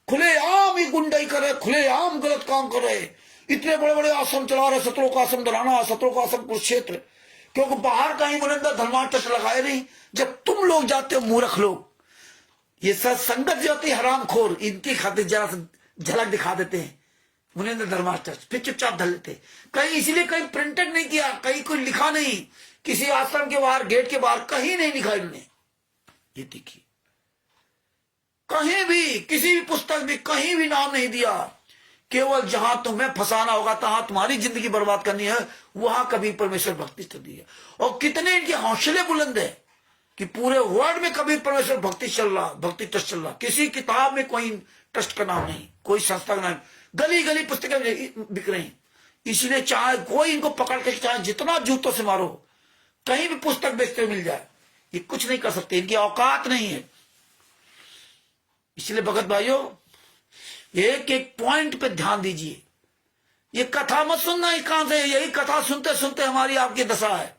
खुलेआम ही गुंडाई करे, खुलेआम गलत काम कर रहे। इतने बड़े बड़े आश्रम चला रहे, सत्रों का आश्रम दलाना, सत्रों का आश्रम कुरुक्षेत्र, क्योंकि बाहर कहीं मुनिंदर धर्मार्थ ट्रस्ट लगाए नहीं। जब तुम लोग जाते हो मूर्ख लोग, ये संगत जो होती है हरामखोर, इनकी खातिर जरा सा झलक दिखा देते हैं मुनिंदर धर्मार्थ ट्रस्ट, फिर चुपचाप धर लेते। कहीं इसीलिए कहीं प्रिंटेड नहीं किया, कहीं कोई लिखा नहीं, किसी आश्रम के बाहर, गेट के बाहर कहीं नहीं लिखा इन्होंने। ये देखिए, कहीं भी किसी भी पुस्तक में कहीं भी नाम नहीं दिया। केवल जहां तुम्हें फंसाना होगा, तहां तुम्हारी जिंदगी बर्बाद करनी है, वहां कबीर परमेश्वर भक्ति चल रही है। और कितने इनके हौसले बुलंद है कि पूरे वर्ल्ड में कबीर परमेश्वर भक्ति चल रहा, भक्ति ट्रस्ट चल रहा। किसी किताब में कोई ट्रस्ट का नाम नहीं, कोई संस्था का नाम, गली गली पुस्तकें बिक रही। इसलिए चाहे कोई इनको पकड़ के, चाहे जितना जूतों से मारो, कहीं भी पुस्तक बेचते हुए मिल जाए, ये कुछ नहीं कर सकते, इनकी औकात नहीं है। इसलिए भगत भाइयों, एक एक पॉइंट पे ध्यान दीजिए। ये कथा मत सुनना ही कहां से, यही कथा सुनते सुनते हमारी आपकी दशा है।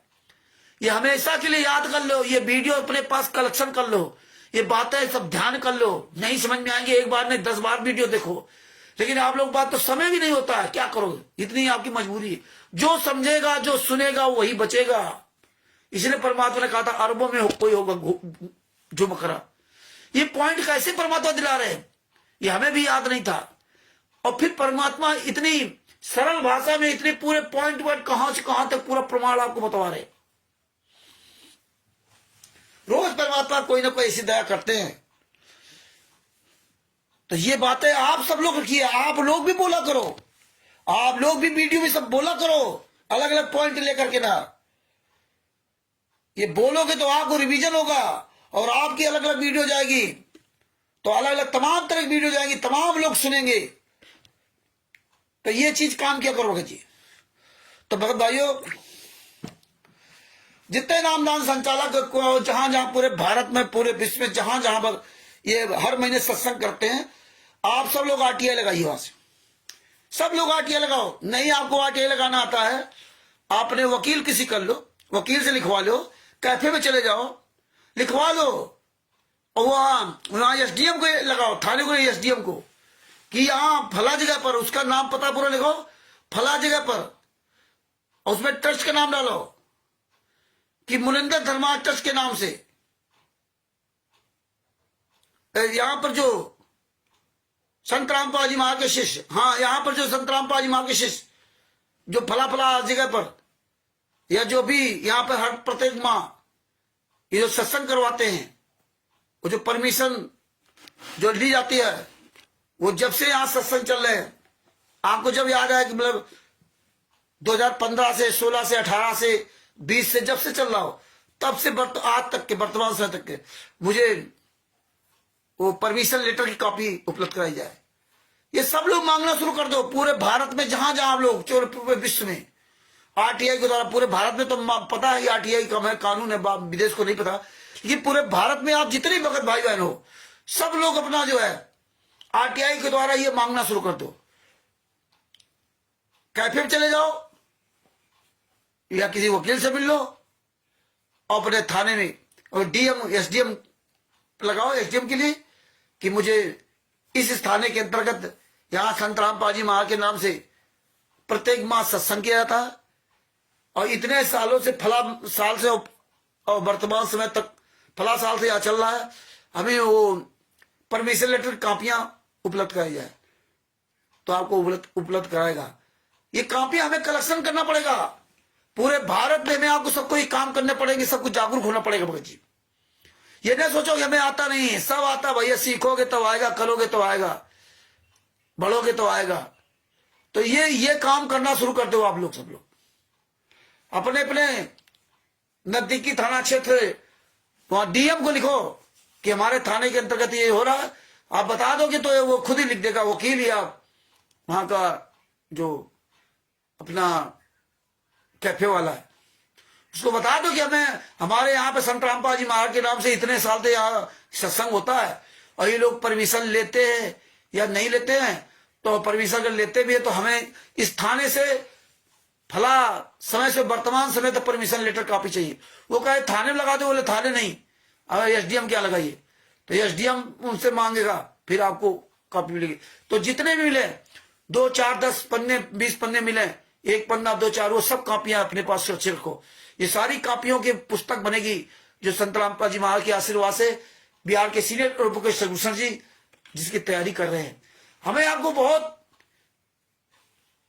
ये हमेशा के लिए याद कर लो, ये वीडियो अपने पास कलेक्शन कर लो, ये बातें सब ध्यान कर लो। नहीं समझ में आएंगे एक बार नहीं, 10 बार वीडियो देखो, लेकिन आप लोग बात तो समय भी नहीं होता है, क्या करोगे? इतनी आपकी मजबूरी है। जो समझेगा, जो सुनेगा, वही बचेगा। इसलिए परमात्मा ने कहा था, अरबों में कोई होगा जो बकरा। ये पॉइंट कैसे परमात्मा दिला रहे हैं, ये हमें भी याद नहीं था। और फिर परमात्मा इतनी सरल भाषा में इतने पूरे पॉइंट वर्ड, कहां से कहां तक पूरा प्रमाण आपको बतवा रहे। रोज परमात्मा कोई ना कोई ऐसी दया करते हैं। तो ये बातें आप सब लोग रखिए, आप लोग भी बोला करो, आप लोग भी वीडियो में सब बोला करो, अलग अलग पॉइंट लेकर के ना। ये बोलोगे तो आपको रिवीजन होगा, और आपकी अलग अलग वीडियो जाएगी, तो अलग अलग तमाम तरह की वीडियो जाएंगी, तमाम लोग सुनेंगे। तो ये चीज काम क्या करोगे जी? तो भगत भाइयों, जितने नामदान संचालक जहां जहां पूरे भारत में, पूरे विश्व में, जहां जहां पर ये हर महीने सत्संग करते हैं, आप सब लोग आरटीआई लगाइए। वहां से सब लोग आरटीआई लगाओ। नहीं आपको आरटीआई लगाना आता है, आपने वकील किसी कर लो, वकील से लिखवा लो, कैफे में चले जाओ, लिखवा लो, और वहां एसडीएम को लगाओ, थाने को, एसडीएम को, कि यहाँ फला जगह पर, उसका नाम पता पूरा लिखो, फला जगह पर, और उसमें ट्रस्ट का नाम डालो कि मुनिंदर धर्मार्थ ट्रस्ट के नाम से। यहां पर जो संत रामपाल जी महाराज के शिष्य, हाँ, यहां पर जो संत रामपाल जी महाराज के शिष्य जो फला फला जगह पर, या जो भी यहाँ पर हर प्रत्येक माह ये जो सत्संग करवाते हैं, वो जो परमिशन जो ली जाती है, वो जब से यहाँ सत्संग चल रहे हैं, आपको जब याद आया कि मतलब 2015 से 16 से 18 से 20 से जब से चल रहा हो तब से आज तक के वर्तमान समय तक के मुझे वो परमिशन लेटर की कॉपी उपलब्ध कराई जाए। ये सब लोग मांगना शुरू कर दो पूरे भारत में, जहां जहां आप लोग पूरे विश्व में आरटीआई के द्वारा। पूरे भारत में तो पता है आरटीआई का कानून है, विदेश को नहीं पता, लेकिन पूरे भारत में आप जितने भगत भाई बहन हो सब लोग अपना जो है आरटीआई के द्वारा ये मांगना शुरू कर दो। कैफे में चले जाओ या किसी वकील से मिल लो और अपने थाने में और डीएम एसडीएम लगाओ, एसडीएम के लिए कि मुझे इस थाने के अंतर्गत यहां संत रामपाल जी महाराज के नाम से प्रत्येक माह सत्संग किया जाता है और इतने सालों से फला साल से और वर्तमान समय तक फला साल से यहां चल रहा है, हमें वो परमिशन लेटर कापियां उपलब्ध कराई जाए। तो आपको उपलब्ध कराएगा। ये कापियां हमें कलेक्शन करना पड़ेगा पूरे भारत में आपको सबको ये काम करने पड़ेंगे, सबको जागरूक होना पड़ेगा भगत जी। ये नहीं सोचो कि हमें आता नहीं है, सब आता भैया। सीखोगे तो आएगा, करोगे तो आएगा, बढ़ोगे तो आएगा। तो ये काम करना शुरू कर दो आप लोग, सब लोग अपने अपने नजदीकी थाना क्षेत्र वहां डीएम को लिखो कि हमारे थाने के अंतर्गत ये हो रहा है। आप बता दोगे तो वो खुद ही लिख देगा, वकील या वहां का जो अपना कैफे वाला है उसको बता दो कि हमें हमारे यहाँ पे संत रामपाल जी महाराज के नाम से इतने साल से यहाँ सत्संग होता है और ये लोग परमिशन लेते हैं या नहीं लेते हैं। तो परमिशन अगर लेते भी है तो हमें इस थाने से फला समय से वर्तमान समय तक परमिशन लेटर कॉपी चाहिए। वो कहे थाने में लगा दो, बोले थाने नहीं, अब एसडीएम क्या लगाइए। तो एसडीएम उनसे मांगेगा, फिर आपको कॉपी मिलेगी। तो जितने भी मिले 2, 4, 10 पन्ने 20 पन्ने मिले, 1 पन्ना 2, 4 वो सब कॉपियां अपने पास सुरक्षित रखो। ये सारी कॉपियों की पुस्तक बनेगी जो संत रामपाल जी महाराज के आशीर्वाद से बिहार के सीनियर प्रोफेसर शशिभूषण जी जिसकी तैयारी कर रहे हैं। हमें आपको बहुत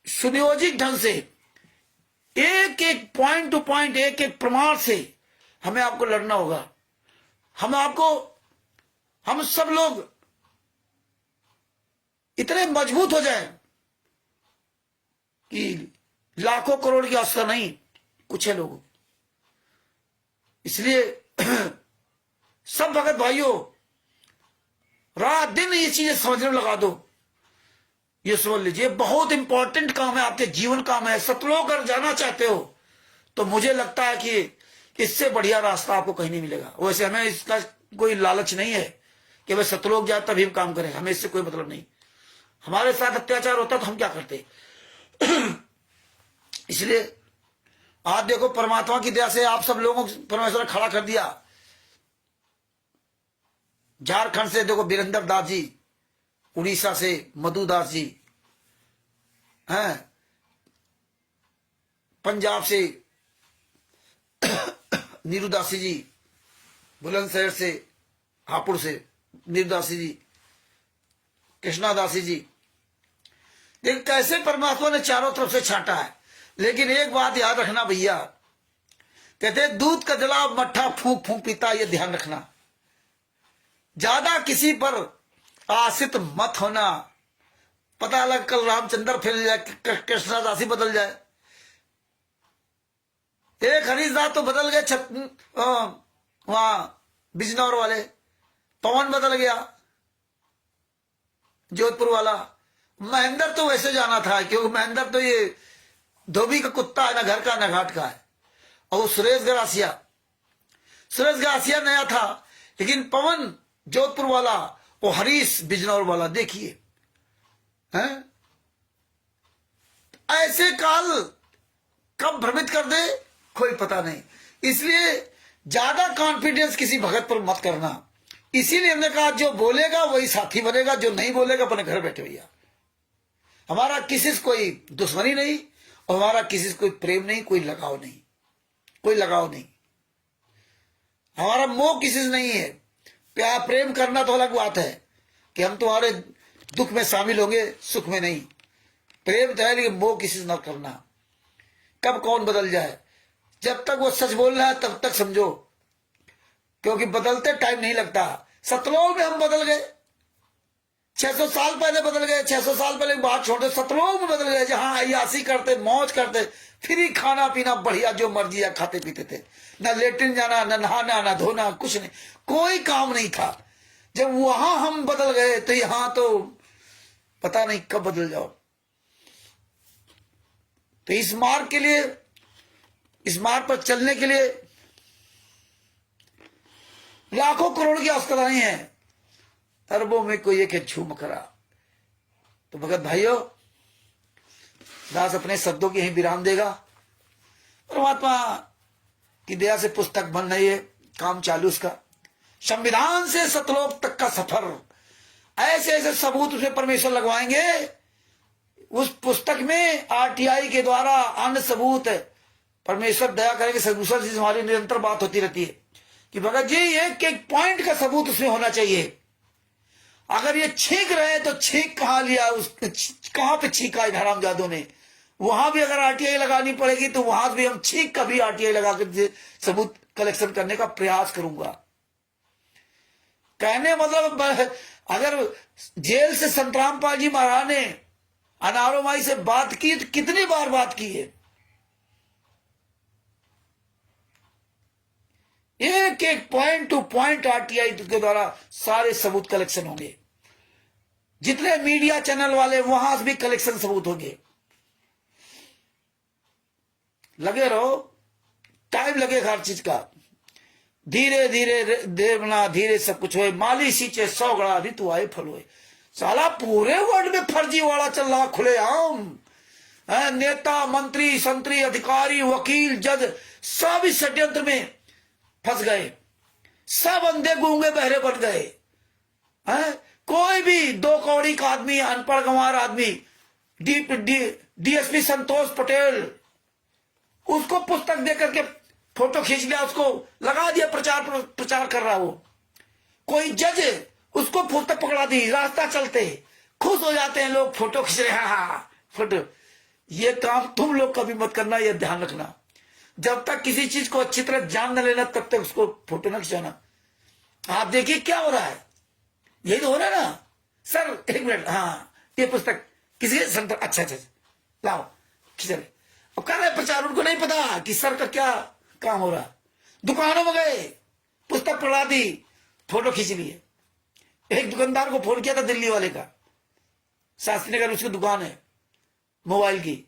सुनियोजित ढंग से एक एक पॉइंट टू पॉइंट, एक एक प्रमाण से हमें आपको लड़ना होगा। हम सब लोग इतने मजबूत हो जाए कि लाखों करोड़ की आवश्यकता नहीं, कुछ है लोगों। इसलिए सब भगत भाइयों रात दिन ये चीजें समझने में लगा दो। ये समझ लीजिए बहुत इंपॉर्टेंट काम है, आपके जीवन काम है। सतलोक अगर जाना चाहते हो तो मुझे लगता है कि इससे बढ़िया रास्ता आपको कहीं नहीं मिलेगा। वैसे हमें इसका कोई लालच नहीं है कि वह सतलोक जाए तभी हम काम करें, हमें इससे कोई मतलब नहीं। हमारे साथ अत्याचार होता तो हम क्या करते। इसलिए आज देखो परमात्मा की दया से आप सब लोगों को परमेश्वर ने खड़ा कर दिया। झारखंड से देखो वीरेंद्र दास जी, उड़ीसा से मधु दास जी हैं, पंजाब से नीरू दासी जी, बुलंदशहर से हापुड़ से नीरू दासी जी, कृष्णा दासी जी। देख कैसे परमात्मा ने चारों तरफ से छांटा है। लेकिन एक बात याद रखना भैया, कहते दूध का जला मट्ठा फूंक फूंक पीता, ये ध्यान रखना। ज्यादा किसी पर आश्रित मत होना। पता लग कल रामचंद्र फैल जाए, कृष्णा दासी बदल जाए। एक हरीशदास तो बदल गए वहां बिजनौर वाले, पवन बदल गया जोधपुर वाला। महेंद्र तो वैसे जाना था क्योंकि महेंद्र तो ये धोबी का कुत्ता है, ना घर का ना घाट का है। और वो सुरेश गरासिया नया था, लेकिन पवन जोधपुर वाला, वो हरीश बिजनौर वाला, देखिए हैं। ऐसे काल कब भ्रमित कर दे कोई पता नहीं। इसलिए ज्यादा कॉन्फिडेंस किसी भगत पर मत करना। इसीलिए हमने कहा जो बोलेगा वही साथी बनेगा, जो नहीं बोलेगा अपने घर बैठे भैया। हमारा किसी से कोई दुश्मनी नहीं और हमारा किसी से कोई प्रेम नहीं, कोई लगाव नहीं। हमारा मोह किसी से नहीं है। प्यार प्रेम करना तो अलग बात है कि हम तुम्हारे दुख में शामिल होंगे, सुख में नहीं। प्रेम तो है लेकिन मोह किसी से न करना। कब कौन बदल जाए, जब तक वो सच बोल रहा है तब तक समझो, क्योंकि बदलते टाइम नहीं लगता। सतलोक में हम बदल गए, 600 साल पहले बदल गए, 600 साल पहले बात छोड़ते सतलोक में बदल गए, जहां अयासी करते, मौज करते, फिर ही खाना पीना बढ़िया जो मर्जी है खाते पीते थे, ना लेटिन जाना, ना नहाना, ना धोना, कुछ नहीं, कोई काम नहीं था। जब वहां हम बदल गए तो यहां तो पता नहीं कब बदल जाओ। तो इस मार्ग के लिए, इस मार्ग पर चलने के लिए लाखों करोड़ की आवश्यकता नहीं है, अरबों में कोई एक झूम करा। तो भगत भाइयों, दास अपने शब्दों की यही विराम देगा। परमात्मा की दया से पुस्तक बन रही है, काम चालू उसका, संविधान से सतलोक तक का सफर, ऐसे ऐसे सबूत उसमें परमेश्वर लगवाएंगे। उस पुस्तक में आरटीआई के द्वारा अन्य सबूत परमेश्वर दया करेंगे। सदूसर जी से हमारी निरंतर बात होती रहती है कि भगत जी एक एक पॉइंट का सबूत उसमें होना चाहिए। अगर ये छींक रहे तो छींक कहां लिया, उस कहां पे छींका है हरामजादों ने, वहां भी अगर आरटीआई लगानी पड़ेगी तो वहां भी हम छींक का भी आरटीआई लगा कर सबूत कलेक्शन करने का प्रयास करूंगा। कहने मतलब अगर जेल से संतरामपाल जी महाराज ने अनारोमाई से बात की तो कितनी बार बात की है, एक एक पॉइंट टू पॉइंट आरटीआई के द्वारा सारे सबूत कलेक्शन होंगे। जितने मीडिया चैनल वाले वहां से भी कलेक्शन सबूत होंगे। लगे रहो, टाइम लगेगा हर चीज का, धीरे धीरे देवना धीरे सब कुछ होए, माली सींचे 100 गड़ा ऋतु आए फल होए। साला पूरे वर्ल्ड में फर्जी वाला चल रहा खुलेआम, नेता मंत्री संतरी अधिकारी वकील जज सब इस षड्यंत्र में फंस गए, सब अंधे गूंगे बहरे बन गए। कोई भी 2 कौड़ी का आदमी, अनपढ़ गंवार आदमी, डीएसपी संतोष पटेल, उसको पुस्तक दे करके फोटो खींच लिया, उसको लगा दिया, प्रचार कर रहा वो। कोई जज उसको पुस्तक पकड़ा दी, रास्ता चलते खुश हो जाते हैं लोग, फोटो खींच रहे हैं, फोटो। ये काम तुम लोग कभी मत करना, ये ध्यान रखना। जब तक किसी चीज को अच्छी तरह जान न लेना तब तक उसको फोटो न खिंचाना। आप देखिए क्या हो रहा है, यही तो हो रहा है ना सर। 1 मिनट, हाँ ये पुस्तक किसी संतर, अच्छा अच्छा लाओ खिंच रहे, अब कर रहे प्रचार। उनको नहीं पता कि सर का क्या काम हो रहा। दुकानों में गए, पुस्तक पढ़ा दी, फोटो खींच लिए। एक दुकानदार को फोन किया था दिल्ली वाले का, शास्त्री नगर उसकी दुकान है मोबाइल की,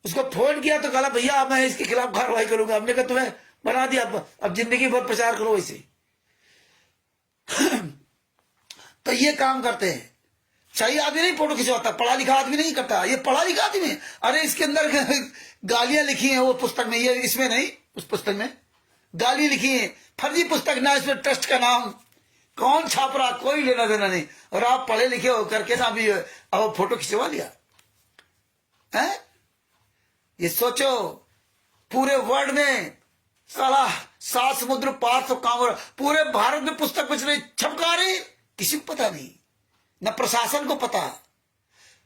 उसको फोन किया तो कहा भैया मैं इसके खिलाफ कार्रवाई करूंगा। हमने कहा तुम्हें बना दिया, अब जिंदगी भर प्रचार करो इसे। तो ये काम करते हैं। सही आदमी नहीं फोटो खिंचवाता, पढ़ा लिखा आदमी नहीं करता, ये पढ़ा लिखा आदमी। अरे इसके अंदर गालियां लिखी हैं वो पुस्तक में, ये इसमें नहीं, उस पुस्तक में गाली लिखी है, फर्जी पुस्तक ना, इसमें ट्रस्ट का नाम कौन छाप रहा, कोई लेना देना नहीं। और आप पढ़े लिखे हो करके ना भी अब फोटो खिंचवा लिया है। ये सोचो पूरे वर्ल्ड में साला 7 समुद्र पार तो काम हो रहा, पूरे भारत में पुस्तक बेच रही, छपका रही, किसी को पता नहीं, न प्रशासन को पता,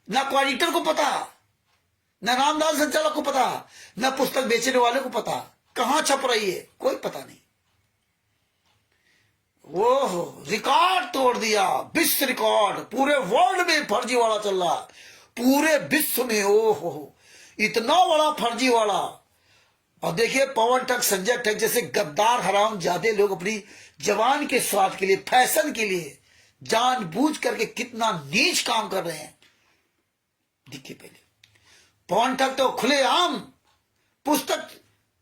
न क्वालिटर को पता, न नामदार संचालक को पता, न पुस्तक बेचने वाले को पता, कहां छप रही है कोई पता नहीं। वो रिकॉर्ड तोड़ दिया, विश्व रिकॉर्ड, पूरे वर्ल्ड में फर्जी वाला चल रहा, पूरे विश्व में। ओहो इतना बड़ा फर्जी वाला। और देखिए पवन ठग, संजय ठग जैसे गद्दार हराम ज्यादा लोग अपनी जवान के स्वाद के लिए, फैशन के लिए जानबूझ करके कितना नीच काम कर रहे हैं। देखिए पहले पवन ठग तो खुलेआम पुस्तक,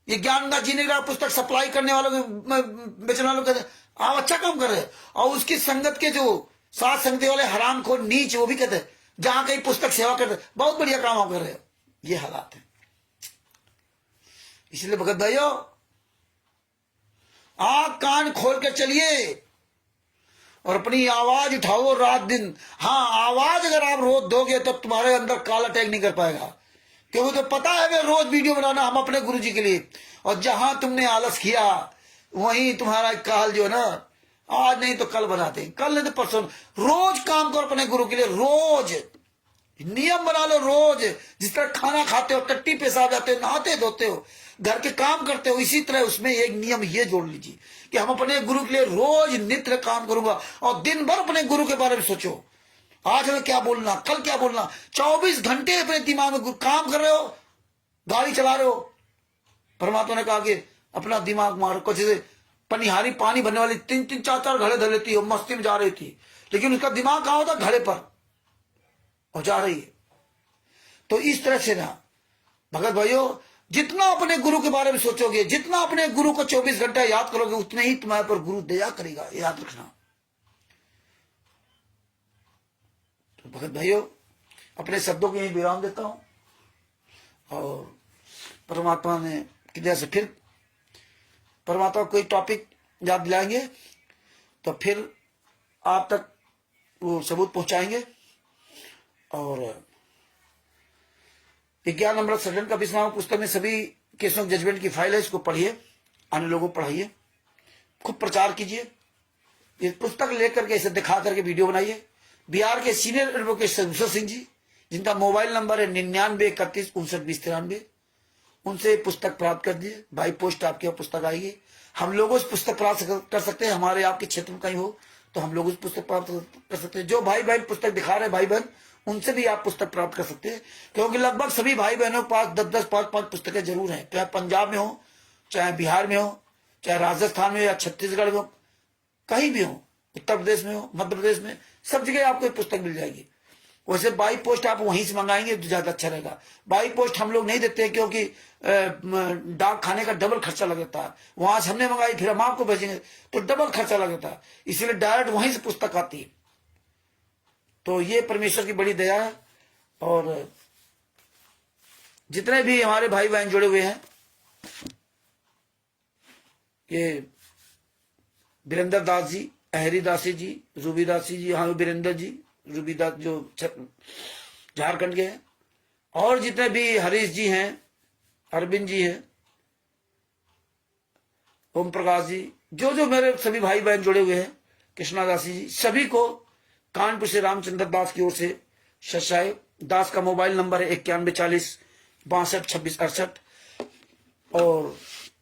ये ज्ञानदास जी ने पुस्तक सप्लाई करने वालों बेचने वालों का आप अच्छा काम कर रहे हैं, और उसकी संगत के जो साथ संगति वाले हराम को नीच, वो भी कहते हैं जहां कहीं पुस्तक सेवा करते, बहुत बढ़िया काम आप कर रहे हो। ये हालात है। इसलिए भगत भाइयों आंख कान खोल कर चलिए और अपनी आवाज उठाओ रात दिन। हाँ आवाज अगर आप रोज दोगे तो तुम्हारे अंदर काला अटैक नहीं कर पाएगा, क्योंकि तो पता है वे रोज वीडियो बनाना हम अपने गुरु जी के लिए, और जहां तुमने आलस किया वहीं तुम्हारा काल जो है ना, आज नहीं तो कल बनाते, कल नहीं तो परसों, रोज काम करो अपने गुरु के लिए। रोज नियम बना लो, रोज जिस तरह खाना खाते हो, टट्टी पेशाब जाते हो, नहाते धोते हो, घर के काम करते हो, इसी तरह उसमें एक नियम ये जोड़ लीजिए कि हम अपने गुरु के लिए रोज नित्य काम करूंगा, और दिन भर अपने गुरु के बारे में सोचो। आज हमें क्या बोलना, कल क्या बोलना। 24 घंटे अपने दिमाग में काम कर रहे हो, गाड़ी चला रहे हो। परमात्मा ने कहा कि अपना दिमाग मारो। कुछ पनिहारी पानी भरने वाली 3-3 4-4 घड़े धर लेती है, मस्ती में जा रही थी, लेकिन उसका दिमाग कहां होता, घड़े पर, और जा रही है। तो इस तरह से ना भगत भाइयों, जितना अपने गुरु के बारे में सोचोगे, जितना अपने गुरु को 24 घंटा याद करोगे, उतने ही तुम्हारे पर गुरु दया करेगा, याद रखना। तो भगत भाइयों, अपने शब्दों को यही विराम देता हूं, और परमात्मा ने किधर से फिर परमात्मा कोई टॉपिक याद दिलाएंगे तो फिर आप तक वो सबूत पहुंचाएंगे। और विज्ञान अमृत सदन का विस्मार पुस्तक में सभी केसों के जजमेंट की फाइल है, इसको पढ़िए, अन्य लोगों को पढ़ाइए, खूब प्रचार कीजिए। इस पुस्तक लेकर के इसे दिखा करके वीडियो बनाइए। बिहार के सीनियर एडवोकेट संजय सिंह जी, जिनका मोबाइल नंबर है 9931592093, उनसे पुस्तक प्राप्त कर दिए। बाई पोस्ट आपके यहाँ पुस्तक आएगी। हम लोग उस पुस्तक प्राप्त कर सकते हैं, हमारे आपके क्षेत्र में कहीं हो तो हम लोग उस पुस्तक प्राप्त कर सकते हैं। जो भाई बहन पुस्तक दिखा रहे भाई बहन, उनसे भी आप पुस्तक प्राप्त कर सकते हैं, क्योंकि लगभग सभी भाई बहनों के पास 10-10, 5-5 पुस्तकें जरूर हैं। चाहे पंजाब में हो, चाहे बिहार में हो, चाहे राजस्थान में हो, या छत्तीसगढ़ में हो, कहीं भी हो, उत्तर प्रदेश में हो, मध्य प्रदेश में, सब जगह आपको एक पुस्तक मिल जाएगी। वैसे बाई पोस्ट आप वहीं से मंगाएंगे तो ज्यादा अच्छा रहेगा। बाई पोस्ट हम लोग नहीं देते हैं, क्योंकि डाक खाने का डबल खर्चा लग जाता है। वहां से हमने मंगाई, फिर हम आपको भेजेंगे तो डबल खर्चा लग जाता है, इसलिए डायरेक्ट वहीं से पुस्तक आती है। तो ये परमेश्वर की बड़ी दया है। और जितने भी हमारे भाई बहन जुड़े हुए हैं, ये वीरेंद्र दास जी, अहरी दासी जी, रूबी दासी जी, हाँ वीरेंद्र जी, रूबी दास जो झारखंड के हैं, और जितने भी हरीश जी हैं, अरविंद जी हैं, ओम प्रकाश जी, जो जो मेरे सभी भाई बहन जुड़े हुए हैं, कृष्णा दासी जी, सभी को कानपुर से रामचंद्र दास की ओर से सत। दास का मोबाइल नंबर है 914062562668। और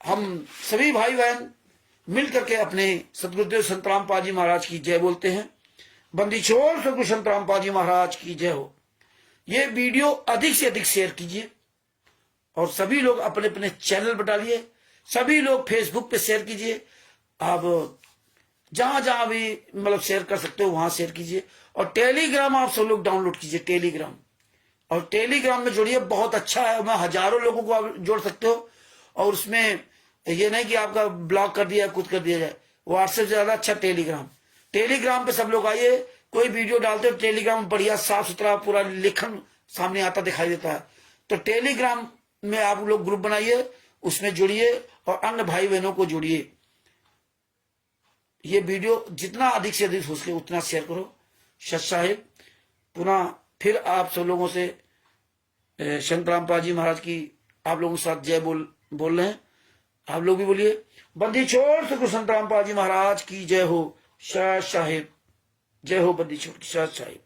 हम सभी भाई बहन मिल करके अपने सदगुरुदेव संत रामपाल जी महाराज की जय बोलते हैं। बंदी छोड़ सदगुरु संत रामपाल जी महाराज की जय हो। ये वीडियो अधिक से अधिक शेयर कीजिए, और सभी लोग अपने अपने चैनल पर डालिए, सभी लोग फेसबुक पे शेयर कीजिए। आप जहां जहां भी मतलब शेयर कर सकते हो वहां शेयर कीजिए। और टेलीग्राम आप सब लोग डाउनलोड कीजिए, टेलीग्राम, और टेलीग्राम में जुड़िए, बहुत अच्छा है। मैं हजारों लोगों को आप जोड़ सकते हो, और उसमें ये नहीं कि आपका ब्लॉक कर दिया कुछ कर दिया जाए। व्हाट्सएप से ज्यादा अच्छा टेलीग्राम। टेलीग्राम पे सब लोग आइए, कोई वीडियो डालते हो टेलीग्राम बढ़िया साफ सुथरा पूरा लेखन सामने आता दिखाई देता है। तो टेलीग्राम में आप लोग ग्रुप बनाइए, उसमें जुड़िए, और अन्य भाई बहनों को जोड़िए। ये वीडियो जितना अधिक से अधिक हो सके उतना शेयर करो। सत साहिब, पुनः फिर आप सब लोगों से संत रामपाल जी महाराज की आप लोगों के साथ जय बोल रहे हैं। आप लोग भी बोलिए, बंदी छोड़ सदगुरु संत रामपाल जी महाराज की जय हो। सत साहिब, जय हो बंदी छोड़ की। सत साहिब।